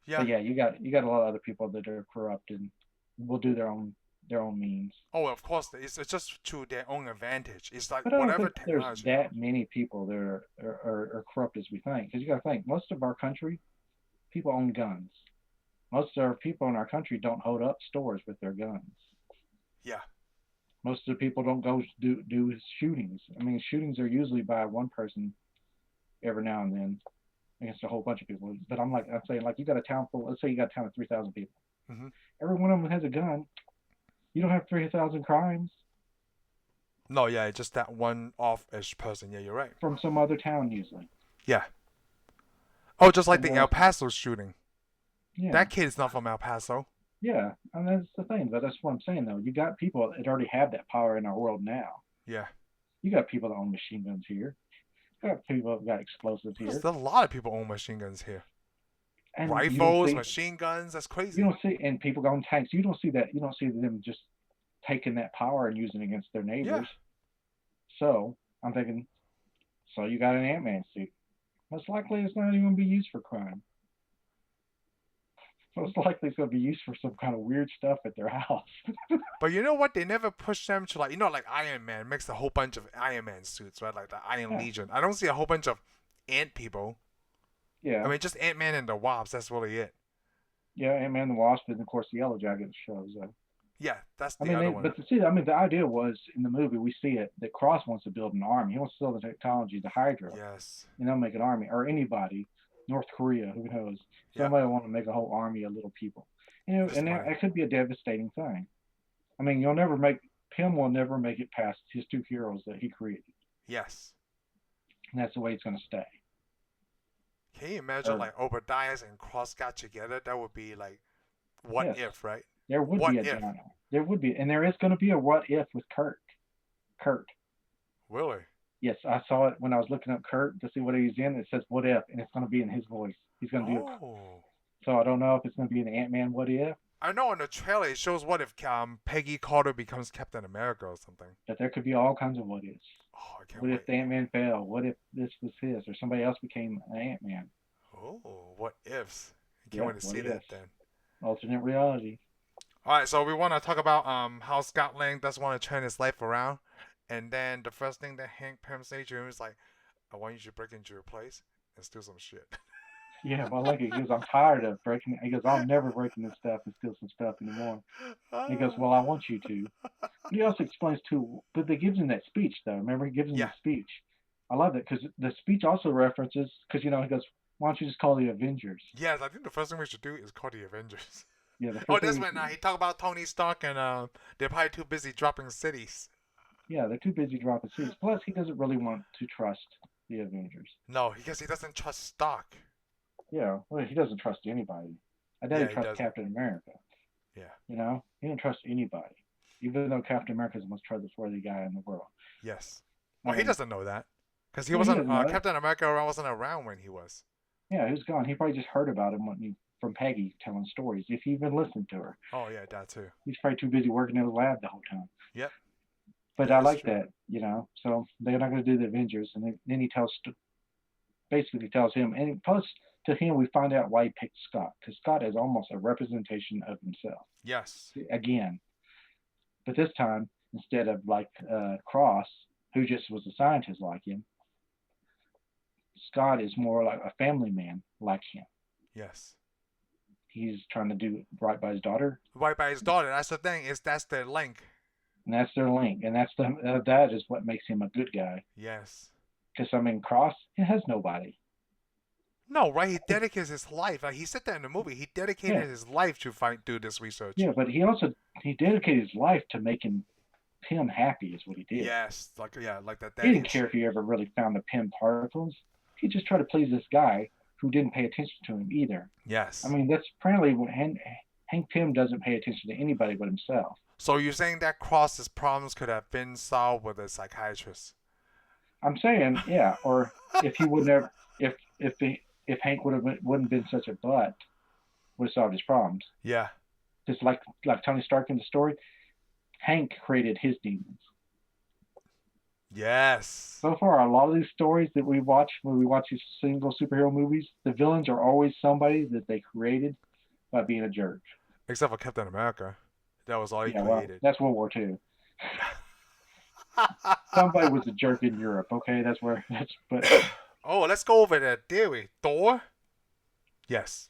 Yeah. But yeah, you got a lot of other people that are corrupt and will do their own means. Oh, of course, it's just to their own advantage. It's like but I don't whatever think technology. There's that many people that are corrupt as we think. Because you got to think, most of our country, people own guns. Most of our people in our country don't hold up stores with their guns. Yeah. Most of the people don't go do shootings. I mean, shootings are usually by one person every now and then against a whole bunch of people. But I'm saying, you got a town full. Let's say you got a town of 3,000 people. Mm-hmm. Every one of them has a gun. You don't have 3,000 crimes. No, yeah, just that one off-ish person. Yeah, you're right. From some other town usually. Yeah. Oh, just like the El Paso shooting. Yeah. That kid is not from El Paso. Yeah, and that's the thing. But that's what I'm saying, though. You got people that already have that power in our world now. Yeah. You got people that own machine guns here. You got people that got explosives here. There's a lot of people own machine guns here. And rifles, machine guns. That's crazy. You don't see, and people go on tanks. You don't see that. You don't see them just taking that power and using it against their neighbors. So I'm thinking, so you got an Ant-Man suit. Most likely it's not even going to be used for crime. Most likely it's going to be used for some kind of weird stuff at their house. But you know what? They never push them to like like Iron Man makes a whole bunch of Iron Man suits, right? Like the Iron Yeah, Legion. I don't see a whole bunch of ant people. I yeah, mean, just Ant Man and the Wasp. That's really it. yeah. Ant-Man and the Wasp, and of course the Yellow Jacket shows up. Yeah, that's I the mean, other one. but see, I mean, the idea was in the movie we see it that Cross wants to build an army. He wants to sell the technology to Hydra, Yes. and they'll make an army or anybody, North Korea, who knows? Yep. Somebody will want to make a whole army of little people. Just And money. that could be a devastating thing. I mean, you'll never make Pym will never make it past his two heroes that he created, Yes. and that's the way it's going to stay. Can you imagine Or like Obadiah's and Cross got together? That would be like, what yes, if, right? there would What be a if? downer. There would be, and there is going to be a what if with Kurt. Kurt. Really? Yes, I saw it when I was looking up Kurt to see what he's in. It says what if, and it's going to be in his voice. He's going to do it. Oh. So I don't know if it's going to be an Ant-Man what if, I know in the trailer it shows what if Peggy Carter becomes Captain America or something. but there could be all kinds of what ifs. Oh, I can't What if wait. the Ant-Man fell? What if this was his, or somebody else became an Ant-Man? Oh, what ifs? I can't Yeah, wait to what see that ifs? then. Alternate reality. All right, so we want to talk about how Scott Lang does want to turn his life around, and then the first thing that Hank Pym says to him is like, "I want you to break into your place and steal some shit." Yeah, but I like it. He goes, I'm tired of breaking. He goes, I'm never breaking this stuff and steal some stuff anymore. And he goes, well, I want you to. But he also explains too. But they gives him that speech though. Remember, he gives him the Yeah. speech. I love it because the speech also references because he goes, why don't you just call the Avengers? Yes, I think the first thing we should do is call the Avengers. Yeah, the Oh, first that's thing. when he talk about Tony Stark and they're probably too busy dropping cities. Yeah, they're too busy dropping cities. Plus, he doesn't really want to trust the Avengers. No, because he doesn't trust Stark. Yeah, well, he doesn't trust anybody. I doubt he Yeah, he trusts doesn't. Captain America. Yeah. He don't trust anybody, even though Captain America is the most trustworthy guy in the world. Yes. I Well, he mean, doesn't know that because he yeah, he wasn't. doesn't know it. Captain America wasn't around when he was. Yeah, he was gone. He probably just heard about him from Peggy telling stories, if he even listened to her. Oh yeah, that too. He's probably too busy working in the lab the whole time. Yep. But I That is like true. that. So they're not going to do the Avengers, and then he basically tells him, and plus to him we find out why he picked Scott, because Scott is almost a representation of himself Yes. again. But this time, instead of like Cross, who just was a scientist like him, Scott is more like a family man like him. Yes. He's trying to do right by his daughter, Right by his daughter. That's the thing. That's the link. and that's their link, and that is what makes him a good guy. Yes. Because I mean, Cross, he has nobody. No, right? He dedicated his life. Like he said that in the movie. He dedicated Yeah, his life to do this research. yeah, but he dedicated his life to making Pym happy. Is what he did. Yes, like that He daddy didn't care if he ever really found the Pym particles. He just tried to please this guy who didn't pay attention to him either. I Yes. mean, that's apparently what Hank Pym doesn't pay attention to anybody but himself. So you're saying that Cross's problems could have been solved with a psychiatrist? I'm saying, yeah, or if he would never, if Hank wouldn't been such a butt, would have solved his problems. Yeah. Just like Tony Stark in the story, Hank created his demons. Yes. So far, a lot of these stories that we watch when we watch these single superhero movies, the villains are always somebody that they created by being a jerk. Except for Captain America. That was all he Yeah, well, created. that's World War II. Somebody was a jerk in Europe. Okay, but Oh, let's go over that theory. Thor? Yes.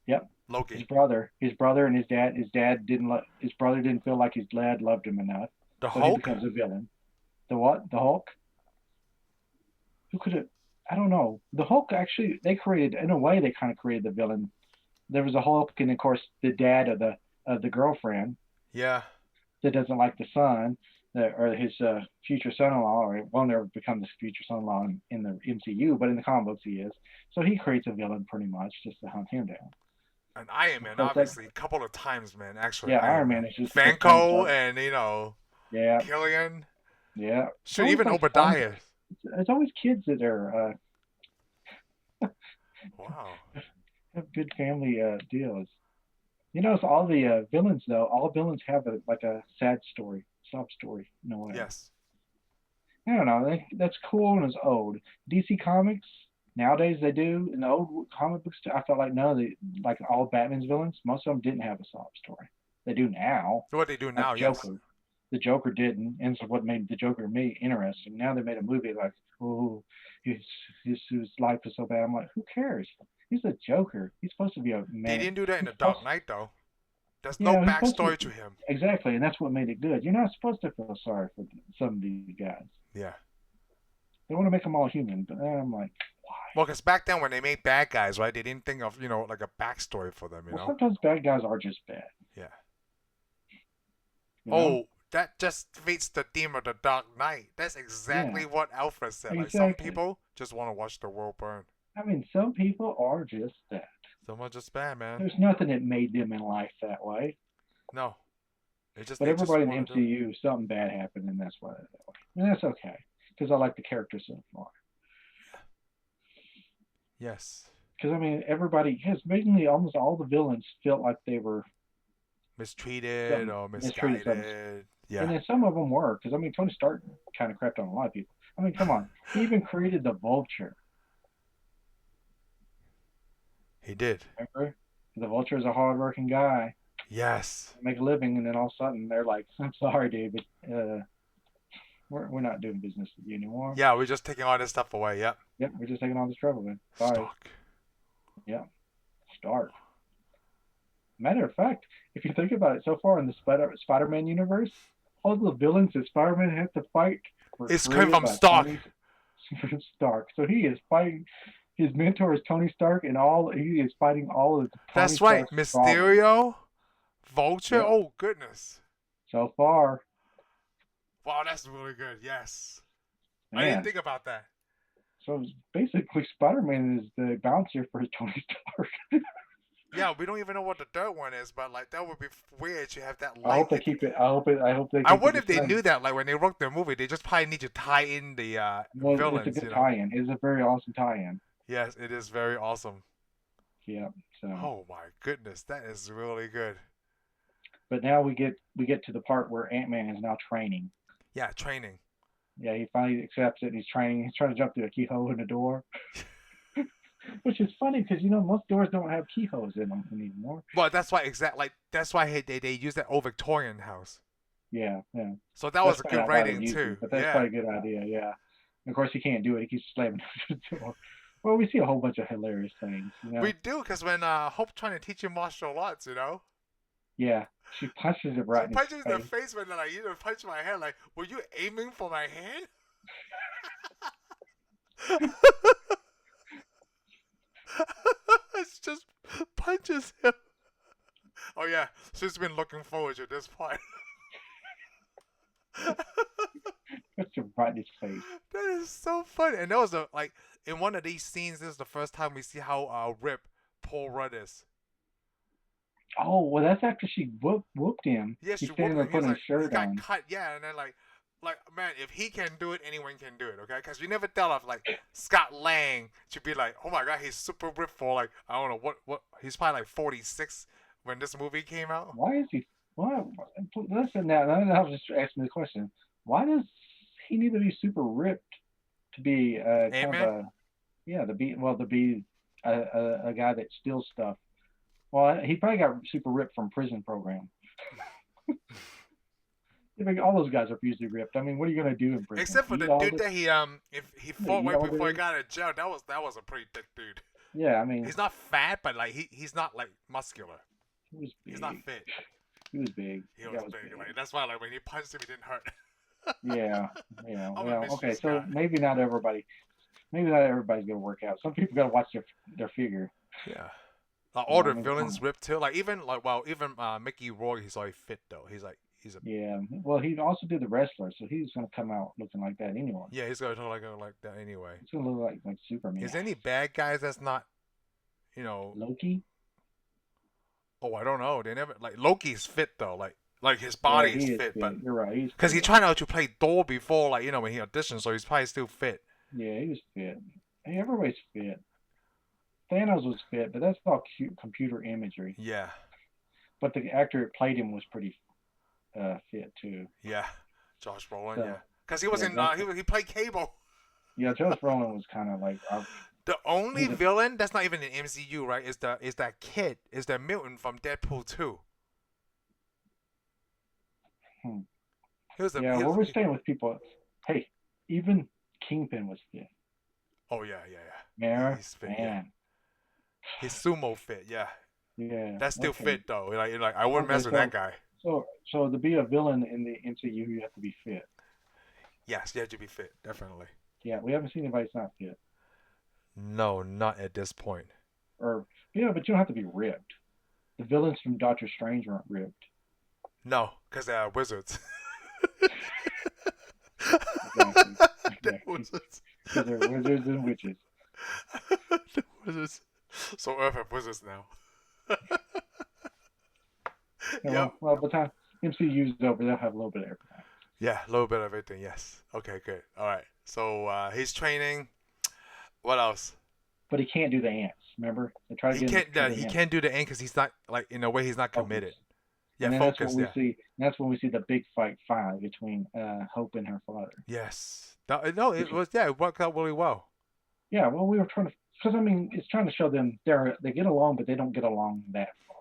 yep. Loki. His brother, and his brother didn't feel like his dad loved him enough, The so he Hulk? becomes a villain. The what? The Hulk? Who could have? I don't know. The Hulk actually, they created, in a way, they kind of created the villain. There was a Hulk, and of course, the dad of the girlfriend Yeah. that doesn't like the son, or his future son-in-law, or won't never become this future son-in-law in the MCU, but in the comic books he is. So he creates a villain pretty much just to hunt him down. And Iron Of Man, course, obviously, a couple of times, man. Actually, yeah, Iron Iron Man. Man is just because Tony Fanco Stark. and, Yeah, Killian. yeah. It's Shoot, always even like fun. Obadiah. It's always kids that are Wow. have good family deals. It's all the villains though. All villains have like a sad story, sob story in a way. Yes. I don't know. That's cool and it's old. DC Comics nowadays they do in the old comic books. I felt like none of the like all Batman's villains. Most of them didn't have a sob story. They do now. What they do Like now, yes. Joker. The Joker didn't, and so what made the Joker me interesting. Now they made a movie like, oh, his life is so bad. I'm like, who cares? He's a Joker. He's supposed to be a They man. didn't do that in He's the supposed, Dark Knight though. There's you no know, he's supposed to backstory to him. exactly, and that's what made it good. You're not supposed to feel sorry for some of these guys. Yeah. They want to make them all human, but I'm like, why? Well, because back then when they made bad guys, right, they didn't think of like a backstory for them, Well, sometimes bad guys are just bad. Yeah. You know? Oh, that just fits the theme of the Dark Knight. That's exactly what Alfred said. Like some Exactly. people just want to watch the world burn. I mean, some people are just that. Some are just bad, man. There's nothing that made them in life that way. No. But everybody in the MCU, something bad happened, and that's why they're that way. And that's okay, because I like the characters so far. Yes. Because, I mean, everybody, because basically almost all the villains felt like they were mistreated or misguided. Yeah. And then some of them were, because, I mean, Tony Stark kind of crapped on a lot of people. I mean, come on. He even created the Vulture. He did. Remember? The Vulture is a hard-working guy. Yes. Make a living, and then all of a sudden they're like, I'm sorry, dude, but we're not doing business with you anymore. Yeah, we're just taking all this stuff away. Yep. Yep, we're just taking all this trouble, man. Bye. Stark. Yeah. Stark. Matter of fact, if you think about it, so far in the Spider-Man universe, all the villains that Spider-Man had to fight were it's coming from Stark. Stark. So he is fighting. His mentor is Tony Stark, and he is fighting all of the. That's right, Mysterio, Vulture. Yep. Oh goodness. So far. Wow, that's really good. Yes. Man. I didn't think about that. So basically, Spider-Man is the bouncer for Tony Stark. Yeah, we don't even know what the third one is, but like that would be weird to have that. I hope they keep it. I hope they. I wonder if they knew that, like when they wrote their movie, they just probably need to tie in the villains. It's a good tie-in. It's a very awesome tie-in. Yes, it is very awesome. Yeah. So. Oh my goodness, that is really good. But now we get to the part where Ant-Man is now training. Yeah, training. Yeah, he finally accepts it. And he's training. He's trying to jump through a keyhole in the door. Which is funny because most doors don't have keyholes in them anymore. Well, that's why that's why they use that old Victorian house. Yeah, yeah. So that was a good writing too. But that's quite a good idea. Yeah. And of course, he can't do it. He keeps slamming the door. Well, we see a whole bunch of hilarious things. We do, because when Hope trying to teach him martial arts, Yeah, she punches him right in the face. She punches in the face when punch my head. Like, were you aiming for my hand? It's just punches him. Oh yeah, she's been looking forward to this part. That's right in his face. That is so funny. And that was in one of these scenes, this is the first time we see how ripped Paul Rudd is. Oh, well, that's after she whooped him. Yeah, she whooped him. Putting his shirt he got on. cut, yeah, and then like man, if he can do it, anyone can do it, okay? Because we never thought of Scott Lang to be like, oh my god, he's super ripped for I don't know what he's probably 46 when this movie came out. Why is he? Why? Listen now. I was just asking the question. Why does he need to be super ripped to be kind of to be a guy that steals stuff? Well, he probably got super ripped from prison program. All those guys are usually ripped. I mean, what are you gonna do in prison? Except for the dude that he fought right before he got out of jail. That was a pretty thick dude. Yeah, I mean, he's not fat, but he's not muscular. He's not fit. He was big. He was big. That's why when he punched him, it didn't hurt. Yeah. Well, okay, so maybe not everybody's gonna work out. Some people gotta watch their figure. Yeah. All the villains ripped too. Even Mickey Rourke, he's already fit though. Yeah. Well, he also did the wrestler, so he's gonna come out looking like that anyway. Yeah, he's gonna look like that anyway. He's gonna look like Superman. Is there any bad guys that's not, Loki? Oh, I don't know. They never Loki's fit though. Like his body is fit, but you're right. Because he tried out to play Thor before, when he auditioned, so he's probably still fit. Yeah, he was fit. Hey, everybody's fit. Thanos was fit, but that's all computer imagery. Yeah. But the actor that played him was pretty fit too. Yeah, Josh Brolin. So, yeah, because he was in he played Cable. Yeah, Josh Brolin was kind of like The only villain that's not even in MCU, right, is that kid, is the mutant from Deadpool 2. Well, we're staying with people. Hey, even Kingpin was fit. Oh yeah. He's fit, man. Yeah. His sumo fit, yeah. Yeah. That's still fit though. Like I wouldn't mess with that guy. So to be a villain in the MCU, you have to be fit. Yes, you have to be fit, definitely. Yeah, we haven't seen anybody that's not fit. No, not at this point. But you don't have to be ripped. The villains from Doctor Strange weren't ripped. No, because they are wizards. Exactly. They're wizards. Because they're wizards and witches. The wizards. So Earth have wizards now. Well, by the time MCU's over, they'll have a little bit of everything. Yeah, a little bit of everything, yes. Okay, good. All right. So he's training. What else? But he can't do the ants, remember? They try to he can't do the ant because he's not, like, in a way, he's not committed. Yeah, and focus, that's when we see the big fight between Hope and her father. Yes. It worked out really well. Yeah, well, we were trying to, because, I mean, it's trying to show them they get along, but they don't get along that far.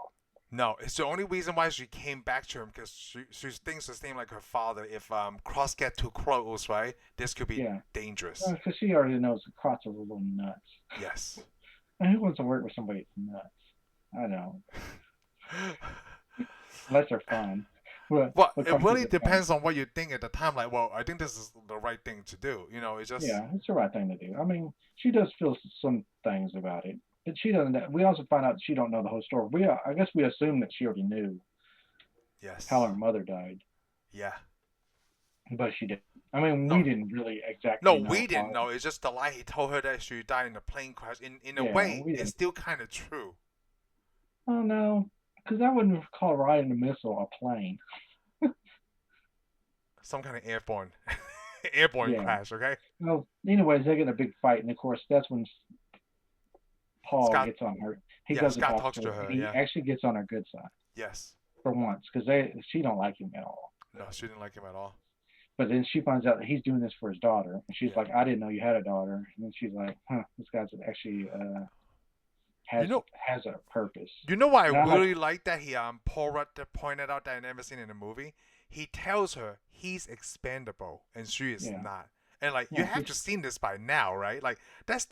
No, it's the only reason why she came back to him, because she thinks the same like her father. If Cross get too close, right, this could be dangerous. Because she already knows Cross is a little nuts. Yes. And who wants to work with somebody that's nuts? I don't. Unless they're fun. Well, it really depends on what you think at the time. Like, well, I think this is the right thing to do. It's just... Yeah, it's the right thing to do. I mean, she does feel some things about it. But she doesn't. We also find out she don't know the whole story. I guess we assume that she already knew. Yes. How her mother died. Yeah. But she didn't. I mean, we didn't really exactly know. No, we didn't know. It's just the lie he told her that she died in a plane crash. In a way, it's still kind of true. Oh, no. Because I wouldn't call riding a missile a plane. Some kind of airborne crash, okay? Well, anyways, they get in a big fight. And, of course, that's when Paul gets on her. He doesn't talk to her. He actually gets on her good side. Yes. For once, because she don't like him at all. No, she didn't like him at all. But then she finds out that he's doing this for his daughter, and she's like, "I didn't know you had a daughter." And then she's like, "Huh, this guy's actually has a purpose." You know why I really like that Paul Rudd pointed out that I never seen in the movie. He tells her he's expendable, and she is not. And you have to seen this by now, right? Like that's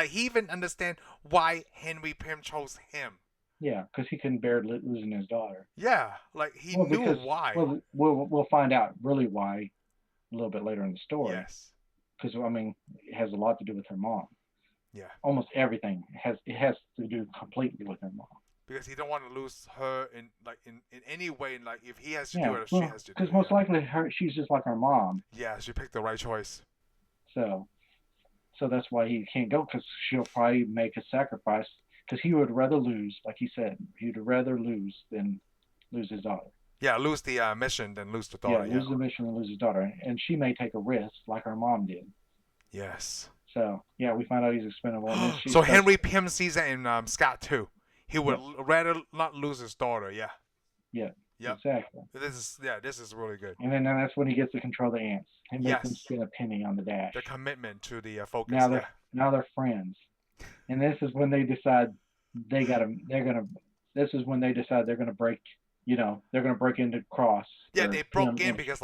he even understand why Henry Pym chose him. Yeah, because he couldn't bear losing his daughter. Yeah, he knew why. Well, we'll find out really why a little bit later in the story. Yes. Because I mean, it has a lot to do with her mom. Yeah. Almost everything has to do completely with her mom. Because he don't want to lose her in any way. Like if he has to do it, she has to do it. Because most likely she's just like her mom. Yeah, she picked the right choice. So that's why he can't go, because she'll probably make a sacrifice, because he would rather lose, like he said, he'd rather lose than lose his daughter. Yeah, lose the mission than lose the daughter. Yeah, lose the mission than lose his daughter. And she may take a risk like her mom did. Yes. So, yeah, we find out he's expendable. So Henry Pym sees that in Scott too. He would rather not lose his daughter, yeah. Yeah. Yep. Exactly. This is really good. And then that's when he gets to control the ants. He makes them spin a penny on the dash. The commitment to the focus. Now they're friends. And this is when they decide they're gonna break, they're gonna break into Cross. Yeah, they broke in because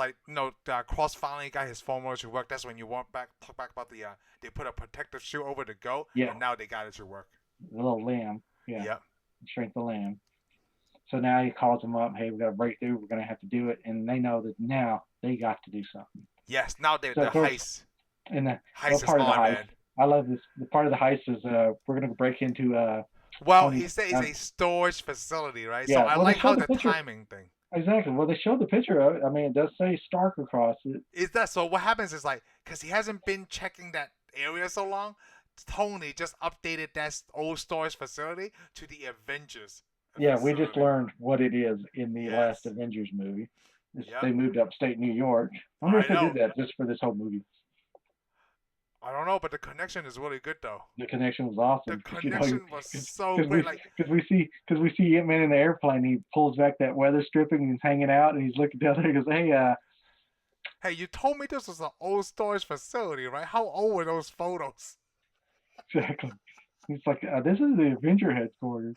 Cross finally got his formula to work. That's when you talk back about they put a protective shield over the goat, and now they got it to work. The little lamb. Yeah. Yep. Shrink the lamb. So now he calls them up, hey, we got to break through, we're going to have to do it. And they know that now they got to do something. Yes, now the heist. And the heist part is of the heist, man. I love this. The part of the heist is we're going to break into... he said it's a storage facility, right? Yeah, so I like how the timing thing. Exactly. Well, they showed the picture of it. I mean, it does say Stark across it. Is that so? What happens is because he hasn't been checking that area so long, Tony just updated that old storage facility to the Avengers. Yeah, we just learned what it is in the last Avengers movie. They moved upstate New York. I wonder if they did that just for this whole movie. I don't know, but the connection is really good, though. The connection was awesome. The connection was so great. Because we see Ant-Man in the airplane. He pulls back that weather stripping and he's hanging out, and he's looking down there. He goes, "Hey, Hey, you told me this was an old storage facility, right? How old were those photos? Exactly. He's like, this is the Avenger headquarters.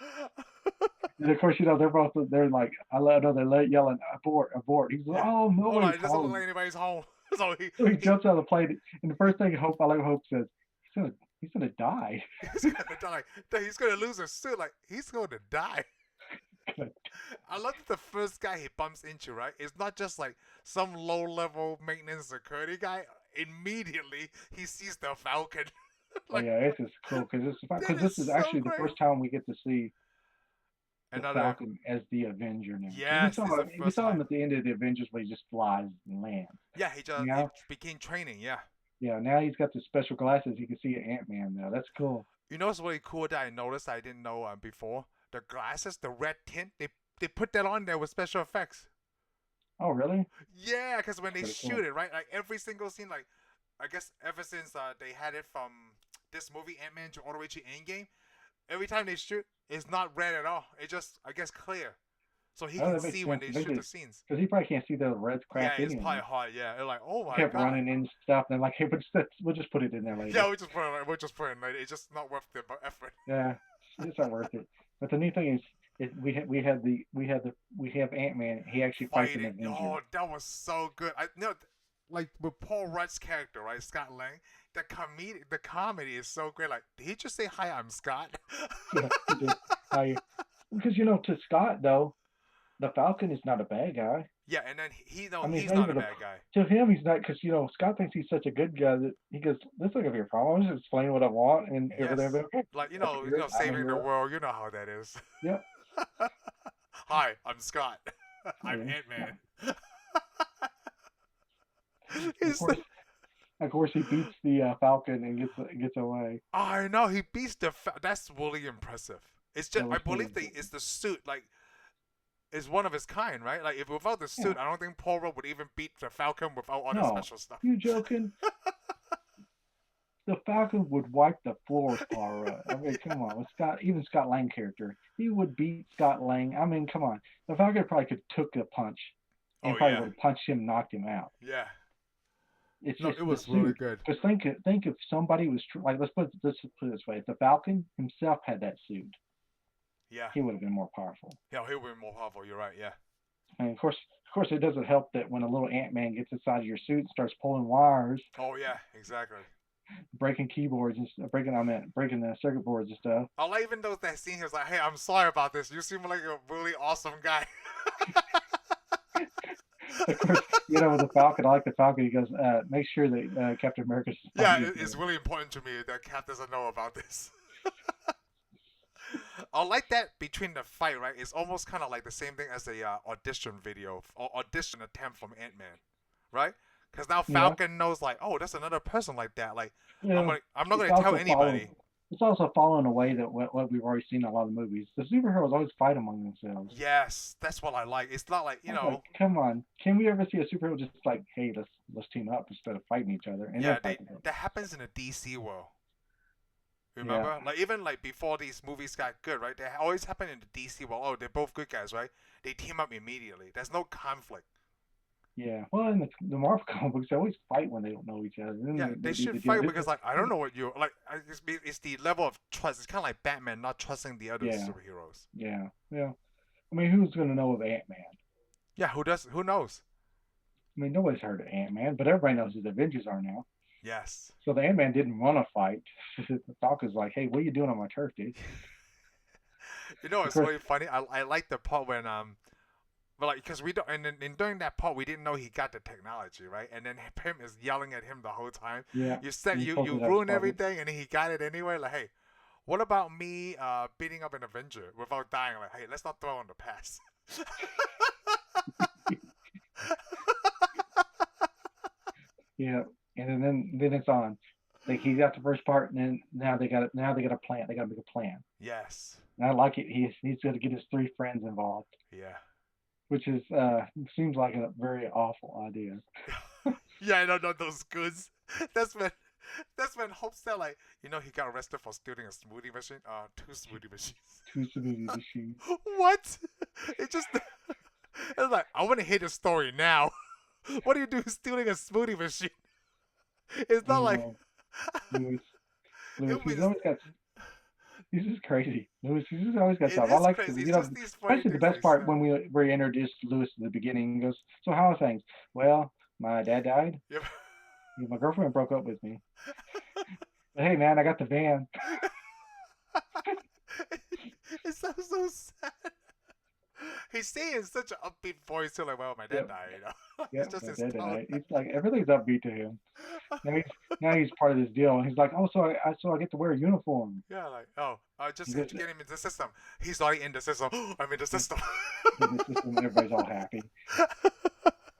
And of course, they're like, they're yelling, abort, abort. He's like, Yeah. oh, Oh, nobody's like it doesn't look home. like anybody's home. So So he he jumps out of the plane, and the first thing Hope says, he's gonna die. he's gonna die. He's gonna lose his suit. Like he's gonna die. I love that the first guy he bumps into, right, is not just like some low level maintenance security guy. Immediately he sees the Falcon. Oh Like yeah, it's just cool that because is this is so actually the great. first time we get to see the Another Falcon as the Avenger now. Because yes, it's the we first saw him time. at the end of the Avengers where he just flies and lands. Yeah, he Now, began training. Yeah. now he's got the special glasses. He can see Ant-Man now. That's cool. You know what's really cool that I noticed I didn't know before? The glasses, the red tint, they put that on there with special effects. Oh really? Yeah, because when they Pretty shoot cool. it, right, like every single scene, like I guess ever since they had it from this movie Ant-Man to all the way to Endgame, every time they shoot, it's not red at all. It's just I guess clear, so he Oh, can that makes see when sense. they shoot Because the scenes. he probably can't see the red Yeah, crap it's probably anyway. hard. Yeah, they're like, oh He my kept god. running in stuff, and they're like, hey, we'll just put it in there Yeah, later. we're just putting it. It's just not worth the effort. Yeah, it's not worth it. But the neat thing is we have Ant-Man. He actually fights an Fighting. Avenger. Oh, that was so good. I know, like with Paul Rudd's character, right, Scott Lang. The comedy is so great. Like, did he just say hi? I'm Scott. Yeah, he did. I because to Scott though, the Falcon is not a bad guy. Yeah, and then I mean, he's he's not not a even bad guy. to him. He's not because Scott thinks he's such a good guy that he goes, "This not gonna be a problem. I'm just explain what I want and everything." Yes, But okay, like that's weird. I'm in saving the Europe. world. You know how that is. Yep. Hi, I'm Scott. I'm Yeah. Ant Man. And of It's course, he beats the Falcon and gets away. I know he beats that's really impressive. It's just That I was believe cool. it's the suit like is one of its kind, right? Like if without the Yeah. suit, I don't think Paul Rudd would even beat the Falcon without all the No, special stuff. you joking? The Falcon would wipe the floor with Paul Rudd. I mean, come on, with even Scott Lang character, he would beat Scott Lang. I mean, come on, the Falcon probably could took a punch, and Oh probably yeah, would have punched him, knocked him out. yeah. It's No, just it the was really suit. good. Because think if somebody was like, let's put it this way: if the Falcon himself had that suit, Yeah, he would have been more powerful. yeah. He would be more powerful. You're right. Yeah. And of course, it doesn't help that when a little Ant Man gets inside your suit and starts pulling wires, Oh yeah, exactly. breaking keyboards and breaking the circuit boards and stuff. I like even though that scene he was like, "Hey, I'm sorry about this. You seem like a really awesome guy." Of course, with the Falcon, I like the Falcon. He goes, make sure that Captain America's Yeah, fighting it's really important to me that Cap doesn't know about this. I like that between the fight, right? It's almost kind of like the same thing as a audition video or audition attempt from Ant-Man, right? Because now Yeah, Falcon knows, like, oh, that's another person like that. Like, yeah. I'm not It's gonna tell also anybody. following a way that what we've already seen in a lot of movies. The superheroes always fight among themselves. Yes, that's what I like. It's not like I was like, come on, can we ever see a superhero just like, hey, let's team up instead of fighting each other and then yeah, fight together? that happens in the DC world. Yeah, Remember, like even like before these movies got good, right? They always happen in the DC world. Oh, they're both good guys, right? They team up immediately. There's no conflict. yeah. Well, in the Marvel comic books, they always fight when they don't know each other. And Yeah, then they do the should deal. fight because like I don't know what you like. It's the level of trust. It's kind of like Batman not trusting the other Yeah, superheroes. yeah, yeah. I mean, who's going to know of Ant Man? Yeah, who does? Who knows? I mean, nobody's heard of Ant Man, but everybody knows who the Avengers are now. Yes. So the Ant Man didn't want to fight. The Falcon's like, hey, what are you doing on my turf, dude? You know, Of it's course, really funny. I like the part when but like because we don't and during that part we didn't know he got the technology right, and then Pym is yelling at him the whole time. yeah. You said He you pulls you it out of his ruined pocket. everything, and then he got it anyway. Like, hey, what about me beating up an Avenger without dying? Like, hey, let's not throw on the pass. Yeah, and then it's on. Like he got the first part, and then now they got it. Now they got a plan. They got to make a plan. Yes. And I like it. He's going to get his three friends involved, Yeah. which is seems like a very awful idea. Yeah, I know those goods. That's when that's when Hope said like, he got arrested for stealing a smoothie machine. Two smoothie machines. Two smoothie machines. What? It just it's like I want to hear the story now. What do you do stealing a smoothie machine? It's not like Lewis, Lewis, it he's was. always got. He's just crazy. Lewis, he's just always got It stuff. I is like, crazy. It's you know, just these funny especially the things best they part say. when we introduced Lewis at the beginning. He goes, "So how are things?" Well, my dad died. Yep. My girlfriend broke up with me. But hey, man, I got the van. It sounds so sad. He's saying in such an upbeat voice too, like, "Well, my dad Yep, died," you know. It's yep, just my his dad tone. died. It's like everything's upbeat to him. Now he's part of this deal, and he's like, "Oh, so I get to wear a uniform." Yeah, like, oh, I just He have goes, to get him into the system. He's already in the system. I'm in the he's system. in the system, and everybody's all happy.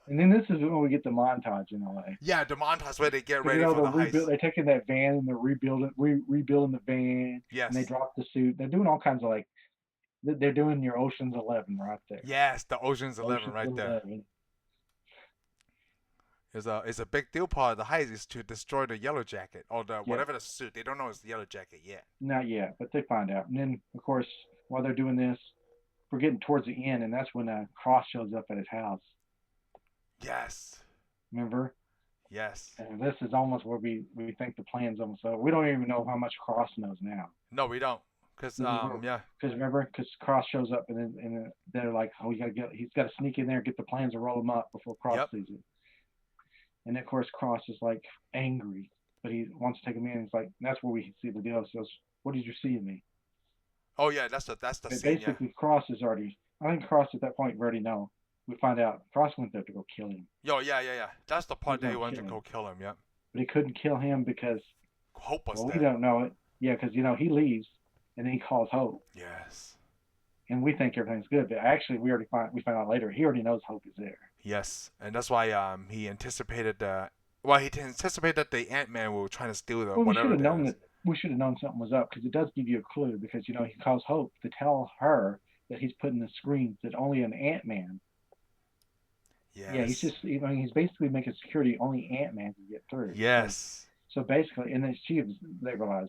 And then this is when we get the montage in LA. Yeah, the montage where they get Because ready for they're the heist. they're taking that van and they're rebuilding the van, and they Yes. drop the suit. They're doing all kinds of like they're doing your Ocean's 11 right there. Yes, the Ocean's 11 Ocean's right there. 11. It's a big deal part of the heist is to destroy the yellow jacket or the Yeah, whatever the suit. They don't know it's the yellow jacket yet. not yet, but they find out. And then of course while they're doing this, we're getting towards the end, and that's when Cross shows up at his house. Yes. Remember? Yes. And this is almost where we think the plan's almost over. We don't even know how much Cross knows now. No, we don't. Cause yeah. Because remember, because Cross shows up and they're like, oh, he's got to sneak in there, get the plans, and roll them up before Cross Yep. sees it. And of course, Cross is like angry, but he wants to take him in. It's like that's where we see the deal. He says, "What did you see in me?" Oh yeah, that's the And scene. Yeah. basically, Cross is already. I think Cross at that point we already know. We find out Cross went there to go kill him. Yo, yeah. That's the part He's that he gonna wanted kill to him, go kill him. Yep. but he couldn't kill him because Hope was we dead. don't know it. Yeah, because he leaves and then he calls Hope. Yes. And we think everything's good, but actually we find out later he already knows Hope is there. Yes, and that's why he anticipated that the Ant-Man will try to steal the Well, we should whatever have it known is. that. We should have known something was up because it does give you a clue. Because he calls Hope to tell her that he's putting the screens that only an Ant-Man. Yes. Yeah, he's basically making security only Ant-Man can get through. Yes. So basically, and then they realize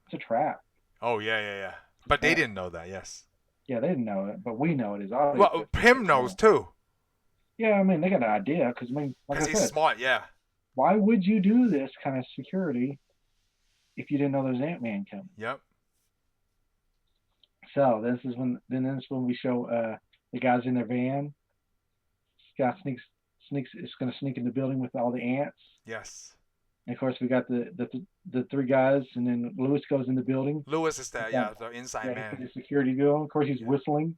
it's a trap. Oh yeah. But they didn't know that. Yes. Yeah, they didn't know it, but we know it is obvious. Well, Pym knows too. Yeah, I mean they got an idea because like I Because he's said, smart. Yeah. why would you do this kind of security if you didn't know there's Ant-Man coming? Yep. So this is when we show the guys in their van. This guy is going to sneak in the building with all the ants. Yes. And of course we got the three guys, and then Lewis goes in the building. Lewis is there. Yeah, the inside For the man. security deal. Of course he's whistling.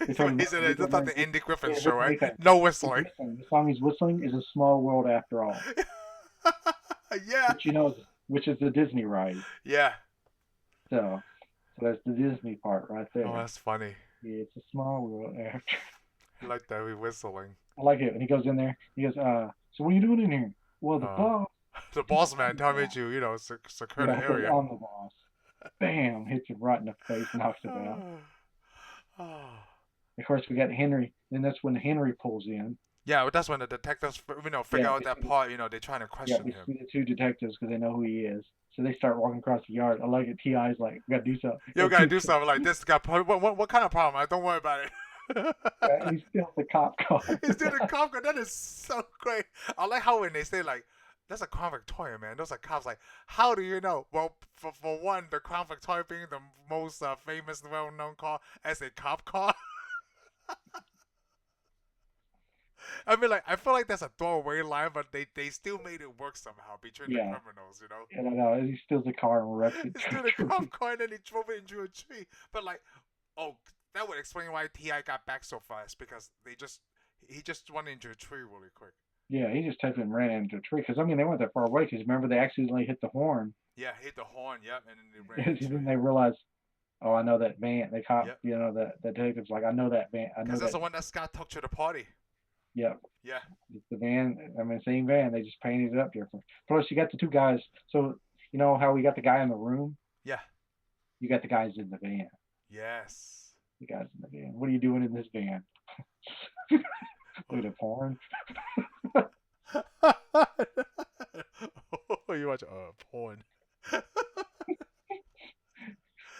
He's like the Andy Griffin show, right? Anything. No whistling. The song he's whistling is A Small World After All, Yeah. which is the Disney ride. Yeah. So that's the Disney part right there. Oh, that's funny. Yeah, it's a small world after. I like that we whistling. I like it. And he goes in there. He goes, so what are you doing in here? Well, the boss. The boss man told me to, secure the area. I'm the boss. Bam! Hits him right in the face, knocks him out. Of course, we got Henry. Then that's when Henry pulls in. Yeah, but that's when the detectives, figure out that part. They're trying to question we him. see the two detectives because they know who he is. So they start walking across the yard. I like it. T.I.'s like, we got to do something. You gotta do something like this. What kind of problem? Don't worry about it. Yeah, he steals the cop car. He's doing the cop car. That is so great. I like how when they say like, that's a Crown Victoria, man. Those are cops. Like, how do you know? Well, for one, the Crown Victoria being the most famous, well-known car as a cop car. I mean, like, I feel like that's a throwaway line, but they still made it work somehow between the criminals, Yeah, I know. He steals the car and wrecks it. He stole the cop car and then he drove it into a tree. But like, that would explain why T.I. got back so fast because he just went into a tree really quick. Yeah, he just took and ran into a tree. Because, I mean, they went that far away. Because, remember, they accidentally hit the horn. Yeah, hit the horn, yep. And then they ran into And then they realized, oh, I know that van. They caught, Yep. the detective's like, I know that van. I know Because that. that's the one that Scott took to the party. Yep. Yeah. It's the van. I mean, same van. They just painted it up different. Plus, you got the two guys. So, you know how we got the guy in the room? Yeah. You got the guys in the van. Yes. The guys in the van. What are you doing in this van? Look at porn. Oh, you watch porn.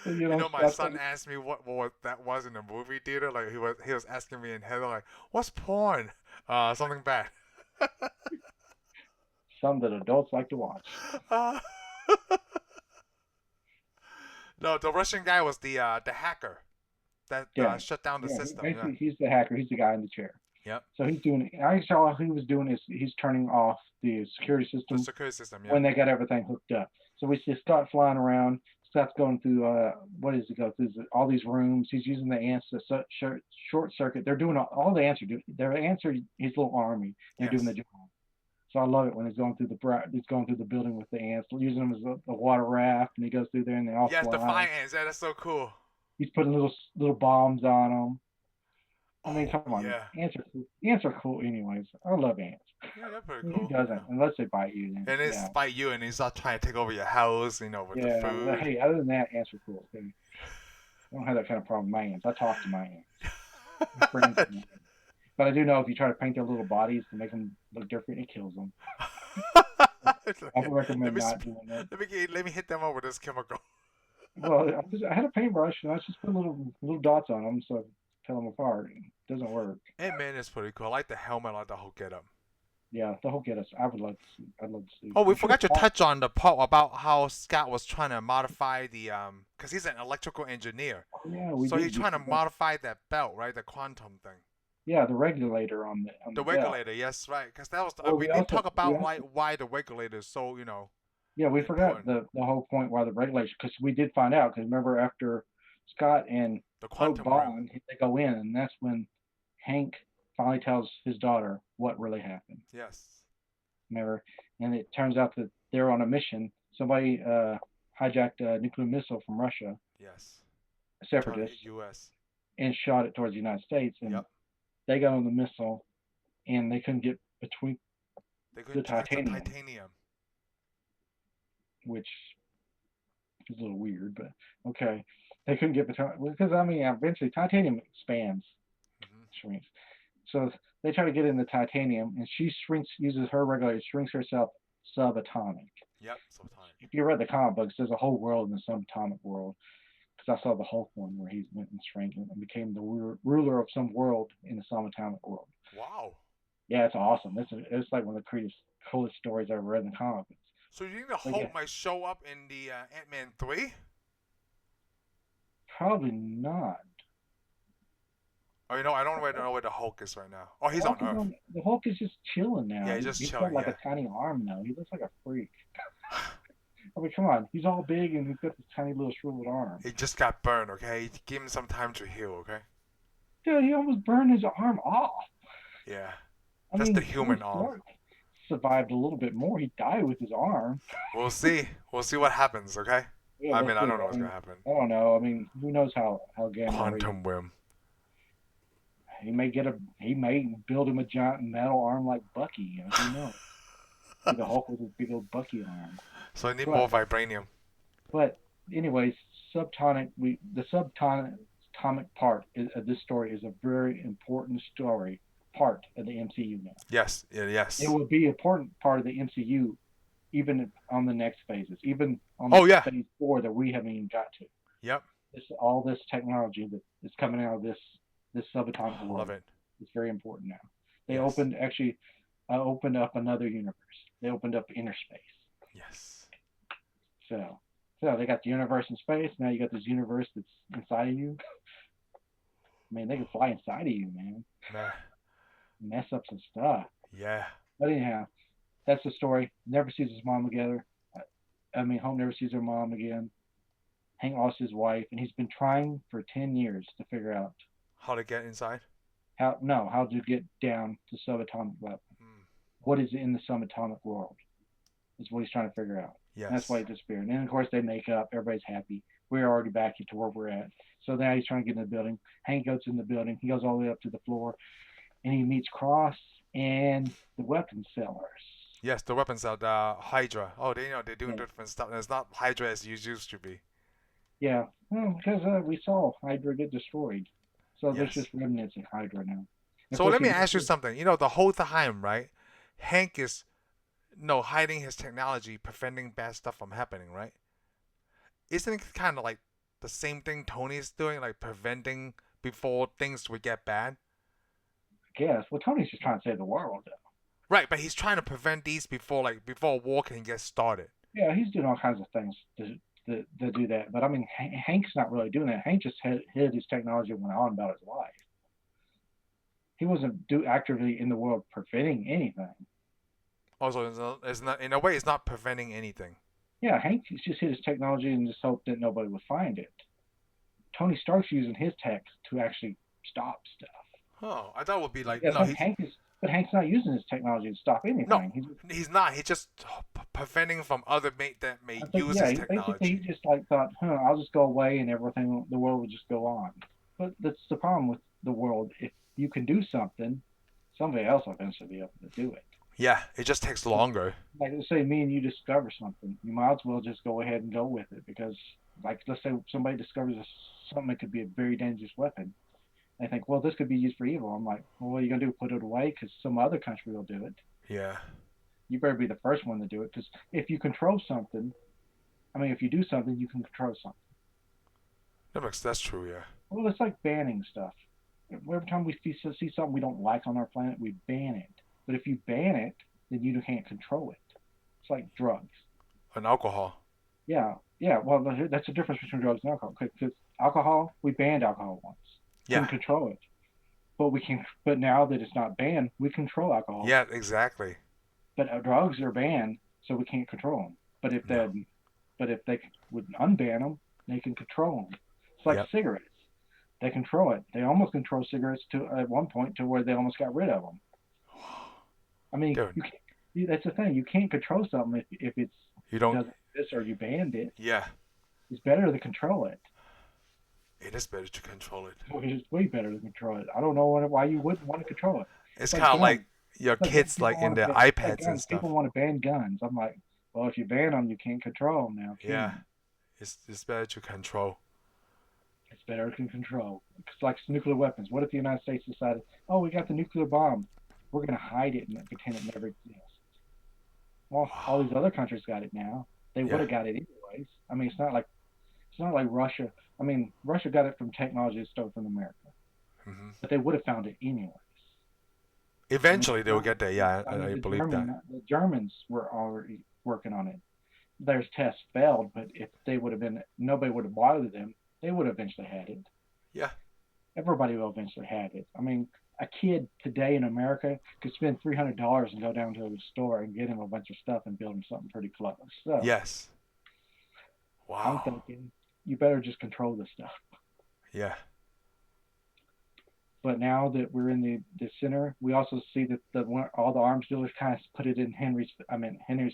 You know, my son asked me what that was in the movie theater. Like he was asking me in Heather, like, what's porn? Something bad. Some that adults like to watch. Uh, no, the Russian guy was the hacker that Yeah, shut down the yeah. system. Yeah. Basically, he's the hacker. He's the guy in the chair. Yep. So he's doing. I saw he was doing is he's turning off the security The system security system. Yeah. when they got everything hooked up. So we see Scott flying around. Scott's going through what does he go through? All these rooms. He's using the ants to short circuit. They're doing all the ants are doing. They're answering his little army. They're doing the Yes. job. So I love it when he's going through the building with the ants, using them as a water raft, and he goes through there and they all Yes, the fly. fire ants. Yeah, that's so cool. He's putting little bombs on them. I mean, Oh come on, yeah. ants are cool. Ants are cool, anyways. I love ants. Yeah, they're pretty Who cool. doesn't? Unless they bite you, then And it's yeah, by you, and he's not trying to take over your house, with the yeah. But food. hey, other than that, ants are cool. Okay? I don't have that kind of problem with my ants. I talk to my ants. I'm friends with my ants. But I do know if you try to paint their little bodies to make them look different, it kills them. I would recommend not doing that. Let me hit them up with this chemical. Well, I had a paintbrush and I just put little dots on them so tell them apart. It doesn't work. Ant-Man is pretty cool. I like the helmet, I like the whole getup. Yeah, the whole get us. I would like to see. I'd love to see. Oh, we forgot to touch on the part about how Scott was trying to modify because he's an electrical engineer. Oh, yeah, we So did. he's trying to modify that belt, right? The quantum thing. Yeah, the regulator on The belt. regulator, yes, right. Because that was Well, we didn't talk about why the regulator is so Yeah, we forgot important. the whole point why the regulation, because we did find out. Because remember, after Scott and The Pope quantum realm. bond, they go in, and that's when Hank finally tells his daughter what really happened. Yes. Remember, and it turns out that they're on a mission. Somebody hijacked a nuclear missile from Russia, Yes. separatists, U.S. and shot it towards the United States. And Yep. they got on the missile, and they couldn't get between They the couldn't fix the titanium, titanium. which is a little weird, but okay. They couldn't get between because I mean, eventually titanium expands, Hmm. shrinks. So they try to get in the titanium, and she shrinks, uses her regulator, shrinks herself subatomic. Yep. Sometime. If you read the comic books, there's a whole world in the subatomic world. Because I saw the Hulk one where he went and shrank and became the ruler of some world in the subatomic world. Wow. Yeah, it's awesome. It's like one of the coolest stories I ever read in the comic books. So you think the But Hulk yeah, might show up in the Ant-Man 3? probably not. Oh, I don't really know where the Hulk is right now. Oh, he's on Earth. The Hulk is just chilling now. Yeah, he's just He's chilling, got like yeah. a tiny arm now. He looks like a freak. I mean, come on. He's all big and he's got this tiny little shriveled arm. He just got burned, okay? Give him some time to heal, okay? Dude, he almost burned his arm off. Yeah. I That's mean, the human Tony arm. Stark survived a little bit more. He died with his arm. We'll see. We'll see what happens, okay? Yeah, I we'll mean, I see. don't know what's going to happen. I don't know. I mean, who knows how Gamma Quantum whim. he may build him a giant metal arm like Bucky. Who knows? The Hulk with his big old Bucky arm. So I need more vibranium. But anyways, the subatomic part of this story is a very important part of the MCU now. Yes. Yeah, yes. It will be an important part of the MCU even on the next phases, even on phase 4 that we haven't even got to. Yep. All this technology that is coming out of this subatomic world. Love it. It's very important now. They opened up another universe. They opened up inner space. Yes. So they got the universe in space. Now you got this universe that's inside of you. I mean, they can fly inside of you, man. Nah. Mess up some stuff. Yeah. But anyhow, that's the story. Never sees his mom together. Hope never sees her mom again. Hank lost his wife, and he's been trying for 10 years to figure out How to get inside? how to get down to subatomic level. What is in the subatomic world is what he's trying to figure out. Yes. And that's why he disappeared. And then, of course, they make up. Everybody's happy. We're already back to where we're at. So now he's trying to get in the building. Hank goes in the building. He goes all the way up to the floor, and he meets Cross and the weapons sellers. Yes, the weapons are the Hydra. Oh, they're doing different stuff. And it's not Hydra as you used to be. Yeah, because we saw Hydra get destroyed. So there's just remnants of Hydra now. So let me ask you something. The whole time, right? Hank is hiding his technology, preventing bad stuff from happening, right? Isn't it kind of like the same thing Tony's doing, like preventing before things would get bad? I guess. Well, Tony's just trying to save the world, though. Right, but he's trying to prevent these before war can get started. Yeah, he's doing all kinds of things to do that. But I mean, Hank's not really doing that. Hank just hid his technology and went on about his life. He wasn't actively in the world preventing anything. Also, it's not in a way, it's not preventing anything. Yeah, Hank just hid his technology and just hoped that nobody would find it. Tony Stark's using his tech to actually stop stuff. Oh, I thought it would be like Yeah, no, but Hank's not using his technology to stop anything. no, he's not. He's just preventing from other that may use his technology. He just like thought, I'll just go away and everything, the world will just go on. But that's the problem with the world. If you can do something, somebody else will eventually be able to do it. Yeah, it just takes longer. Like, let's say me and you discover something, you might as well just go ahead and go with it because, like, let's say somebody discovers something that could be a very dangerous weapon. They think, well, this could be used for evil. I'm like, well, what are you going to do? Put it away because some other country will do it. Yeah. You better be the first one to do it because if you control something, if you do something, you can control something. That's true, yeah. Well, it's like banning stuff. Every time we see something we don't like on our planet, we ban it. But if you ban it, then you can't control it. It's like drugs. And alcohol. Yeah. Well, that's the difference between drugs and alcohol. Because alcohol, we banned alcohol once. Yeah. Couldn't control it. But now that it's not banned, we control alcohol. Yeah, exactly. But drugs are banned, so we can't control them. But if they would unban them, they can control them. It's like cigarettes. They control it. They almost control cigarettes at one point to where they almost got rid of them. I mean, that's the thing. You can't control something if it doesn't exist or you banned it. Yeah. It's better to control it. It is better to control it. It's way better to control it. I don't know why you wouldn't want to control it. It's kind of like your kids in their iPads and stuff. People want to ban guns. I'm like, well, if you ban them, you can't control them now. Yeah. It's better to control. It's better to control. It's like nuclear weapons. What if the United States decided, oh, we got the nuclear bomb. We're going to hide it and pretend it never exists. Well, all these other countries got it now. They would have got it anyways. I mean, it's not like Russia. I mean, Russia got it from technology that stole from America. Mm-hmm. But they would have found it anyways. Eventually, they will get there. Yeah, I believe that. The Germans were already working on it. Their tests failed, but if they would have been, nobody would have bothered them, they would have eventually had it. Yeah. Everybody will eventually have it. I mean, a kid today in America could spend $300 and go down to the store and get him a bunch of stuff and build him something pretty close. So, yes. Wow. I'm thinking you better just control this stuff. Yeah. But now that we're in the center, we also see that all the arms dealers kind of put it in Henry's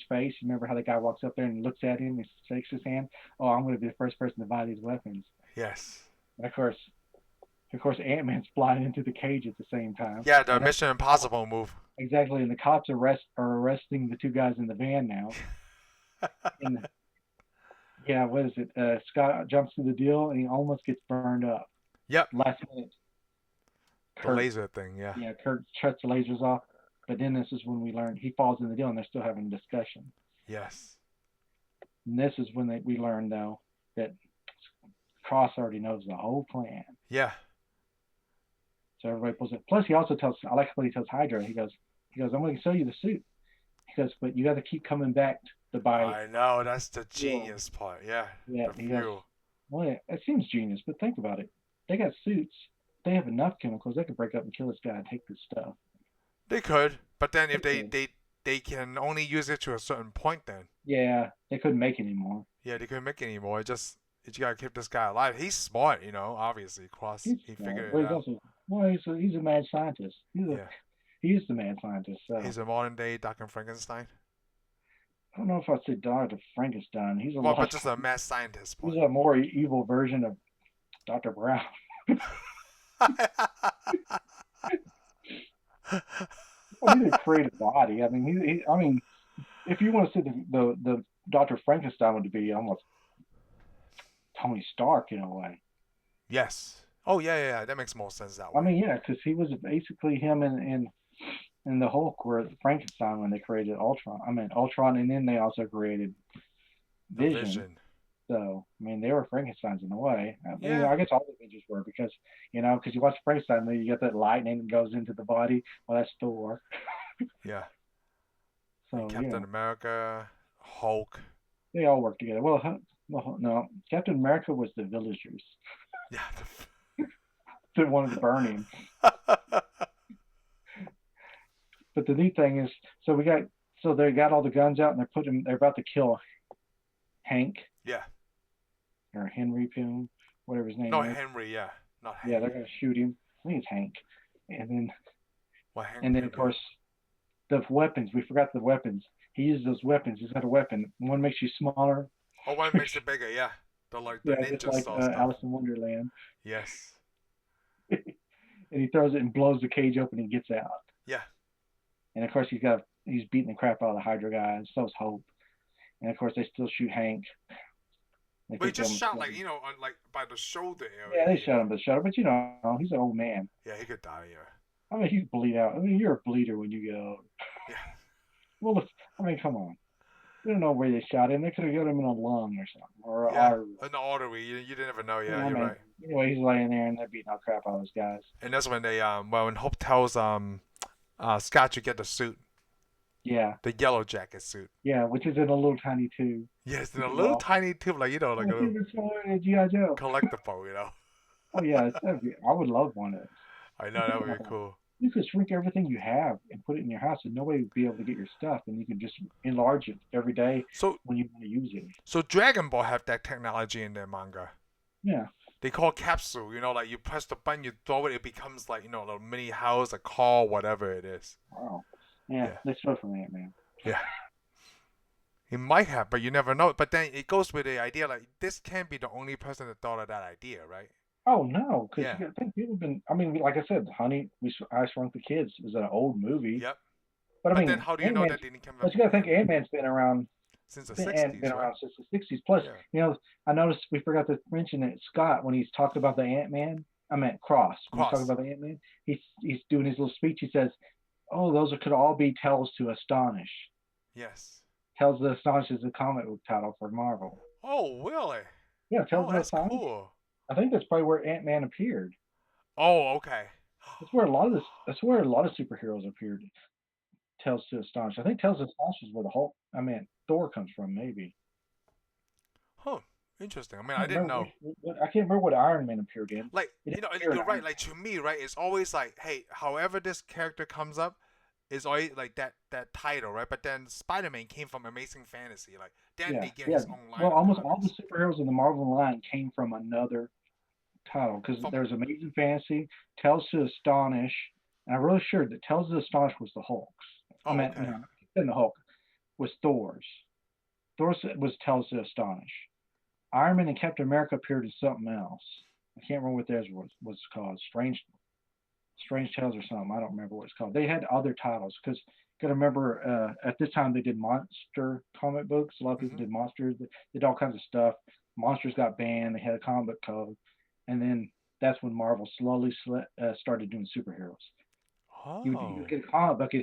face. You remember how the guy walks up there and looks at him and shakes his hand? Oh, I'm going to be the first person to buy these weapons. Yes. And of course, Ant-Man's flying into the cage at the same time. Yeah, the Mission Impossible move. Exactly, and the cops are arresting the two guys in the van now. What is it? Scott jumps through the deal and he almost gets burned up. Yep. Last minute. The laser thing, yeah. Yeah, Kurt shuts the lasers off, but then this is when we learn he falls in the deal and they're still having a discussion. Yes. And this is when we learn, though, that Cross already knows the whole plan. Yeah. So everybody pulls it. Plus, he also tells, I like what he tells Hydra. He goes, I'm going to sell you the suit. He goes, but you got to keep coming back to buy. I know, that's the genius part. Yeah. Yeah. Well, it seems genius, but think about it. They got suits. They have enough chemicals. They could break up and kill this guy and take this stuff. They could, but then if they can only use it to a certain point, then. Yeah, they couldn't make it anymore. Yeah, they couldn't make it anymore. You gotta keep this guy alive. He's smart, obviously. Cross, he figured it out. He's a mad scientist. He is the mad scientist. So. He's a modern day Dr. Frankenstein. I don't know if I'd say Dr. Frankenstein. But just a mad scientist. He's a more evil version of Dr. Brown. He didn't create a body. I mean, if you want to say the Dr. Frankenstein would be almost Tony Stark in a way. Yes. Oh yeah. That makes more sense that way. I mean, yeah, because he was basically him in the Hulk were Frankenstein when they created Ultron. Ultron, and then they also created Vision. So, I mean, they were Frankensteins in a way. I guess all the Avengers were because you watch Frankenstein movie, you get that lightning that goes into the body. Well, that's Thor. Yeah. And So Captain America, Hulk. they all work together. Well, no, Captain America was the villagers Yeah. that wanted to burn him. But the neat thing is, so they got all the guns out and they're about to kill Hank Yeah. or Henry Pym, whatever his name No, is. Henry. Yeah. Not Hank. Yeah, they're gonna shoot him. I think it's Hank. Well, Hank And then Pym, of course the weapons. We forgot the weapons. He uses those weapons. He's got a weapon. One makes you smaller. yeah. Oh, one makes it bigger. Yeah. The Yeah, ninja just like style stuff. Alice in Wonderland. Yes. And he throws it and blows the cage open and gets out. Yeah. And of course he's beating the crap out of the Hydra guy, and so's Hope. And of course they still shoot Hank. But he just shot like by the shoulder area. Yeah, they shot him, but he's an old man. Yeah, he could die. Yeah. I mean, he'd bleed out. I mean, you're a bleeder when you get old. Yeah. Well, come on. We don't know where they shot him. They could have got him in a lung or something, or yeah. artery. An artery. You never know. Yeah, I you're mean, right. Anyway, he's laying there and they're beating the crap out of those guys. And that's when they when Hope tells Scott to get the suit. Yeah. The yellow jacket suit. Yeah, which is in a little tiny tube. Yes, in a little tiny tube, like a little G.I. Joe. collectible, Oh yeah, I would love one of those. I know, that would be cool. You could shrink everything you have and put it in your house, and nobody would be able to get your stuff, and you can just enlarge it every day when you want to use it. So Dragon Ball have that technology in their manga. Yeah. They call it capsule. Like you press the button, you throw it becomes like a little mini house, a car, whatever it is. Wow. Yeah. They stole from Ant-Man. Yeah. He might have, but you never know. But then it goes with the idea like this can't be the only person that thought of that idea, right? Oh no, because Yeah. I think people have been. I mean, like I said, Honey, I Shrunk the Kids is an old movie. Yep. But I mean, then how do you know that didn't come? But you got to think Ant-Man's been around since the 60s, been right? around since the 60s. Plus, I noticed we forgot to mention that Scott, when he's talked about the Ant-Man, I meant Cross. When he's talking about the Ant-Man, he's doing his little speech. He says, "Oh, those could all be Tales to Astonish." Yes. Tales to Astonish is the comic book title for Marvel. Oh, really? Yeah, Tales to that's Astonish. Cool. I think that's probably where Ant-Man appeared. Oh, okay. That's where a lot of superheroes appeared. Tales to Astonish. I think Tales to Astonish is where Thor comes from, maybe. Huh. Interesting. I mean, I didn't know. I can't remember what Iron Man appeared in. Like, you're right. Like, to me, right, it's always like, hey, however this character comes up, is always like that title, right? But then Spider-Man came from Amazing Fantasy. Like, then they get his own line. Well, almost all the superheroes in the Marvel line came from another title, because there's Amazing Fantasy, Tales to Astonish, and I'm really sure that Tales to Astonish was the Hulk's. The Hulk was Thor's. Thor's was Tales to Astonish. Iron Man and Captain America appeared in something else. I can't remember what theirs was called. Strange Tales or something. I don't remember what it's called. They had other titles, because you got to remember at this time they did monster comic books. A lot of people did monsters. They did all kinds of stuff. Monsters got banned. They had a comic book code, and then that's when Marvel slowly started doing superheroes. Oh. You get a comic book,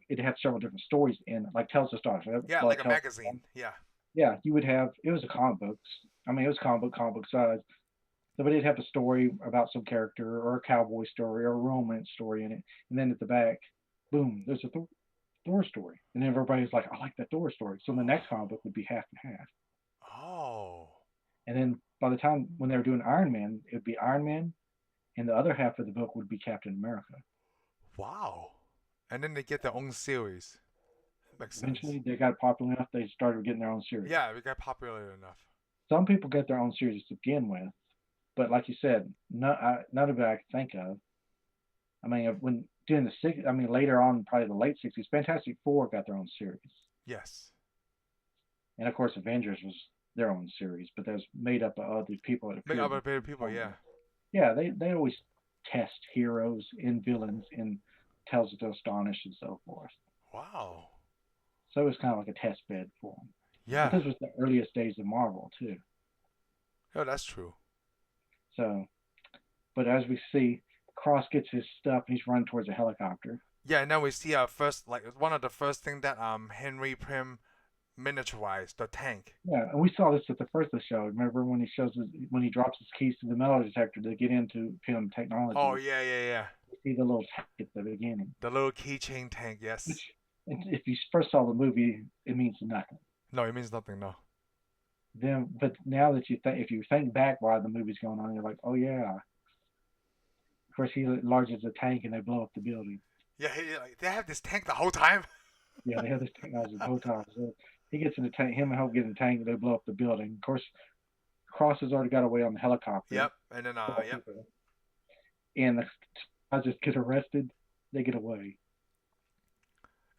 it'd have several different stories in it, like Tales of Stars. Yeah, like a magazine. Yeah. Yeah, you would have. It was a comic book. I mean, it was comic book size. So, but it'd have a story about some character, or a cowboy story, or a romance story in it, and then at the back, boom, there's a Thor story, and then everybody's like, I like that Thor story. So the next comic book would be half and half. Oh. And then by the time when they were doing Iron Man, it would be Iron Man, and the other half of the book would be Captain America. Wow. And then they get their own series. That makes sense. Eventually, they got popular enough, they started getting their own series. Yeah, we got popular enough. Some people get their own series to begin with, but like you said, none of it I can think of. I mean, when during later on, probably the late 60s, Fantastic Four got their own series. Yes. And of course, Avengers was their own series, but that was made up of other people. Made up of other people, yeah. Yeah, they always test heroes and villains in Tales of Astonish and so forth. Wow. So it was kind of like a test bed for them. Yeah. But this was the earliest days of Marvel, too. Oh, that's true. So, but as we see, Cross gets his stuff, he's running towards a helicopter. Yeah, and then we see one of the first thing that Henry Pym miniaturized, the tank. Yeah, and we saw this at the first of the show. Remember when he drops his keys to the metal detector to get into Pym technology? Oh, yeah. You see the little tank at the beginning. The little keychain tank, yes. if you first saw the movie, it means nothing. No, it means nothing. No. Then, but now that if you think back while the movie's going on, you're like, oh yeah. Of course, he enlarges the tank and they blow up the building. Yeah, they have this tank the whole time. Yeah, they have this technology the whole time. So he gets in the tank. Him and Hope get in the tank and they blow up the building. Of course, Cross has already got away on the helicopter. Yep, and then yep. And the I just get arrested. They get away.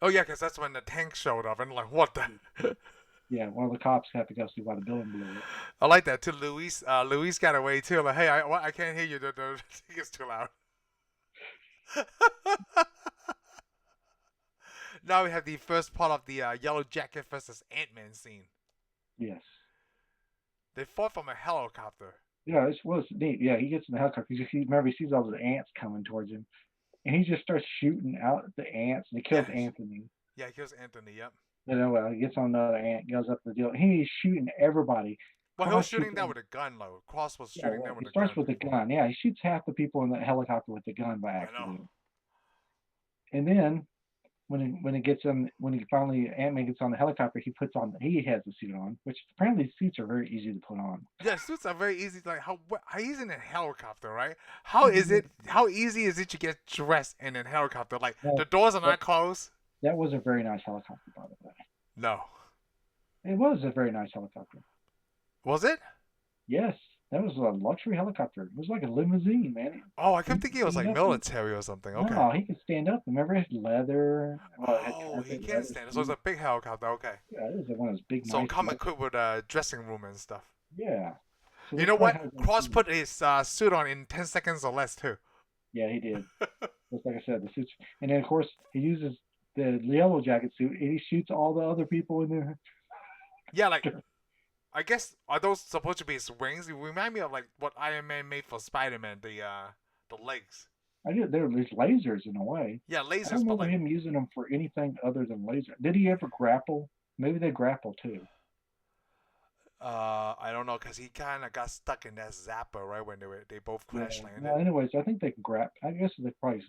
Oh yeah, because that's when the tank showed up and like what the. Yeah, one of the cops have to go see why the building blew up. I like that too. Luis got away too. Like, hey, I can't hear you. The thing is too loud. Now we have the first part of the Yellow Jacket versus Ant-Man scene. Yes. They fought from a helicopter. Yeah, it's neat. Yeah, he gets in the helicopter. Remember, he sees all the ants coming towards him, and he just starts shooting out at the ants, and he kills Anthony. Yeah, he kills Anthony. Yep. He gets on another ant, goes up the deal. He's shooting everybody. Well, he was shooting them with a gun, though. Cross was shooting them with a gun. He starts with a gun. Yeah, he shoots half the people in the helicopter with the gun by accident. I know. And then when finally Ant-Man gets on the helicopter, he has the suit on, which apparently suits are very easy to put on. Yeah, suits are very easy. Like how he's in a helicopter, right? How easy is it to get dressed in a helicopter? Like the doors are not closed. That was a very nice helicopter, by the way. No. It was a very nice helicopter. Was it? Yes. That was a luxury helicopter. It was like a limousine, man. Oh, I kept thinking it was like military or something. Okay. No, he could stand up. Remember, it had leather. He can stand. So it's a big helicopter. Okay. Yeah, it was one of those big. So come equipped with a dressing room and stuff. Yeah. So you know what? Cross put his suit on in 10 seconds or less too. Yeah, he did. Just like I said, the suits, and then of course he uses the Yellow Jacket suit, and he shoots all the other people in there. Yeah, like. I guess, are those supposed to be his wings? It remind me of like what Iron Man made for Spider-Man, the legs. They're lasers in a way. Yeah, lasers. I don't remember him using them for anything other than laser. Did he ever grapple? Maybe they grapple too. I don't know, cause he kind of got stuck in that zapper right when they both crash landed. No, anyways, I think they can grapple. I guess they're probably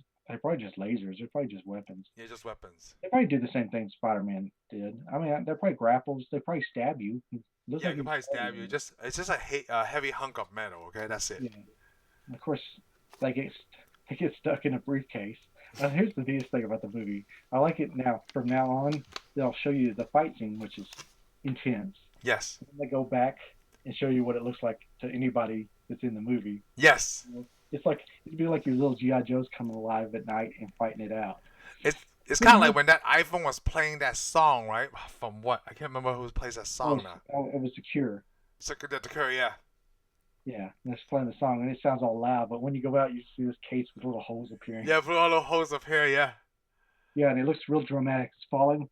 just lasers. They're probably just weapons. Yeah, just weapons. They probably do the same thing Spider-Man did. I mean, they're probably grapples. They probably stab you. Yeah, they can probably stab you. It's just a heavy hunk of metal. Okay, that's it. Yeah. And of course, they get stuck in a briefcase. Here's the biggest thing about the movie. I like it now. From now on, they'll show you the fight scene, which is intense. Yes. And they go back and show you what it looks like to anybody that's in the movie. Yes. It'd be like your little G.I. Joes coming alive at night and fighting it out. It's kind of like when that iPhone was playing that song, right? From what? I can't remember who plays that song now. It was The Cure. The Cure, yeah. Yeah, and it's playing the song, and it sounds all loud, but when you go out, you see this case with little holes appearing. Yeah, with all the holes up here, yeah. Yeah, and it looks real dramatic. It's falling,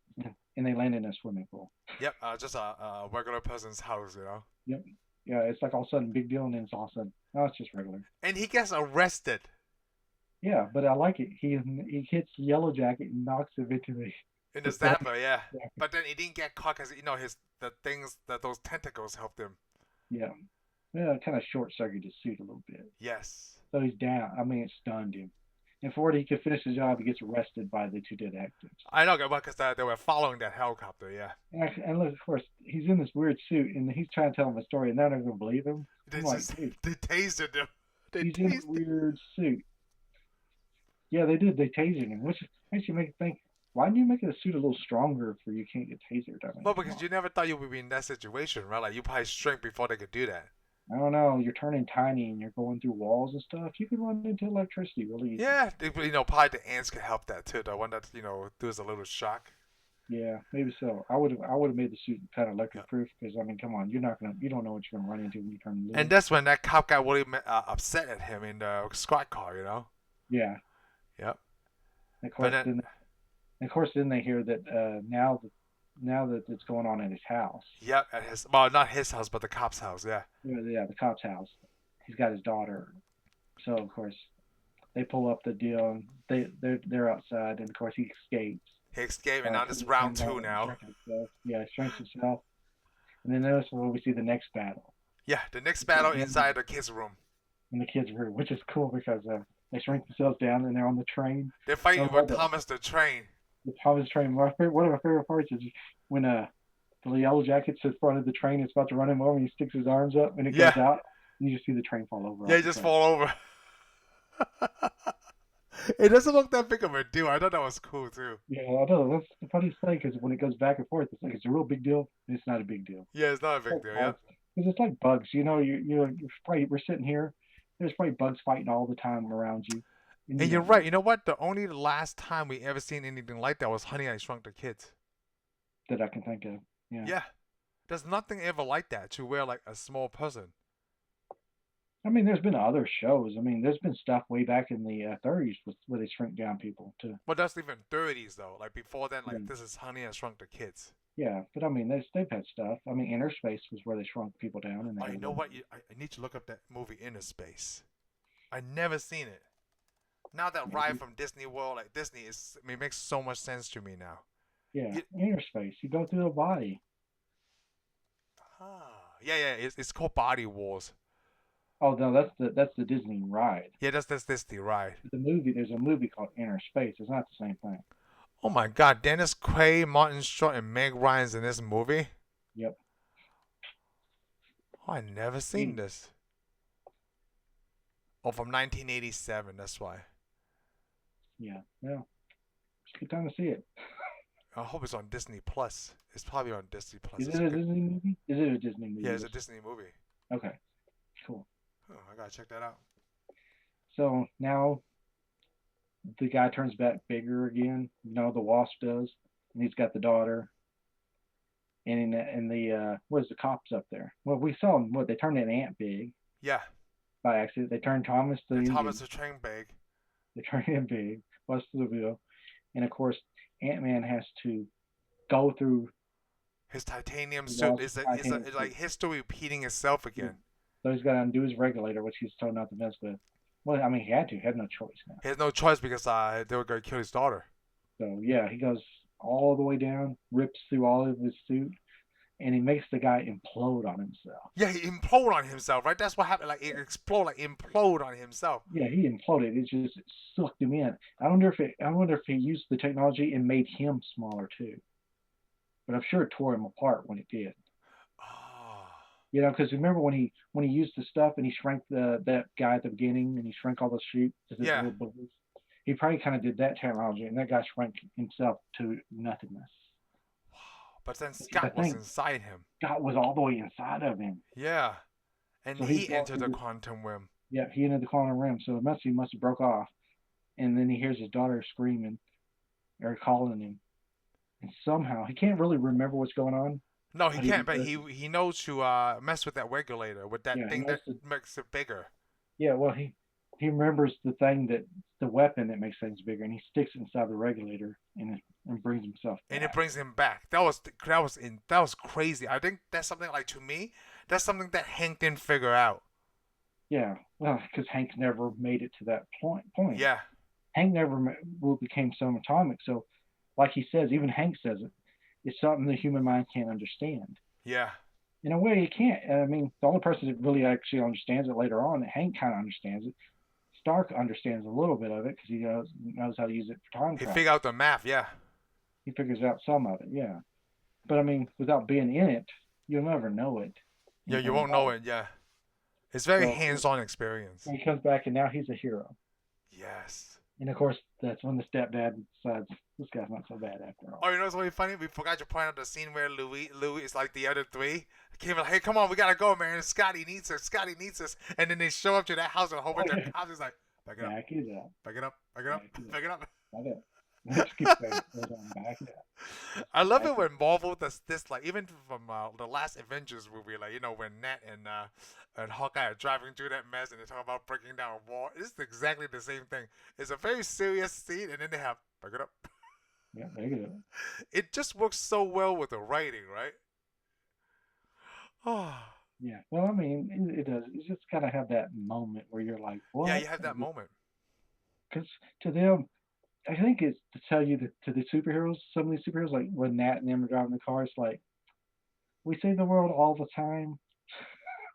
and they land in a swimming pool. Yep, just a regular person's house, you know? Yep. Yeah, it's like all of a sudden big deal, and then it's all of a sudden, no, it's just regular. And he gets arrested. Yeah, but I like it. He hits Yellow Jacket and knocks him into the zapper, yeah. But then he didn't get caught because those tentacles helped him. Yeah. Yeah, kind of short circuited his suit a little bit. Yes. So he's down. I mean, it stunned him. And before he could finish the job, he gets arrested by the two detectives. I know, because they were following that helicopter, yeah. And look, of course, he's in this weird suit, and he's trying to tell them a story, and they're not going to believe him. They tasered him. He's in a weird suit. Yeah, they did. They tasered him, which makes you think, why didn't you make the suit a little stronger for you can't get tasered? I mean, well, because you never thought you would be in that situation, right? Like, you probably shrink before they could do that. I don't know. You're turning tiny and you're going through walls and stuff. You can run into electricity really easy. Yeah, probably the ants could help that too. The one that does a little shock. Yeah, maybe so. I would have made the suit kind of electric proof because I mean, come on, you don't know what you're gonna run into when you turn blue. And that's when that cop got really upset at him in the squad car, Yeah. Yep. Of course, then they hear that now that it's going on at his house. Yep, not his house, but the cop's house. Yeah. Yeah, the cop's house. He's got his daughter. So of course, they pull up the deal. And they're outside, and of course he escapes. He escaped, and now this is round 2 now. Yeah, he shrinks himself. And then notice when we see the next battle. Yeah, the next battle inside the kids' room. In the kids' room, which is cool because they shrink themselves down and they're on the train. They're fighting with Thomas the Train. the Thomas train. One of my favorite parts is when the yellow jacket's in front of the train. It's about to run him over, and he sticks his arms up, and it Yeah. goes out. And you just see the train fall over. Yeah, you just fall over. It doesn't look that big of a deal. I thought that was cool too. Yeah, I know. That's the funniest thing because when it goes back and forth, it's like it's a real big deal, and it's not a big deal. Yeah, it's not a big deal. Yeah. Because it's like bugs. You're probably we're sitting here. There's probably bugs fighting all the time around you. And you're right. You know what? The only last time we ever seen anything like that was Honey, I Shrunk the Kids. That I can think of. Yeah. Yeah. There's nothing ever like that to where like a small person. I mean, there's been other shows. I mean, there's been stuff way back in the 30s where they shrink down people too. But that's even 30s though. Like before then, like Yeah. this is Honey, I Shrunk the Kids. Yeah, but I mean, they've had stuff. I mean, Inner Space was where they shrunk people down. And Oh, you know what? I need to look up that movie Inner Space. I never seen it. Now that ride from Disney World, like Disney is, it makes so much sense to me now. Yeah, Inner Space. You go through the body. Yeah. It's called Body Wars. Oh no, that's the Disney ride. Yeah, that's Disney ride. There's a movie called Inner Space. It's not the same thing. Oh my God, Dennis Quaid, Martin Short, and Meg Ryan's in this movie. Yep. Oh, I never seen this. Oh, from 1987. That's why. Yeah. Well, it's a good time to see it. I hope it's on Disney Plus. It's probably on Disney Plus. Is it a Disney movie? Is it a Disney movie? Yeah, it's a Disney movie. Okay. Cool. Oh, I gotta check that out. So now the guy turns back bigger again. The Wasp does, and he's got the daughter. And what's the cops up there? Well, we saw them. They turned an ant big Yeah. by accident. They turned Thomas the Indian. Thomas the Train Bag. They turned him big, busted the wheel, and of course Ant-Man has to go through his titanium suit. It's like history repeating itself again. So he's got to undo his regulator, which he's told not to mess with. Well, I mean, he had to. He had no choice now. He has no choice because they were going to kill his daughter. So, yeah, he goes all the way down, rips through all of his suit, and he makes the guy implode on himself. Yeah, he implode on himself, right? That's what happened. Like, it implode on himself. Yeah, he imploded. It just sucked him in. I wonder if he used the technology and made him smaller, too. But I'm sure it tore him apart when it did. Because remember when he used the stuff and he shrank that guy at the beginning and he shrank all the sheep to his little bubbles. He probably kind of did that technology, and that guy shrank himself to nothingness. Wow! But then Scott was inside him. Scott was all the way inside of him. Yeah, and so he entered the quantum realm. Yeah, he entered the quantum realm. So he must have broke off, and then he hears his daughter screaming or calling him, and somehow he can't really remember what's going on. No, he can't, but he knows to mess with that regulator, with that thing that makes it bigger. Yeah, well, he remembers the weapon that makes things bigger, and he sticks it inside the regulator and brings himself back. And it brings him back. That was crazy. I think that's something like, to me, that's something that Hank didn't figure out. Yeah, well, because Hank never made it to that point. Yeah. Hank never became subatomic, so like he says, even Hank says it. It's something the human mind can't understand. Yeah. In a way, it can't. I mean, the only person that really actually understands it later on, Hank kind of understands it. Stark understands a little bit of it because he knows how to use it for time travel. He figured out the math, yeah. He figures out some of it, yeah. But I mean, without being in it, you'll never know it. Yeah, you won't know it, yeah. It's very hands-on experience. He comes back, and now he's a hero. Yes. And of course, that's when the stepdad decides this guy's not so bad after all. Oh, you know what's really funny? We forgot to point out the scene where Louis is like the other three. Came like, hey, come on, we gotta go, man. Scotty needs us. And then they show up to that house and a whole bunch of cops is like, back it up. Back it up. Back it up. I love it when Marvel does this, like, even from the last Avengers movie, like, when Nat and Hawkeye are driving through that mess and they talk about breaking down a wall. It's exactly the same thing. It's a very serious scene, and then they have back it up. Yeah, back it up. It just works so well with the writing, right? Oh. Yeah. Well, I mean, it does. You just gotta have that moment where you're like, what? Yeah, you have that moment. Because to them, I think it's to tell you that to the superheroes, some of these superheroes, like when Nat and them are driving the car, it's like, we save the world all the time.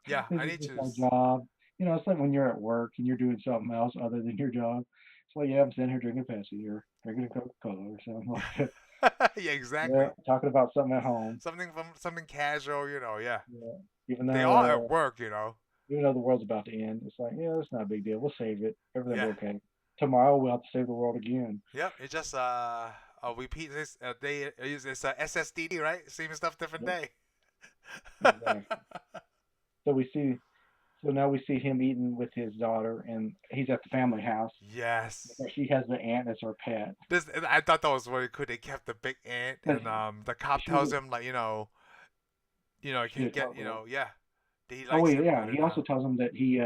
Yeah, I need to. Our job. it's like when you're at work and you're doing something else other than your job. It's like, yeah, I'm sitting here drinking Pepsi or drinking a Coca-Cola or something like that. Yeah, Yeah, exactly. talking about something at home. Something casual, yeah. Yeah, even They are at though work. the world's about to end, it's like, yeah, it's not a big deal. We'll save it. Everything will Yeah. be okay. Tomorrow we'll have to save the world again. Yep. It just repeat this day. It's SSDD, right? Same stuff, different Yep, day. exactly. So we see, so now we see him eating with his daughter, and he's at the family house. Yes. She has the aunt as her pet. This I thought that was really cool. They kept the big ant, 'Cause and the cop she tells was him like you she can was get talking. yeah. That he Oh likes wait, him, yeah. but He also tells him that he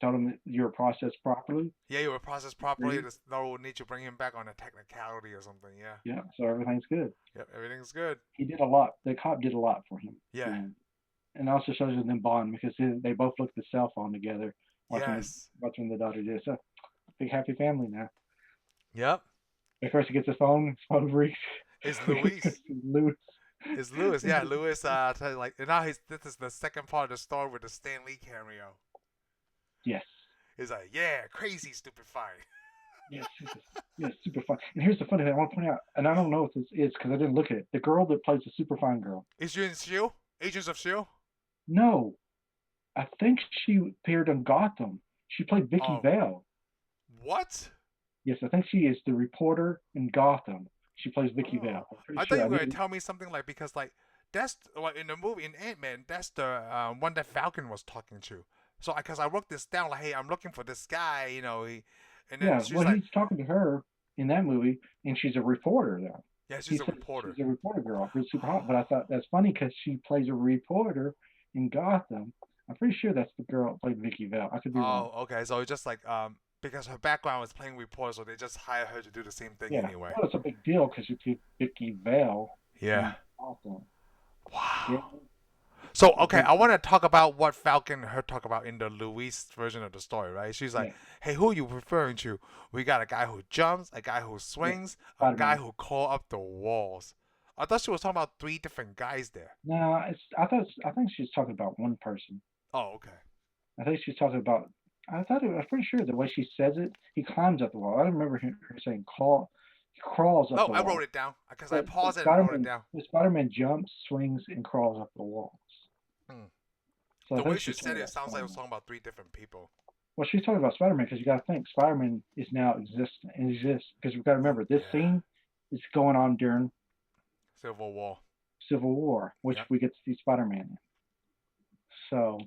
told him that you're processed properly. yeah, you were processed properly. Agreed. There's no need to bring him back on a technicality or something. Yeah. Yeah, so everything's good. Yep. Everything's good. He did a lot. The cop did a lot for him. Yeah. And also shows you them bond because they both look at the cell phone together, Yes. watching the daughter do. So big happy family now. Yep. Of course, he gets his phone reeks. It's Luis. Louis. It's Lewis. Yeah, Lewis. Like now this is the second part of the story with the Stan Lee cameo. Yes. He's like, yeah, crazy, stupid fine. Yes, yes, super fun. And here's the funny thing I want to point out, and I don't know what this is because I didn't look at it. The girl that plays the super fine girl. Is you in Shield? Agents of Shield? No, I think she appeared on Gotham. She played Vicky Oh, Vale. what? Yes, I think she is the reporter in Gotham. She plays Vicky Oh, Vale. I'm pretty I thought sure. you I were gonna didn't. tell me something like because like that's like in the movie in Ant-Man. That's the one that Falcon was talking to. So because I wrote this down like, hey, I'm looking for this guy. And then Yeah, she's well, like, he's talking to her in that movie, and she's a reporter now. yeah, He she's a says reporter. she's a reporter girl. It's super hot, but I thought that's funny because she plays a reporter in Gotham. I'm pretty sure that's the girl that played Vicky Vale. I could be wrong. Oh, okay. So it's just like because her background was playing reporter, so they just hire her to do the same thing Yeah, anyway. well, it's a big deal because you put Vicky Vale Yeah. in Gotham. Yeah, Wow. So it's a okay, big I want deal. to talk about what Falcon her talk about in the Louise version of the story, right? She's like, Yeah, "Hey, who are you referring to? We got a guy who jumps, a guy who yeah. swings, a Spider guy Man. who crawl up the walls." I thought she was talking about three different guys there. No, I think she's talking about one person. Oh, okay. I think she's talking about. I'm pretty sure the way she says it, he climbs up the wall. I don't remember her saying crawl. He crawls up Oh, the I wrote wall. it down because I But paused it and wrote it down. Spider Man jumps, swings, and crawls up the walls. Hmm. So I The way think she she's said talking it about sounds like Spider it was Man. talking about three different people. Well, she's talking about Spider Man because you got to think Spider Man is now exists because we've got to remember this Yeah. scene is going on during Civil War. Civil War, which Yep. we get to see Spider Man in. So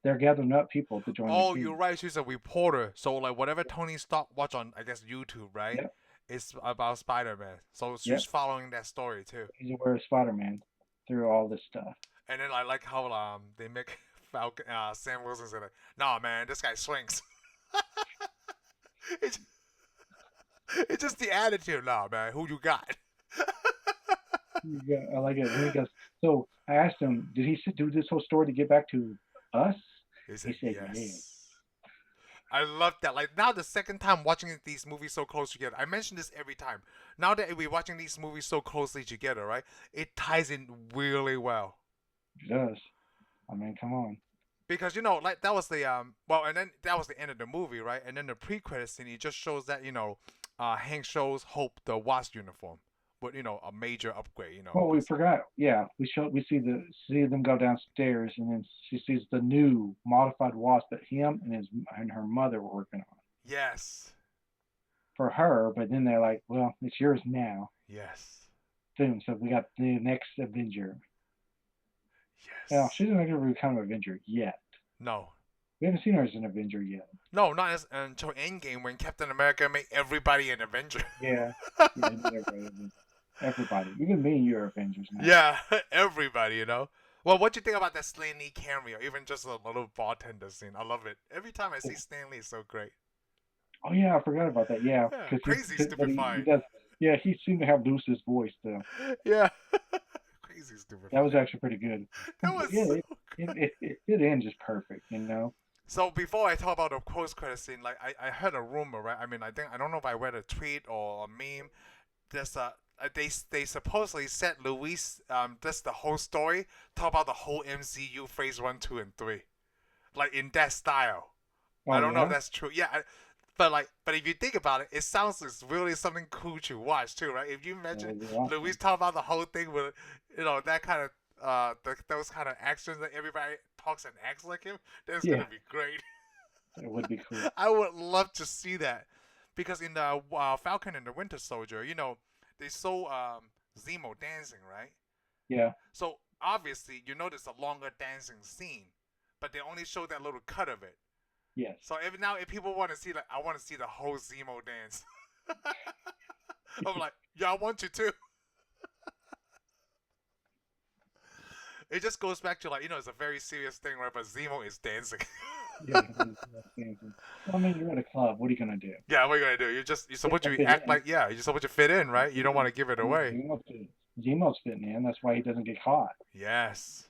they're gathering up people to join the Oh, you're team. right. She's a reporter. So like whatever Tony Stark watch on, I guess YouTube, right? Yep, It's about Spider-Man. So she's yep. following that story too. He's aware of Spider Man through all this stuff. And then I like how they make Falcon Sam Wilson say like, "Nah, man, this guy swings." it's, it's just the attitude, nah, man. Who you got? Yeah, I like it. And he goes, so I asked him, did he do this whole story to get back to us? He He said said, yeah. yes. I love that. Like now, the second time watching these movies so close together, I mention this every time. Now that we're watching these movies so closely together, right? It ties in really well. He does. I mean, come on. Because like that was the and then that was the end of the movie, right? And then the pre-credit scene, it just shows that Hank shows Hope the Wasp uniform, with a major upgrade, Well, we forgot. Yeah, we see them go downstairs, and then she sees the new modified wasp that him and her mother were working on Yes, for her. But then they're like, well, it's yours now, yes, soon. So we got the next Avenger. Now yes. she's not going to become an Avenger yet. No, We haven't seen her as an Avenger yet. no, not until Endgame when Captain America made everybody an Avenger. Yeah, yeah, everybody, even me, you're Avengers now. Yeah, everybody. Well, what do you think about that Stan Lee cameo? Even just a little bartender scene. I love it. Every time I see Stan Lee, it's so great. Oh yeah, I forgot about that. Yeah, Yeah, because crazy, he stupid, fine. does. Yeah, he seemed to have Luce's voice though. Yeah, crazy, stupid. That was Fine. actually pretty good. That was Yeah, so it, good. it ends just perfect, you know. So before I talk about the post-credit scene, like I heard a rumor, right? I mean, I don't know if I read a tweet or a meme. There's they supposedly said Luis that's the whole story, talk about the whole MCU phase 1, 2, and 3. like in that style. Oh, I don't know if yeah? that's true. Yeah, but if you think about it, it sounds like it's really something cool to watch too, right? If you imagine That'd be awesome. Louise talking about the whole thing with, that kind of those kind of accents that everybody talks and acts like him, that's Yeah. gonna be great. It would be cool. I would love to see that, because in the Falcon and the Winter Soldier, they show Zemo dancing, right? Yeah. So obviously, there's a longer dancing scene, but they only show that little cut of it. Yes. So if people want to see, like, I want to see the whole Zemo dance. I'm like, yeah, I want you to. It just goes back to, like, it's a very serious thing, right? But Zemo is dancing. Yeah. I mean, you're at a club. What are you gonna do? Yeah, what are you gonna do? You're supposed to fit act in. like, you're supposed to fit in, right? You don't want to give it away. Zemo's fitting in. That's why he doesn't get caught. Yes.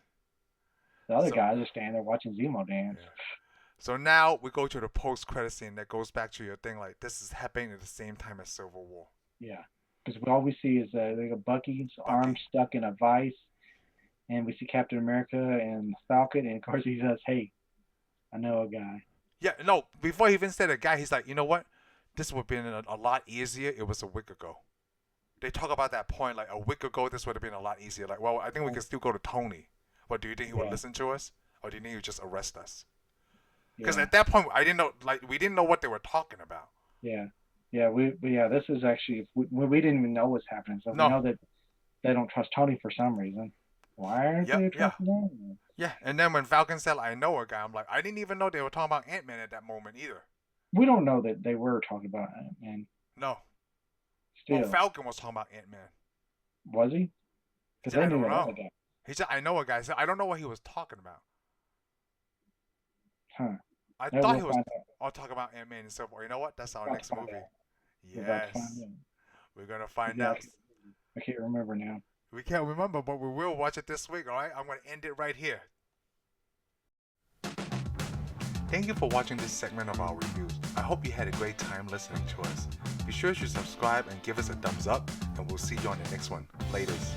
The other So- guys are standing there watching Zemo dance. Yeah. So now we go to the post-credit scene that goes back to your thing, like, this is happening at the same time as Civil War. Yeah. Because all we see is Bucky's arm stuck in a vice, and we see Captain America and Falcon, and of course he says, "Hey, I know a guy." Yeah, no, before he even said a guy, he's like, you know what? This would have been a lot easier. It was a week ago. They talk about that point, like, a week ago, this would have been a lot easier. Like, well, I think we can still go to Tony. But do you think he would Yeah. listen to us? Or do you think he would just arrest us? Because Yeah. at that point, I didn't know, like, we didn't know what they were talking about. Yeah. This is actually we didn't even know what's happening. So No. we know that they don't trust Tony for some reason. Why aren't Yep, they yeah. trusting him? Yeah, and then when Falcon said, I know a guy, I'm like, I didn't even know they were talking about Ant-Man at that moment either. We don't know that they were talking about Ant-Man. No. Still, Well, Falcon was talking about Ant-Man. was he? Because said, they "I knew don't that know." other guy. He said, I know a guy. He said, I don't know what he was talking about. Huh. I Maybe thought we'll he was find out. all talking about Ant-Man and Civil War. You know what? That's our We'll next find movie. out. We're about to Yes. find out. We're going to find Yeah, out. I can't remember now. We can't remember, but we will watch it this week, all right? I'm going to end it right here. Thank you for watching this segment of our reviews. I hope you had a great time listening to us. Be sure to subscribe and give us a thumbs up, and we'll see you on the next one. Laters.